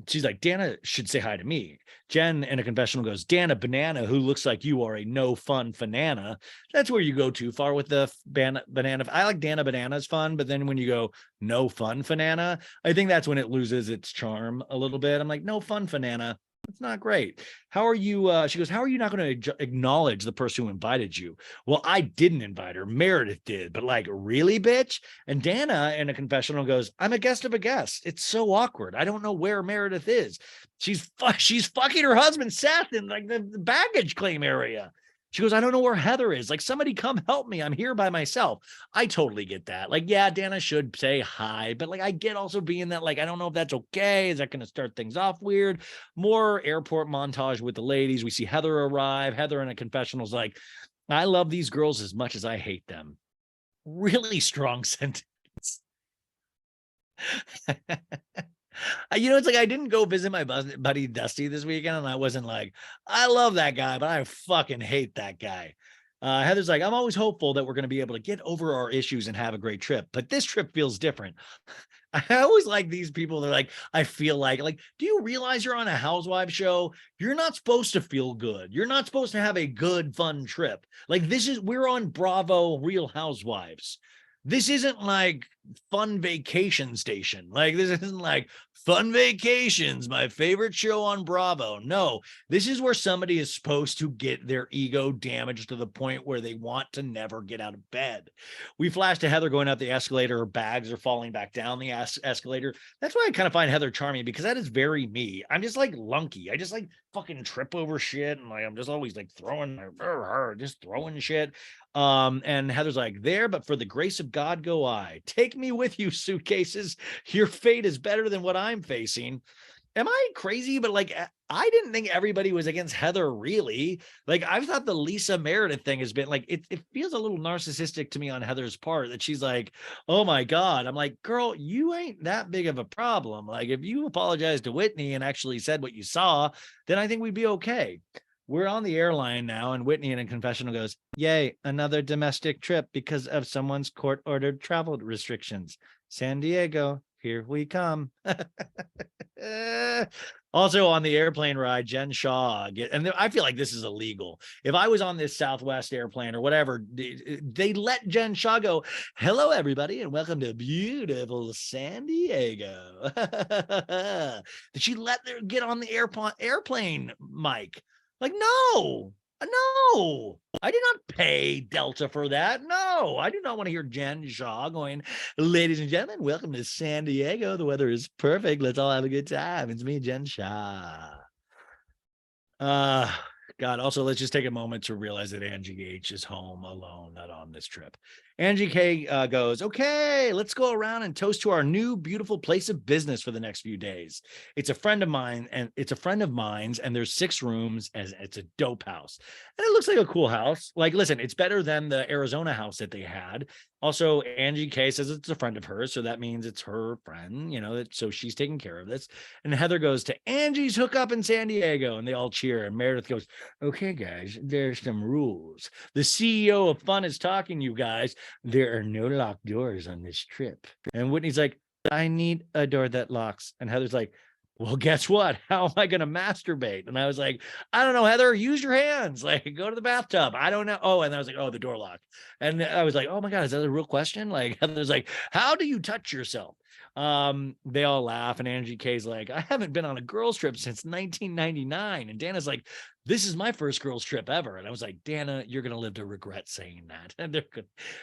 She's like, Dana should say hi to me. Jen in a confessional goes, Dana Banana, who looks like you are a no fun banana. That's where you go too far with the banana. I like Dana Banana's fun, but then when you go no fun banana, I think that's when it loses its charm a little bit. I'm like, no fun banana. It's not great. How are you? She goes, how are you not going to acknowledge the person who invited you? Well, I didn't invite her. Meredith did. But really, bitch? And Dana in a confessional goes, I'm a guest of a guest. It's so awkward. I don't know where Meredith is. She's fucking her husband, Seth, in the baggage claim area. She goes, I don't know where Heather is. Like, somebody come help me. I'm here by myself. I totally get that. Like, yeah, Dana should say hi, but like, I get also being that, like, I don't know if that's okay. Is that going to start things off weird? More airport montage with the ladies. We see Heather arrive. Heather in a confessional is like, I love these girls as much as I hate them. Really strong sentence. It's like I didn't go visit my buddy Dusty this weekend, and I wasn't like, I love that guy, but I fucking hate that guy. Heather's like, I'm always hopeful that we're going to be able to get over our issues and have a great trip, but this trip feels different. I always like these people. They're like, I feel like, do you realize you're on a Housewives show? You're not supposed to feel good. You're not supposed to have a good, fun trip. Like, we're on Bravo Real Housewives. This isn't like Fun Vacation Station. Like, this isn't like Fun Vacations, my favorite show on Bravo. No, this is where somebody is supposed to get their ego damaged to the point where they want to never get out of bed. We flash to Heather going up the escalator. Her bags are falling back down the escalator. That's why I kind of find Heather charming, because that is very me. I'm just like lunky. I just like fucking trip over shit. And like, I'm just always like throwing shit. And Heather's like, there, but for the grace of God go I. Take me with you, suitcases. Your fate is better than what I'm facing. Am I crazy? But like, I didn't think everybody was against Heather, really. Like, I thought the Lisa Meredith thing has been like, it feels a little narcissistic to me on Heather's part, that she's like, oh my God. I'm like, girl, you ain't that big of a problem. Like, if you apologized to Whitney and actually said what you saw, then I think we'd be okay. We're on the airline now, and Whitney in a confessional goes, yay, another domestic trip because of someone's court-ordered travel restrictions. San Diego, here we come. Also on the airplane ride, Jen Shaw, and I feel like this is illegal. If I was on this Southwest airplane or whatever, they let Jen Shaw go, hello, everybody, and welcome to beautiful San Diego. Did she let her get on the airplane mic? Like, no, I did not pay Delta for that. No, I do not want to hear Jen Shaw going, ladies and gentlemen, welcome to San Diego. The weather is perfect. Let's all have a good time. It's me, Jen Shaw. God, also, let's just take a moment to realize that Angie H is home alone, not on this trip. Angie K goes, okay, let's go around and toast to our new beautiful place of business for the next few days. It's a friend of mine, and there's 6 rooms, and it's a dope house. And it looks like a cool house. Like, listen, it's better than the Arizona house that they had. Also, Angie K says it's a friend of hers, so that means it's her friend, so she's taking care of this. And Heather goes to Angie's hookup in San Diego, and they all cheer. And Meredith goes, okay, guys, there's some rules. The CEO of Fun is talking, you guys. There are no locked doors on this trip. And Whitney's like, I need a door that locks. And Heather's like, well, guess what? How am I going to masturbate? And I was like, I don't know, Heather, use your hands. Like, go to the bathtub. I don't know. Oh, and I was like, oh, the door locked. And I was like, oh my God, is that a real question? Like, Heather's like, how do you touch yourself? They all laugh, and Angie K's like, I haven't been on a girls trip since 1999. And Dana's like, this is my first girls trip ever. And I was like, Dana, you're going to live to regret saying that. And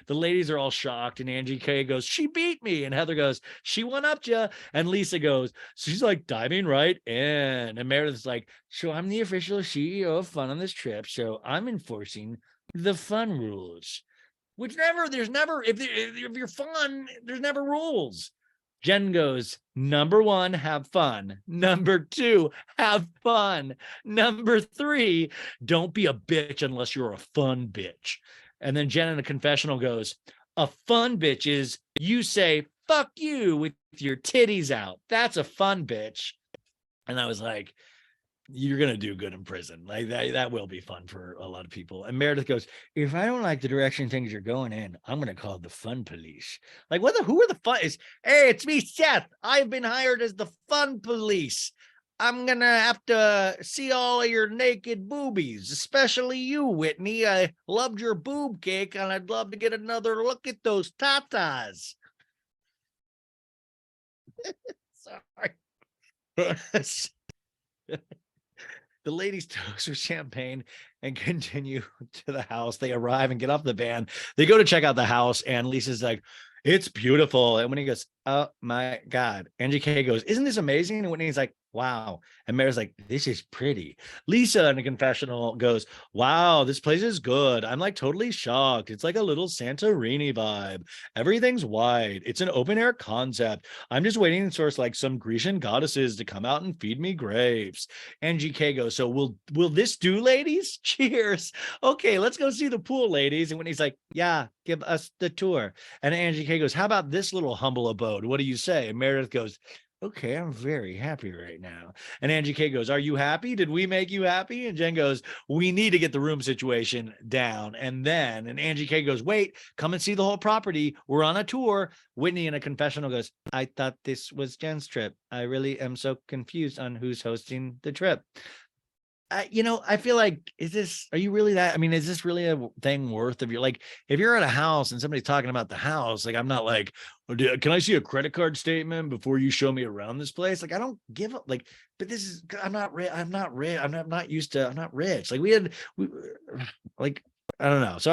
the ladies are all shocked. And Angie K goes, she beat me. And Heather goes, she won up ya. And Lisa goes, she's like diving right in. And Meredith's like, so I'm the official CEO of Fun on this trip. So I'm enforcing the fun rules, which if you're fun, there's never rules. Jen goes, number 1, have fun. Number 2, have fun. Number 3, don't be a bitch unless you're a fun bitch. And then Jen in a confessional goes, a fun bitch is you say, fuck you with your titties out. That's a fun bitch. And I was like, you're going to do good in prison. Like that will be fun for a lot of people. And Meredith goes, if I don't like the direction things are going in, I'm going to call the fun police. Like, who are the fun is? Hey, it's me, Seth. I've been hired as the fun police. I'm going to have to see all of your naked boobies, especially you, Whitney. I loved your boob cake, and I'd love to get another look at those tatas. Sorry. The ladies toast with champagne and continue to the house. They arrive and get off the van. They go to check out the house, and Lisa's like, it's beautiful. And when he goes, oh my God. Angie K goes, isn't this amazing? And Whitney's like, wow. And Mary's like, this is pretty. Lisa in the confessional goes, wow, this place is good. I'm like totally shocked. It's like a little Santorini vibe. Everything's white. It's an open air concept. I'm just waiting for like some Grecian goddesses to come out and feed me grapes. Angie K goes, so will this do, ladies? Cheers. Okay, let's go see the pool, ladies. And Whitney's like, yeah, give us the tour. And Angie K goes, how about this little humble abode? What do you say? And Meredith goes, okay, I'm very happy right now. And Angie K goes, are you happy? Did we make you happy? And Jen goes, we need to get the room situation down. And Angie K goes, wait, come and see the whole property. We're on a tour. Whitney in a confessional goes, I thought this was Jen's trip. I really am so confused on who's hosting the trip. I feel like, is this really a thing worth of your, like, if you're at a house and somebody's talking about the house, like, I'm not like, oh, can I see a credit card statement before you show me around this place? Like, I don't give up, like, but this is, I'm not rich. I'm not rich. Like like, I don't know. So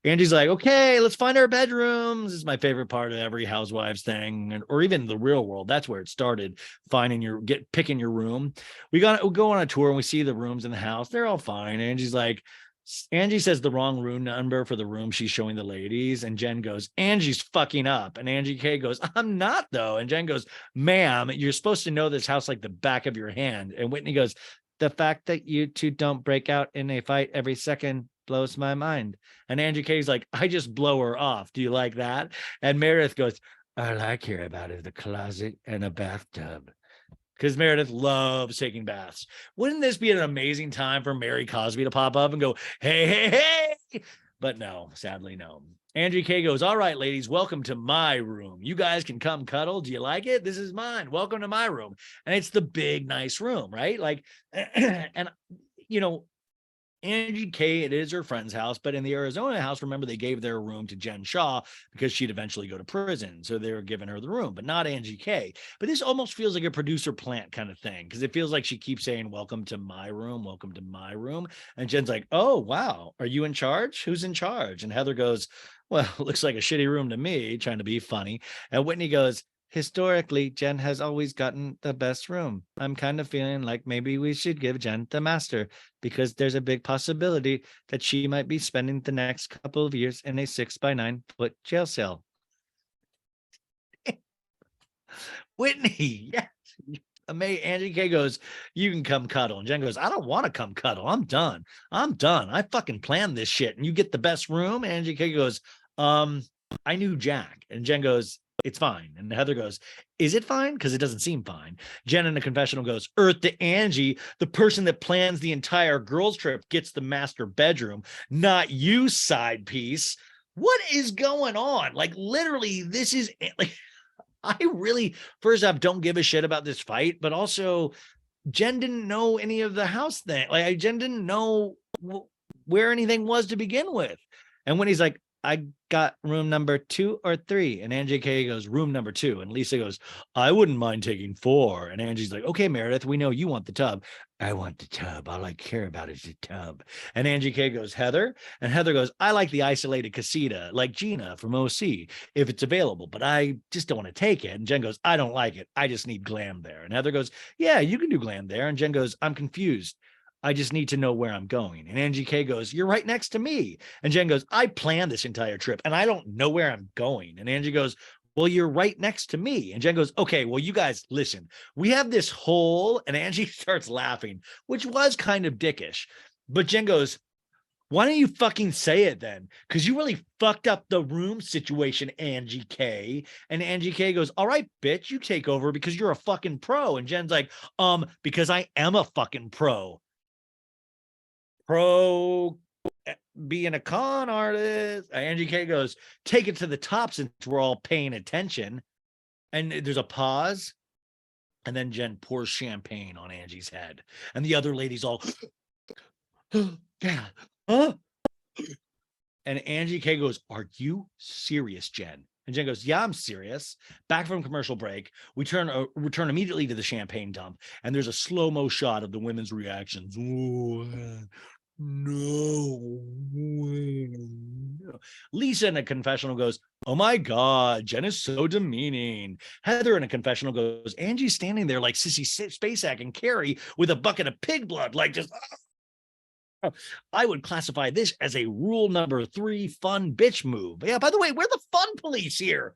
Angie's like, okay, let's find our bedrooms. This is my favorite part of every Housewives thing, or even the real world. That's where it started. Picking your room. We go on a tour and we see the rooms in the house. They're all fine. Angie says the wrong room number for the room she's showing the ladies. And Jen goes, Angie's fucking up. And Angie K goes, I'm not though. And Jen goes, ma'am, you're supposed to know this house like the back of your hand. And Whitney goes, the fact that you two don't break out in a fight every second blows my mind. And Angie K's like, I just blow her off. Do you like that? And Meredith goes, all I care about is the closet and a bathtub. Because Meredith loves taking baths. Wouldn't this be an amazing time for Mary Cosby to pop up and go, hey, hey, hey? But no, sadly, no. Angie K goes, all right, ladies, welcome to my room. You guys can come cuddle. Do you like it? This is mine. Welcome to my room. And it's the big, nice room, right? Like, and, Angie K, it is her friend's house, but in the Arizona house, remember, they gave their room to Jen Shaw because she'd eventually go to prison. So they were giving her the room, but not Angie K. But this almost feels like a producer plant kind of thing, because it feels like she keeps saying, welcome to my room, welcome to my room. And Jen's like, oh, wow, are you in charge? Who's in charge? And Heather goes, well, it looks like a shitty room to me, trying to be funny. And Whitney goes, historically, Jen has always gotten the best room. I'm kind of feeling like maybe we should give Jen the master, because there's a big possibility that she might be spending the next couple of years in a 6x9 foot jail cell. Whitney, yes. Angie K goes, you can come cuddle. And Jen goes, I don't want to come cuddle. I'm done. I fucking planned this shit. And you get the best room. Angie K goes, I knew Jack. And Jen goes, it's fine. And Heather goes, is it fine? Because it doesn't seem fine. Jen in the confessional goes, Earth to Angie, the person that plans the entire girls trip gets the master bedroom, not you, side piece. What is going on? Like, literally, this is like, I really, first off, don't give a shit about this fight, but also Jen didn't know any of the house thing. Like, Jen didn't know where anything was to begin with. And when he's like, I got room number 2 or 3. And Angie K goes, room number 2. And Lisa goes, I wouldn't mind taking 4. And Angie's like, okay, Meredith, we know you want the tub. I want the tub. All I care about is the tub. And Angie K goes, Heather. And Heather goes, I like the isolated casita, like Gina from OC, if it's available, but I just don't want to take it. And Jen goes, I don't like it. I just need glam there. And Heather goes, yeah, you can do glam there. And Jen goes, I'm confused. I just need to know where I'm going. And Angie K goes, you're right next to me. And Jen goes, I planned this entire trip and I don't know where I'm going. And Angie goes, well, you're right next to me. And Jen goes, okay, well, you guys listen, we have this whole, and Angie starts laughing, which was kind of dickish. But Jen goes, why don't you fucking say it then? Because you really fucked up the room situation, Angie K. And Angie K goes, all right, bitch, you take over because you're a fucking pro. And Jen's like, because I am a fucking pro. Being a con artist. Angie K goes, take it to the top since we're all paying attention. And there's a pause. And then Jen pours champagne on Angie's head. And the other ladies all, yeah, huh? And Angie K goes, are you serious, Jen? And Jen goes, yeah, I'm serious. Back from commercial break, we return immediately to the champagne dump. And there's a slow-mo shot of the women's reactions. No. Lisa in a confessional goes, Oh my God, Jen is so demeaning. Heather in a confessional goes, Angie's standing there like Sissy Spacek and Carrie with a bucket of pig blood, like just. I would classify this as a rule number 3 fun bitch move. Yeah, by the way, we're the fun police here.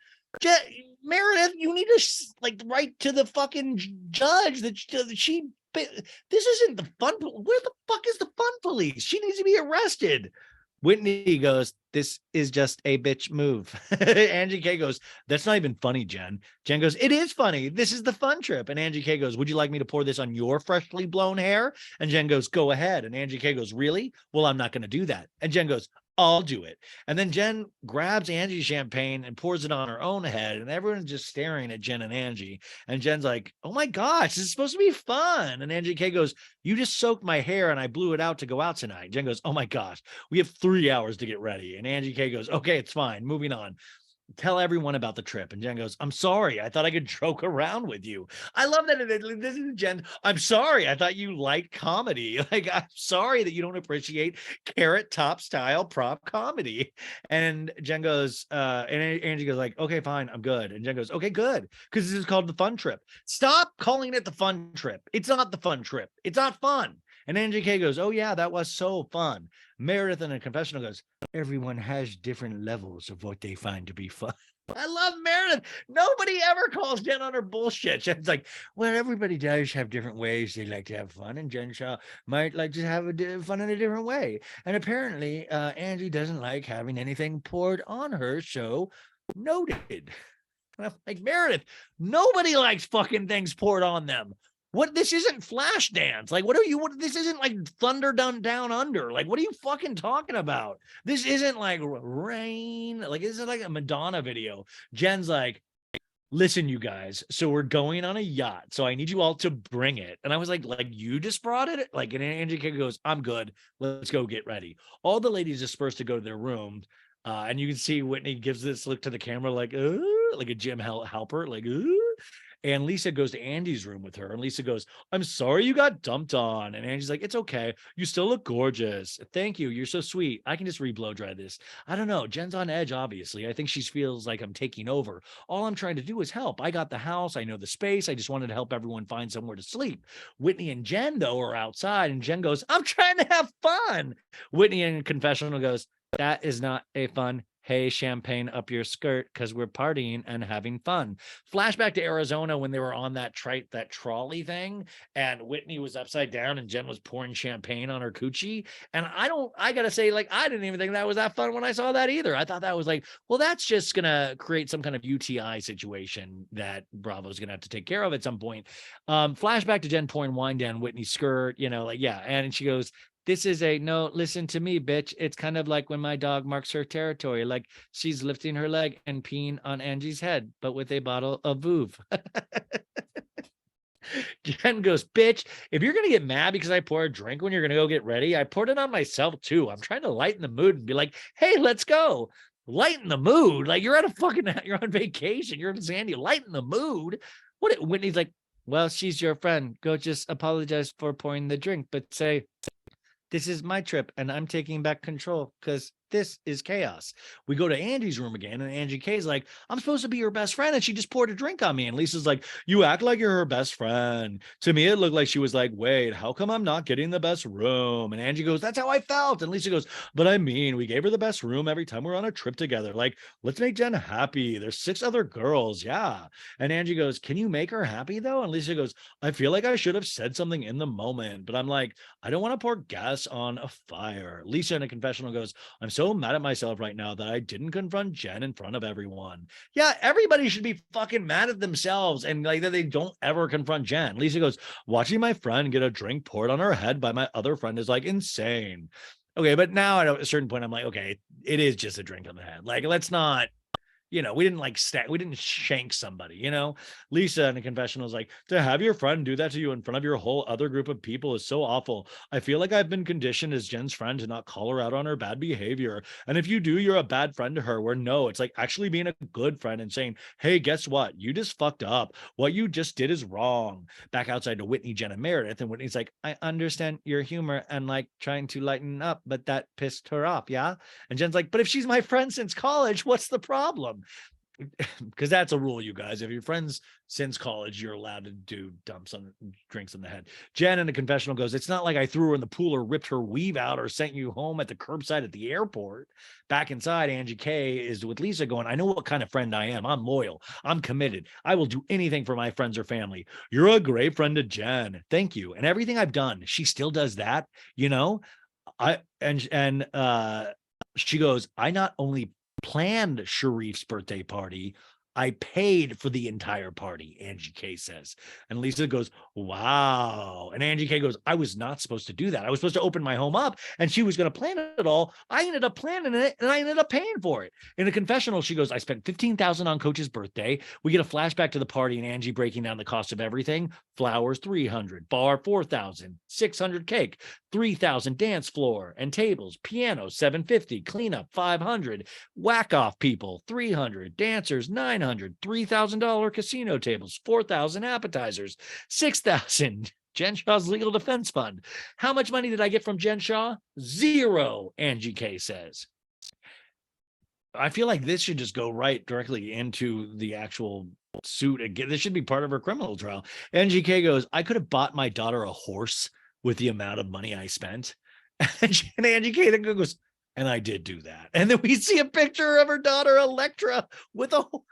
Meredith, you need to like write to the fucking judge that she. This isn't the fun. Where the fuck is the fun police? She needs to be arrested. Whitney goes, this is just a bitch move. Angie K goes, that's not even funny, Jen. Jen goes, it is funny. This is the fun trip. And Angie K goes, would you like me to pour this on your freshly blown hair? And Jen goes, go ahead. And Angie K goes, really? Well, I'm not going to do that. And Jen goes, I'll do it. And then Jen grabs Angie's champagne and pours it on her own head. And everyone's just staring at Jen and Angie. And Jen's like, oh my gosh, this is supposed to be fun. And Angie K goes, you just soaked my hair and I blew it out to go out tonight. Jen goes, oh my gosh, we have 3 hours to get ready. And Angie K goes, okay, it's fine. Moving on. Tell everyone about the trip. And Jen goes, I'm sorry. I thought I could joke around with you. I love that. This is Jen. I'm sorry. I thought you liked comedy. Like, I'm sorry that you don't appreciate Carrot Top style prop comedy. And Jen goes, and Angie goes like, okay, fine. I'm good. And Jen goes, okay, good. Because this is called the fun trip. Stop calling it the fun trip. It's not the fun trip. It's not fun. And Angie K goes, oh yeah, that was so fun. Meredith in a confessional goes, everyone has different levels of what they find to be fun. I love Meredith. Nobody ever calls Jen on her bullshit. Jen's like, well, everybody does have different ways they like to have fun. And Jen Shaw might like to have fun in a different way. And apparently, Angie doesn't like having anything poured on her. So noted. And I'm like, Meredith, nobody likes fucking things poured on them. What, this isn't Flashdance. Like, this isn't like Thunder Done Down Under. Like, what are you fucking talking about? This isn't like Rain. Like, this is like a Madonna video. Jen's like, listen, you guys, so we're going on a yacht. So I need you all to bring it. And I was like you just brought it? Like, and Angie K goes, I'm good. Let's go get ready. All the ladies disperse to go to their rooms. And you can see Whitney gives this look to the camera like a Jim Halper, like, And Lisa goes to Andy's room with her. And Lisa goes, I'm sorry you got dumped on. And Angie's like, it's okay. You still look gorgeous. Thank you. You're so sweet. I can just blow dry this. I don't know. Jen's on edge, obviously. I think she feels like I'm taking over. All I'm trying to do is help. I got the house. I know the space. I just wanted to help everyone find somewhere to sleep. Whitney and Jen, though, are outside. And Jen goes, I'm trying to have fun. Whitney in confessional goes, that is not a fun. Hey, champagne up your skirt because we're partying and having fun. Flashback to Arizona when they were on that trolley thing, and Whitney was upside down and Jen was pouring champagne on her coochie. And I gotta say, like, I didn't even think that was that fun when I saw that either. I thought that was like, well, that's just gonna create some kind of UTI situation that Bravo's gonna have to take care of at some point. Flashback to Jen pouring wine down Whitney's skirt, yeah. And she goes, this is no, listen to me, bitch. It's kind of like when my dog marks her territory, like she's lifting her leg and peeing on Angie's head, but with a bottle of Vouv. Jen goes, bitch, if you're going to get mad because I pour a drink when you're going to go get ready, I poured it on myself too. I'm trying to lighten the mood and be like, hey, let's go. Lighten the mood. Like, you're on vacation. You're in San Diego. Lighten the mood. Whitney's like, well, she's your friend. Go just apologize for pouring the drink, but say, this is my trip and I'm taking back control because this is chaos. We go to Andy's room again, and Angie K's like, I'm supposed to be your best friend, and she just poured a drink on me. And Lisa's like, you act like you're her best friend. To me, it looked like she was like, wait, how come I'm not getting the best room? And Angie goes, that's how I felt. And Lisa goes, but I mean, we gave her the best room every time we're on a trip together. Like, let's make Jen happy. There's 6 other girls. Yeah. And Angie goes, can you make her happy though? And Lisa goes, I feel like I should have said something in the moment, but I'm like, I don't want to pour gas on a fire. Lisa in a confessional goes, I'm so mad at myself right now that I didn't confront Jen in front of everyone. Yeah, everybody should be fucking mad at themselves and like that they don't ever confront Jen. Lisa goes, watching my friend get a drink poured on her head by my other friend is like insane. Okay, but now at a certain point, I'm like, okay, it is just a drink on the head. Like, let's not, we didn't we didn't shank somebody, Lisa in a confessional is like, to have your friend do that to you in front of your whole other group of people is so awful. I feel like I've been conditioned as Jen's friend to not call her out on her bad behavior. And if you do, you're a bad friend to her, where no, it's like actually being a good friend and saying, hey, guess what? You just fucked up. What you just did is wrong. Back outside to Whitney, Jen, and Meredith. And Whitney's like, I understand your humor and like trying to lighten up, but that pissed her off. Yeah. And Jen's like, but if she's my friend since college, what's the problem? them. Because that's a rule, you guys. If your friends since college, you're allowed to do drinks on the head. Jen in the confessional goes, it's not like I threw her in the pool or ripped her weave out or sent you home at the curbside at the airport. Back inside, Angie K is with Lisa going, I know what kind of friend I am. I'm loyal. I'm committed. I will do anything for my friends or family. You're a great friend to Jen. Thank you. And everything I've done, she still does that, you know? She goes, I not only planned Sharif's birthday party, I paid for the entire party, Angie K says. And Lisa goes, wow. And Angie K goes, I was not supposed to do that. I was supposed to open my home up and she was going to plan it all. I ended up planning it and I ended up paying for it. In a confessional, she goes, I spent $15,000 on Coach's birthday. We get a flashback to the party and Angie breaking down the cost of everything. Flowers, $300, bar, $4,000, $600 cake, $3,000 dance floor and tables, piano, $750, cleanup, $500, whack off people, $300, dancers, $900, $3,000 casino tables, $4,000 appetizers, $6,000 Jen Shaw's legal defense fund. How much money did I get from Jen Shaw? Zero, Angie K says. I feel like this should just go right directly into the actual suit again. This should be part of her criminal trial. Angie K goes, I could have bought my daughter a horse with the amount of money I spent. And Angie K then goes, and I did do that. And then we see a picture of her daughter Electra with a horse.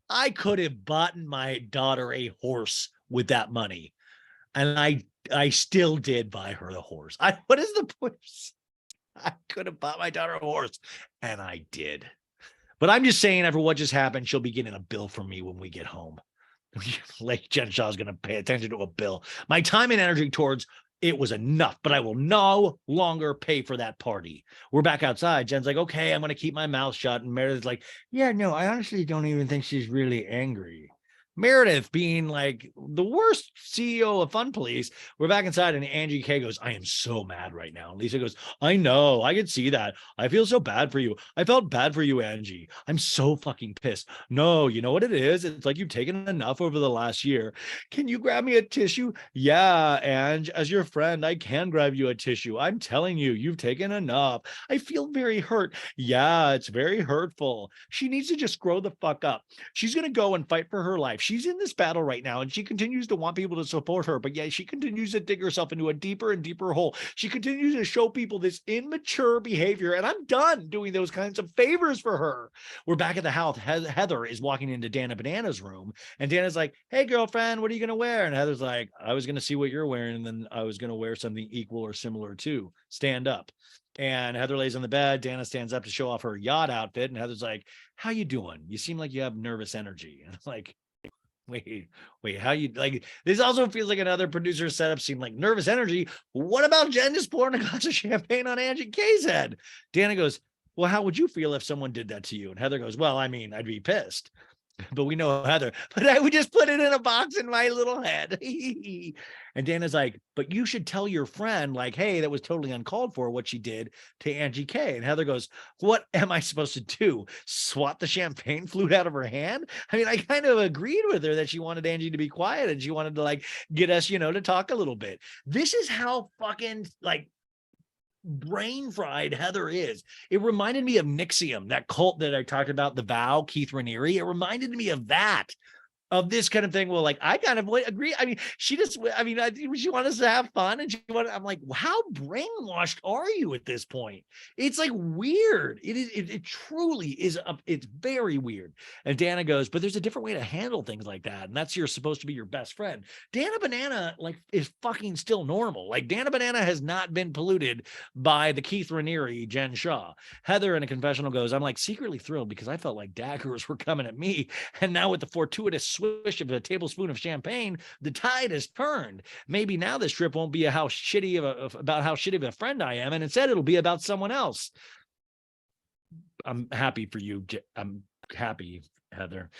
I could have bought my daughter a horse with that money. And I still did buy her the horse. What is the point? I could have bought my daughter a horse. And I did. But I'm just saying, after what just happened, she'll be getting a bill from me when we get home. Like Jen Shaw's going to pay attention to a bill. My time and energy towards it was enough, but I will no longer pay for that party. We're back outside. Jen's like, okay, I'm going to keep my mouth shut. And Meredith's like, yeah, no, I honestly don't even think she's really angry. Meredith being like the worst CEO of Fun Police. We're back inside and Angie K goes, I am so mad right now. And Lisa goes, I know, I can see that. I feel so bad for you. I felt bad for you, Angie. I'm so fucking pissed. No, you know what it is? It's like you've taken enough over the last year. Can you grab me a tissue? Yeah, Ange, as your friend, I can grab you a tissue. I'm telling you, you've taken enough. I feel very hurt. Yeah, it's very hurtful. She needs to just grow the fuck up. She's going to go and fight for her life. She's in this battle right now and she continues to want people to support her, but yeah, she continues to dig herself into a deeper and deeper hole. She continues to show people this immature behavior, and I'm done doing those kinds of favors for her. We're back at the house. Heather is walking into Dana Banana's room, and Dana's like, hey, girlfriend, what are you going to wear? And Heather's like, I was going to see what you're wearing, and then I was going to wear something equal or similar to. Stand up. And Heather lays on the bed. Dana stands up to show off her yacht outfit, and Heather's like, how you doing? You seem like you have nervous energy. And I'm like, wait, how you like this? Also feels like another producer setup scene, like nervous energy. What about Jen just pouring a glass of champagne on Angie K's head? Dana goes, well, how would you feel if someone did that to you? And Heather goes, well, I mean, I'd be pissed. But we know Heather, but I would just put it in a box in my little head. And Dana's like, but you should tell your friend, like, hey, that was totally uncalled for what she did to Angie K. And Heather goes, what am I supposed to do? Swat the champagne flute out of her hand? I mean, I kind of agreed with her that she wanted Angie to be quiet and she wanted to like get us, to talk a little bit. This is how fucking like brain fried Heather is. It reminded me of Nixium, that cult that I talked about, The Vow, Keith Raniere. It reminded me of that. Of this kind of thing. Well, like, I kind of agree. I mean, she wanted us to have fun and I'm like, how brainwashed are you at this point? It's like weird. It truly is. It's very weird. And Dana goes, but there's a different way to handle things like that. And that's, you're supposed to be your best friend. Dana Banana like is fucking still normal. Like Dana Banana has not been polluted by the Keith Raniere, Jen Shaw. Heather in a confessional goes, I'm like secretly thrilled because I felt like daggers were coming at me. And now with the fortuitous swish of a tablespoon of champagne, the tide has turned. Maybe now this trip won't be about how shitty of a friend I am, and instead it'll be about someone else. I'm happy for you. I'm happy, Heather.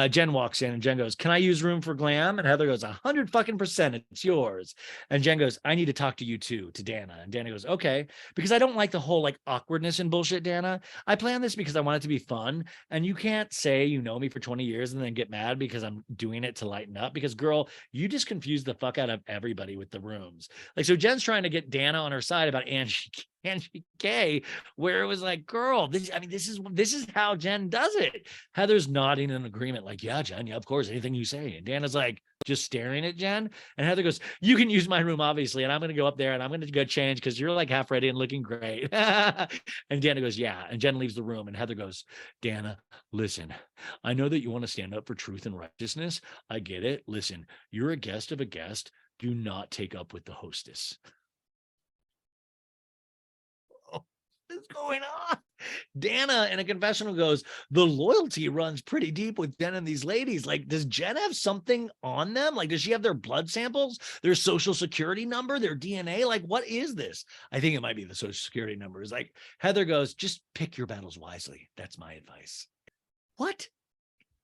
Jen walks in and Jen goes, can I use room for glam? And Heather goes, 100%, it's yours. And Jen goes, I need to talk to you too, to Dana. And Dana goes, okay, because I don't like the whole like awkwardness and bullshit, Dana. I planned this because I want it to be fun. And you can't say you know me for 20 years and then get mad because I'm doing it to lighten up, because girl, you just confused the fuck out of everybody with the rooms. Like, so Jen's trying to get Dana on her side about Angie Angie K, where it was like, girl, this is how Jen does it. Heather's nodding in agreement, like, yeah, Jen, yeah, of course, anything you say. And Dana's like, just staring at Jen. And Heather goes, you can use my room, obviously, and I'm going to go up there and I'm going to go change because you're like half ready and looking great. And Dana goes, yeah. And Jen leaves the room and Heather goes, Dana, listen, I know that you want to stand up for truth and righteousness. I get it. Listen, you're a guest of a guest. Do not take up with the hostess. What is going on? Dana in a confessional goes, the loyalty runs pretty deep with Jen and these ladies. Like, does Jen have something on them? Like, does she have their blood samples, their social security number, their DNA? Like, what is this? I think it might be the social security number. Is like, Heather goes, just pick your battles wisely. That's my advice. What?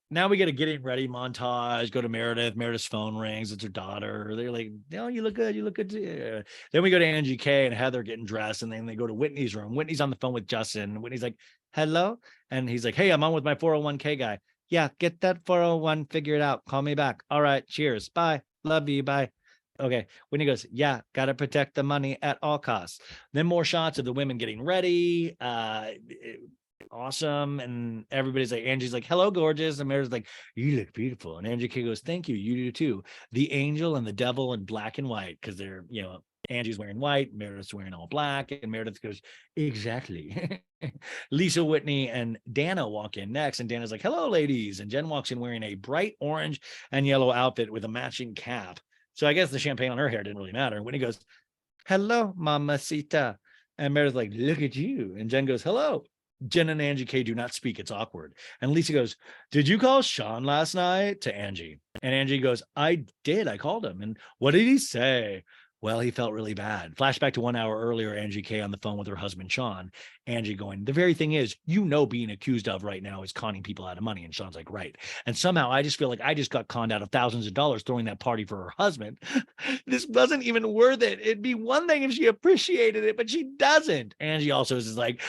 Now we get a getting ready montage. Go to Meredith. Meredith's phone rings. It's her daughter. They're like, "No, you look good. You look good too." Then we go to Angie K and Heather getting dressed, and then they go to Whitney's room. Whitney's on the phone with Justin. Whitney's like, "Hello," and he's like, "Hey, I'm on with my 401k guy. Yeah, get that 401 figured out. Call me back. All right, cheers. Bye. Love you. Bye." Okay. Whitney goes, yeah, got to protect the money at all costs. Then more shots of the women getting ready. Awesome. And everybody's like, Angie's like, hello, gorgeous. And Meredith's like, you look beautiful. And Angie K goes, thank you. You do too. The angel and the devil in black and white. Cause they're, Angie's wearing white, Meredith's wearing all black. And Meredith goes, exactly. Lisa, Whitney, and Dana walk in next. And Dana's like, hello, ladies. And Jen walks in wearing a bright orange and yellow outfit with a matching cap. So I guess the champagne on her hair didn't really matter. And Whitney goes, hello, mamacita. And Meredith's like, look at you. And Jen goes, hello. Jen and Angie K do not speak. It's awkward. And Lisa goes, did you call Sean last night? To Angie. And Angie goes, I did. I called him. And what did he say? Well, he felt really bad. Flashback to 1 hour earlier, Angie K on the phone with her husband, Sean. Angie going, the very thing is, being accused of right now is conning people out of money. And Sean's like, right. And somehow I just feel like I just got conned out of thousands of dollars throwing that party for her husband. This wasn't even worth it. It'd be one thing if she appreciated it, but she doesn't. Angie also is like,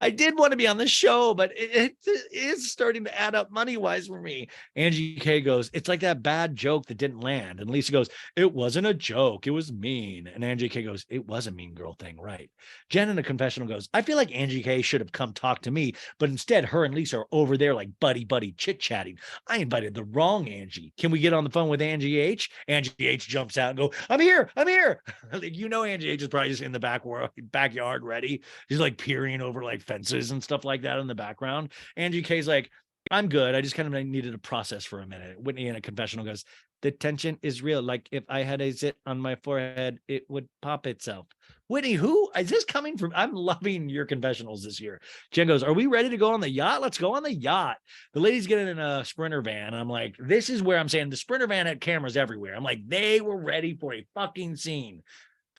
I did want to be on the show, but it is starting to add up money-wise for me. Angie K goes, it's like that bad joke that didn't land. And Lisa goes, it wasn't a joke. It was mean. And Angie K goes, it was a mean girl thing, right? Jen in a confessional goes, I feel like Angie K should have come talk to me, but instead her and Lisa are over there like buddy chit-chatting. I invited the wrong Angie. Can we get on the phone with Angie H? Angie H jumps out and go, I'm here. Like, Angie H is probably just in the backyard ready. She's like peering over like fences and stuff like that in the background. Angie K's like, I'm good. I just kind of needed a process for a minute. Whitney in a confessional goes, the tension is real. Like if I had a zit on my forehead, it would pop itself. Whitney, who is this coming from? I'm loving your confessionals this year. Jen goes, are we ready to go on the yacht? Let's go on the yacht. The ladies get in a Sprinter van. And I'm like, this is where I'm saying the Sprinter van had cameras everywhere. I'm like, they were ready for a fucking scene.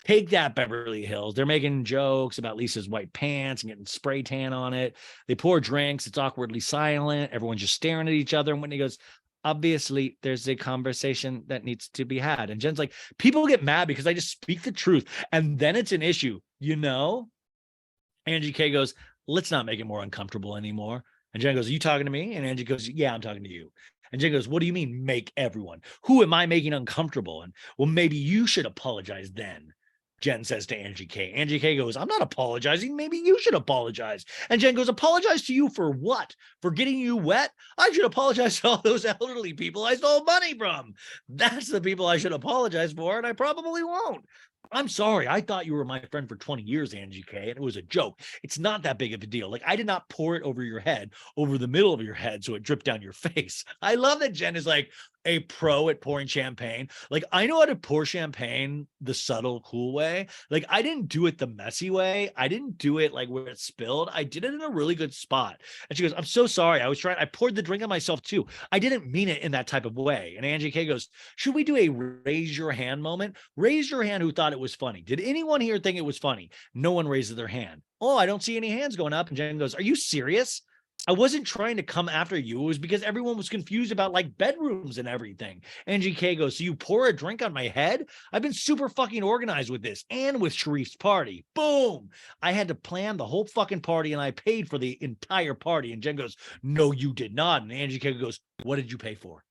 Take that, Beverly Hills. They're making jokes about Lisa's white pants and getting spray tan on it. They pour drinks. It's awkwardly silent. Everyone's just staring at each other. And Whitney goes, obviously, there's a conversation that needs to be had. And Jen's like, people get mad because I just speak the truth. And then it's an issue, Angie K goes, let's not make it more uncomfortable anymore. And Jen goes, are you talking to me? And Angie goes, yeah, I'm talking to you. And Jen goes, what do you mean make everyone? Who am I making uncomfortable? And well, maybe you should apologize then. Jen says to Angie K. Angie K goes, I'm not apologizing. Maybe you should apologize. And Jen goes, apologize to you for what? For getting you wet? I should apologize to all those elderly people I stole money from. That's the people I should apologize for, and I probably won't. I'm sorry. I thought you were my friend for 20 years, Angie K, and it was a joke. It's not that big of a deal. Like, I did not pour it over your head, over the middle of your head, so it dripped down your face. I love that Jen is like a pro at pouring champagne. Like, I know how to pour champagne the subtle, cool way. Like, I didn't do it the messy way. I didn't do it like where it spilled. I did it in a really good spot. And she goes, I'm so sorry. I poured the drink on myself too. I didn't mean it in that type of way. And Angie K goes, should we do a raise your hand moment? Raise your hand who thought it was funny. Did anyone here think it was funny? No one raises their hand. Oh, I don't see any hands going up. And Jen goes, are you serious? I wasn't trying to come after you. It was because everyone was confused about like bedrooms and everything. Angie K goes, so you pour a drink on my head? I've been super fucking organized with this and with Sharif's party. Boom. I had to plan the whole fucking party and I paid for the entire party. And Jen goes, no, you did not. And Angie K goes, what did you pay for?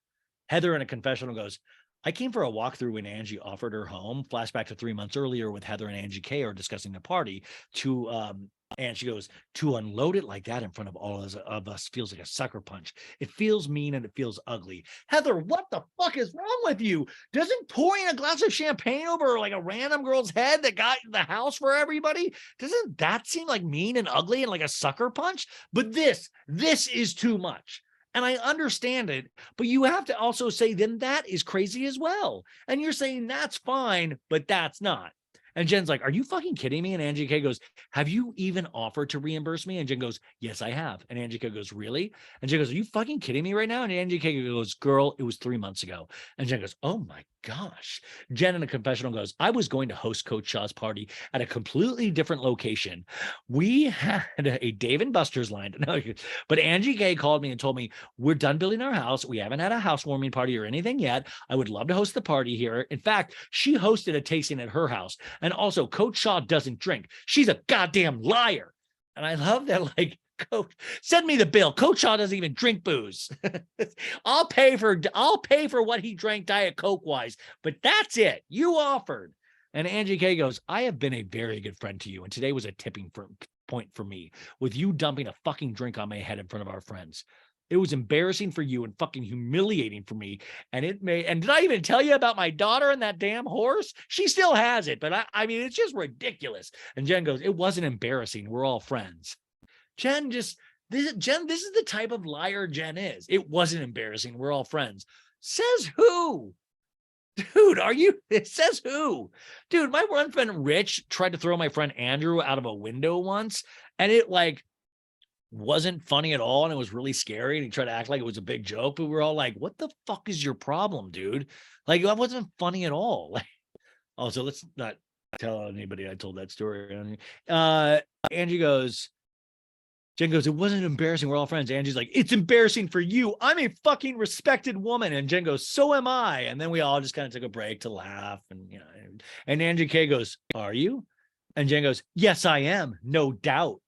Heather in a confessional goes, I came for a walkthrough when Angie offered her home. Flashback to 3 months earlier with Heather and Angie K are discussing the party to and she goes, to unload it like that in front of all of us feels like a sucker punch. It feels mean and it feels ugly. Heather, what the fuck is wrong with you? Doesn't pouring a glass of champagne over like a random girl's head that got the house for everybody, doesn't that seem like mean and ugly and like a sucker punch? But this is too much. And I understand it, but you have to also say, then that is crazy as well. And you're saying that's fine, but that's not. And Jen's like, are you fucking kidding me? And Angie K goes, have you even offered to reimburse me? And Jen goes, yes, I have. And Angie K goes, really? And Jen goes, are you fucking kidding me right now? And Angie K goes, girl, it was 3 months ago. And Jen goes, oh my gosh. Jen in a confessional goes, I was going to host Coach Shaw's party at a completely different location. We had a Dave and Buster's line. But Angie K called me and told me, we're done building our house. We haven't had a housewarming party or anything yet. I would love to host the party here. In fact, she hosted a tasting at her house. And also, Coach Shaw doesn't drink. She's a goddamn liar. And I love that, like, Coach, send me the bill. Coach Shaw doesn't even drink booze. I'll pay for what he drank Diet Coke wise, but that's it. You offered. And Angie K goes, I have been a very good friend to you, and today was a tipping point for me with you dumping a fucking drink on my head in front of our friends. It was embarrassing for you and fucking humiliating for me. And did I even tell you about my daughter and that damn horse? She still has it, but I mean, it's just ridiculous. And Jen goes, it wasn't embarrassing. We're all friends. Jen, this is the type of liar Jen is. It wasn't embarrassing. We're all friends. Says who? Dude, it says who? Dude, my one friend Rich tried to throw my friend Andrew out of a window once, and it like wasn't funny at all, and it was really scary, and he tried to act like it was a big joke, but we were all like, what the fuck is your problem, dude? Like, that wasn't funny at all. Like, also, let's not tell anybody I told that story. Angie goes, Jen goes, it wasn't embarrassing. We're all friends. Angie's like, it's embarrassing for you. I'm a fucking respected woman. And Jen goes, so am I. And then we all just kind of took a break to laugh. And, you know, and Angie K goes, are you? And Jen goes, yes, I am. No doubt.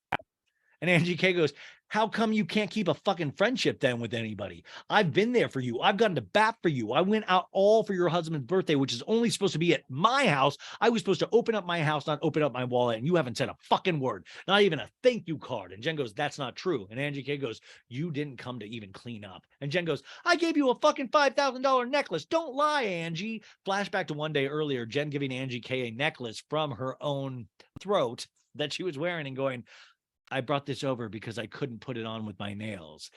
And Angie K goes, how come you can't keep a fucking friendship then with anybody? I've been there for you. I've gone to bat for you. I went out all for your husband's birthday, which is only supposed to be at my house. I was supposed to open up my house, not open up my wallet. And you haven't said a fucking word, not even a thank you card. And Jen goes, that's not true. And Angie K goes, you didn't come to even clean up. And Jen goes, I gave you a fucking $5,000 necklace. Don't lie, Angie. Flashback to one day earlier, Jen giving Angie K a necklace from her own throat that she was wearing and going, I brought this over because I couldn't put it on with my nails.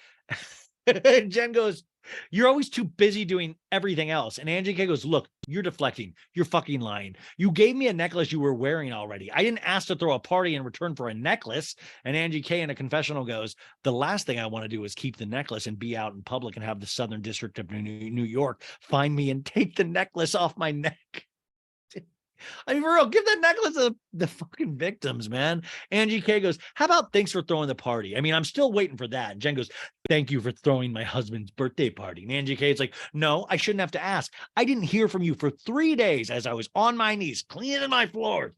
And Jen goes, you're always too busy doing everything else. And Angie K goes, look, you're deflecting. You're fucking lying. You gave me a necklace you were wearing already. I didn't ask to throw a party in return for a necklace. And Angie K in a confessional goes, the last thing I want to do is keep the necklace and be out in public and have the Southern District of New York find me and take the necklace off my neck. I mean, for real, give that necklace to the fucking victims, man. Angie K goes, how about thanks for throwing the party? I mean, I'm still waiting for that. And Jen goes, thank you for throwing my husband's birthday party. And Angie K is like, no, I shouldn't have to ask. I didn't hear from you for 3 days as I was on my knees cleaning my floors,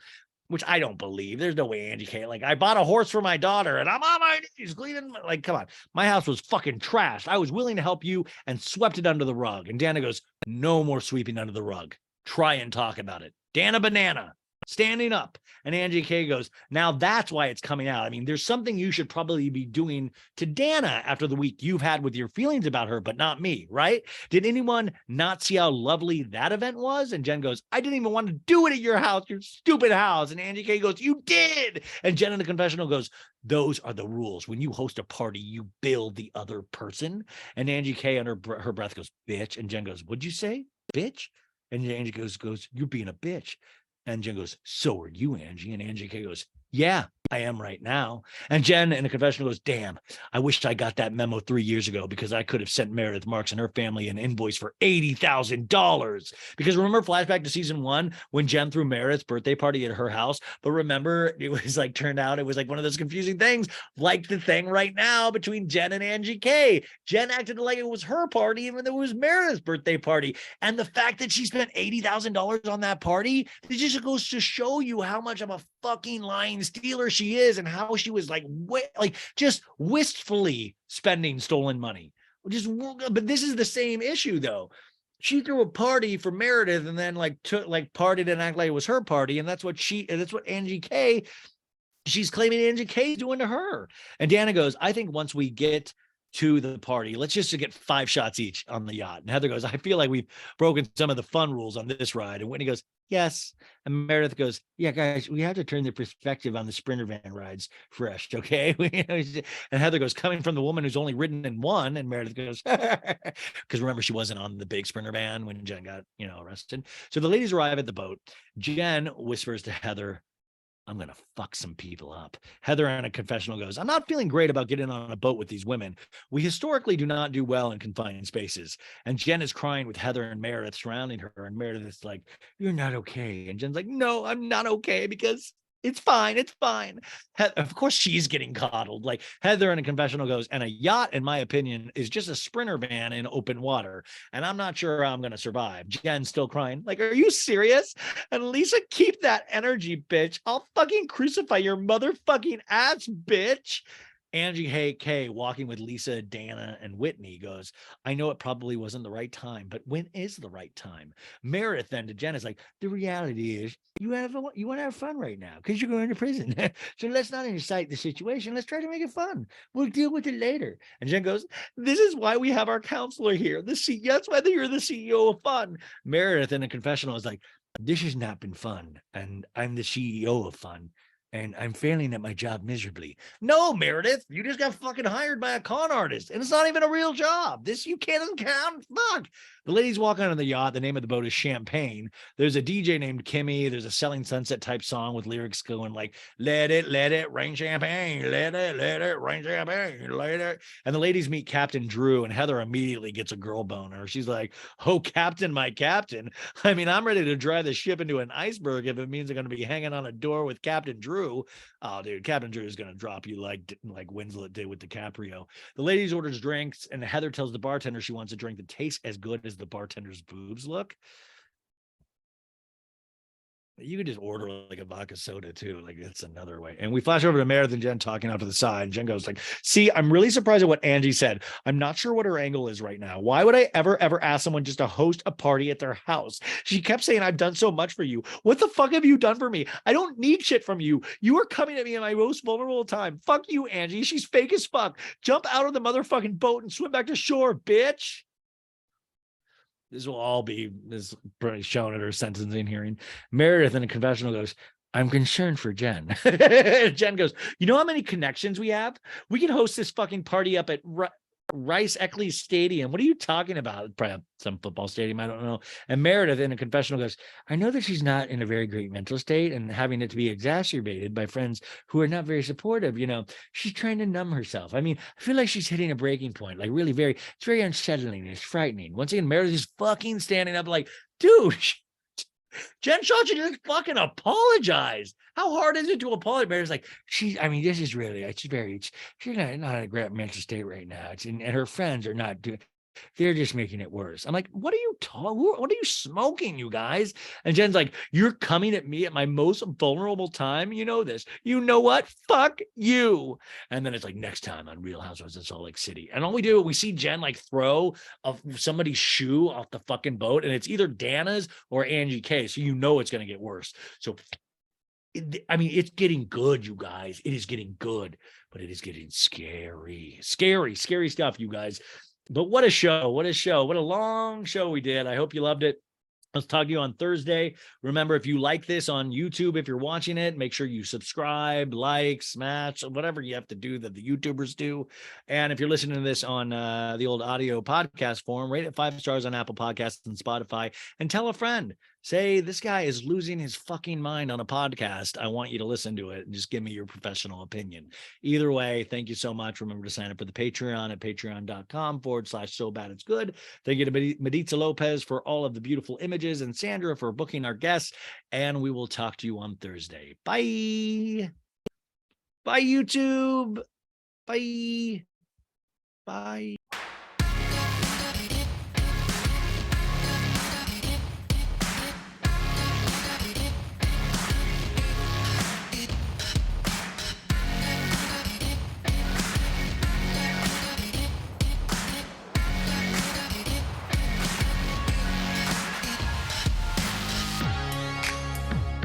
which I don't believe. There's no way Angie K, like, I bought a horse for my daughter and I'm on my knees cleaning. Like, come on. My house was fucking trashed. I was willing to help you and swept it under the rug. And Dana goes, no more sweeping under the rug. Try and talk about it. Dana Banana standing up. And Angie K goes, now that's why it's coming out. I mean, there's something you should probably be doing to Dana after the week you've had with your feelings about her, but not me, right? Did anyone not see how lovely that event was? And Jen goes, I didn't even want to do it at your house, your stupid house. And Angie K goes, you did. And Jen in the confessional goes, those are the rules. When you host a party, you bill the other person. And Angie K under her breath goes, bitch. And Jen goes, what'd you say, bitch? And Angie goes, you're being a bitch. And Jen goes, so are you, Angie? And Angie K goes, yeah, I am right now. And Jen in a confessional goes, damn, I wish I got that memo 3 years ago because I could have sent Meredith Marks and her family an invoice for $80,000. Because remember flashback to season 1 when Jen threw Meredith's birthday party at her house. But remember, it was like, turned out it was like one of those confusing things, like the thing right now between Jen and Angie K. Jen acted like it was her party, even though it was Meredith's birthday party. And the fact that she spent $80,000 on that party, it just goes to show you how much of a fucking lying stealer she is and how she was like just wistfully spending stolen money. But this is the same issue though. she threw a party for Meredith and then like took like partied and act like it was her party. And that's what Angie K, she's claiming Angie K is doing to her. And Dana goes, I think once we get to the party, let's just get 5 shots each on the yacht. And Heather goes, I feel like we've broken some of the fun rules on this ride. And Whitney goes, yes. And Meredith goes, yeah, guys, we have to turn the perspective on the Sprinter van rides fresh, okay? And Heather goes, coming from the woman who's only ridden in one. And Meredith goes, because remember, she wasn't on the big Sprinter van when Jen got, arrested. So the ladies arrive at the boat. Jen whispers to Heather, I'm going to fuck some people up. Heather in a confessional goes, I'm not feeling great about getting on a boat with these women. We historically do not do well in confined spaces. And Jen is crying with Heather and Meredith surrounding her. And Meredith is like, you're not okay. And Jen's like, no, I'm not okay because it's fine. It's fine. Of course, she's getting coddled. Like Heather in a confessional goes, and a yacht, in my opinion, is just a Sprinter van in open water. And I'm not sure I'm going to survive. Jen's still crying. Like, are you serious? And Lisa, keep that energy, bitch. I'll fucking crucify your motherfucking ass, bitch. Angie K, walking with Lisa, Dana, and Whitney, goes, I know it probably wasn't the right time, but when is the right time? Meredith then to Jen is like, the reality is you want to have fun right now because you're going to prison. So let's not incite the situation. Let's try to make it fun. We'll deal with it later. And Jen goes, this is why we have our counselor here. That's why you're the CEO of fun. Meredith in a confessional is like, this has not been fun. And I'm the CEO of fun. And I'm failing at my job miserably. No, Meredith, you just got fucking hired by a con artist, and it's not even a real job. This you can't count. Fuck. The ladies walk onto the yacht. The name of the boat is Champagne. There's a DJ named Kimmy. There's a Selling Sunset type song with lyrics going like, let it rain champagne. Let it rain champagne. Let it. And the ladies meet Captain Drew, and Heather immediately gets a girl boner. She's like, oh, Captain, my Captain. I mean, I'm ready to drive the ship into an iceberg if it means I'm going to be hanging on a door with Captain Drew. Oh, dude, Captain Drew is going to drop you like Winslet did with DiCaprio. The ladies orders drinks, and Heather tells the bartender she wants a drink that tastes as good as the bartender's boobs look. You could just order like a vodka soda too. Like that's another way. And we flash over to Meredith and Jen talking out to the side. And Jen goes like, see, I'm really surprised at what Angie said. I'm not sure what her angle is right now. Why would I ever ask someone just to host a party at their house? She kept saying, I've done so much for you. What the fuck have you done for me? I don't need shit from you. You are coming at me in my most vulnerable time. Fuck you, Angie. She's fake as fuck. Jump out of the motherfucking boat and swim back to shore, bitch. This will all be shown at her sentencing hearing. Meredith in a confessional goes, I'm concerned for Jen. Jen goes, you know how many connections we have? We can host this fucking party up at Rice Eckley Stadium. What are you talking about? Probably some football stadium. I don't know. And Meredith in a confessional goes, I know that she's not in a very great mental state and having it to be exacerbated by friends who are not very supportive. She's trying to numb herself. I mean, I feel like she's hitting a breaking point, like really it's very unsettling. It's frightening. Once again, Meredith is fucking standing up like, dude, Jen Shaw should just fucking apologize. How hard is it to apologize? It's like, she's not in a great mental state right now. And her friends are not doing, they're just making it worse. I'm like, what are you talking? What are you smoking, you guys? And Jen's like, you're coming at me at my most vulnerable time. You know this. You know what? Fuck you. And then it's like next time on Real Housewives of Salt Lake City. And all we see Jen like throw somebody's shoe off the fucking boat, and it's either Dana's or Angie K. So you know it's going to get worse. So it's getting good, you guys. It is getting good, but it is getting scary stuff, you guys. But what a show. What a long show we did. I hope you loved it. I'll talk to you on Thursday. Remember, if you like this on YouTube, if you're watching it, make sure you subscribe, like, smash, whatever you have to do that the YouTubers do. And if you're listening to this on the old audio podcast form, rate it 5 stars on Apple Podcasts and Spotify, and tell a friend. Say, this guy is losing his fucking mind on a podcast. I want you to listen to it and just give me your professional opinion. Either way, thank you so much. Remember to sign up for the Patreon at patreon.com/SoBadIt'sGood. Thank you to Maritza Lopez for all of the beautiful images and Sandra for booking our guests. And we will talk to you on Thursday. Bye. Bye, YouTube. Bye. Bye.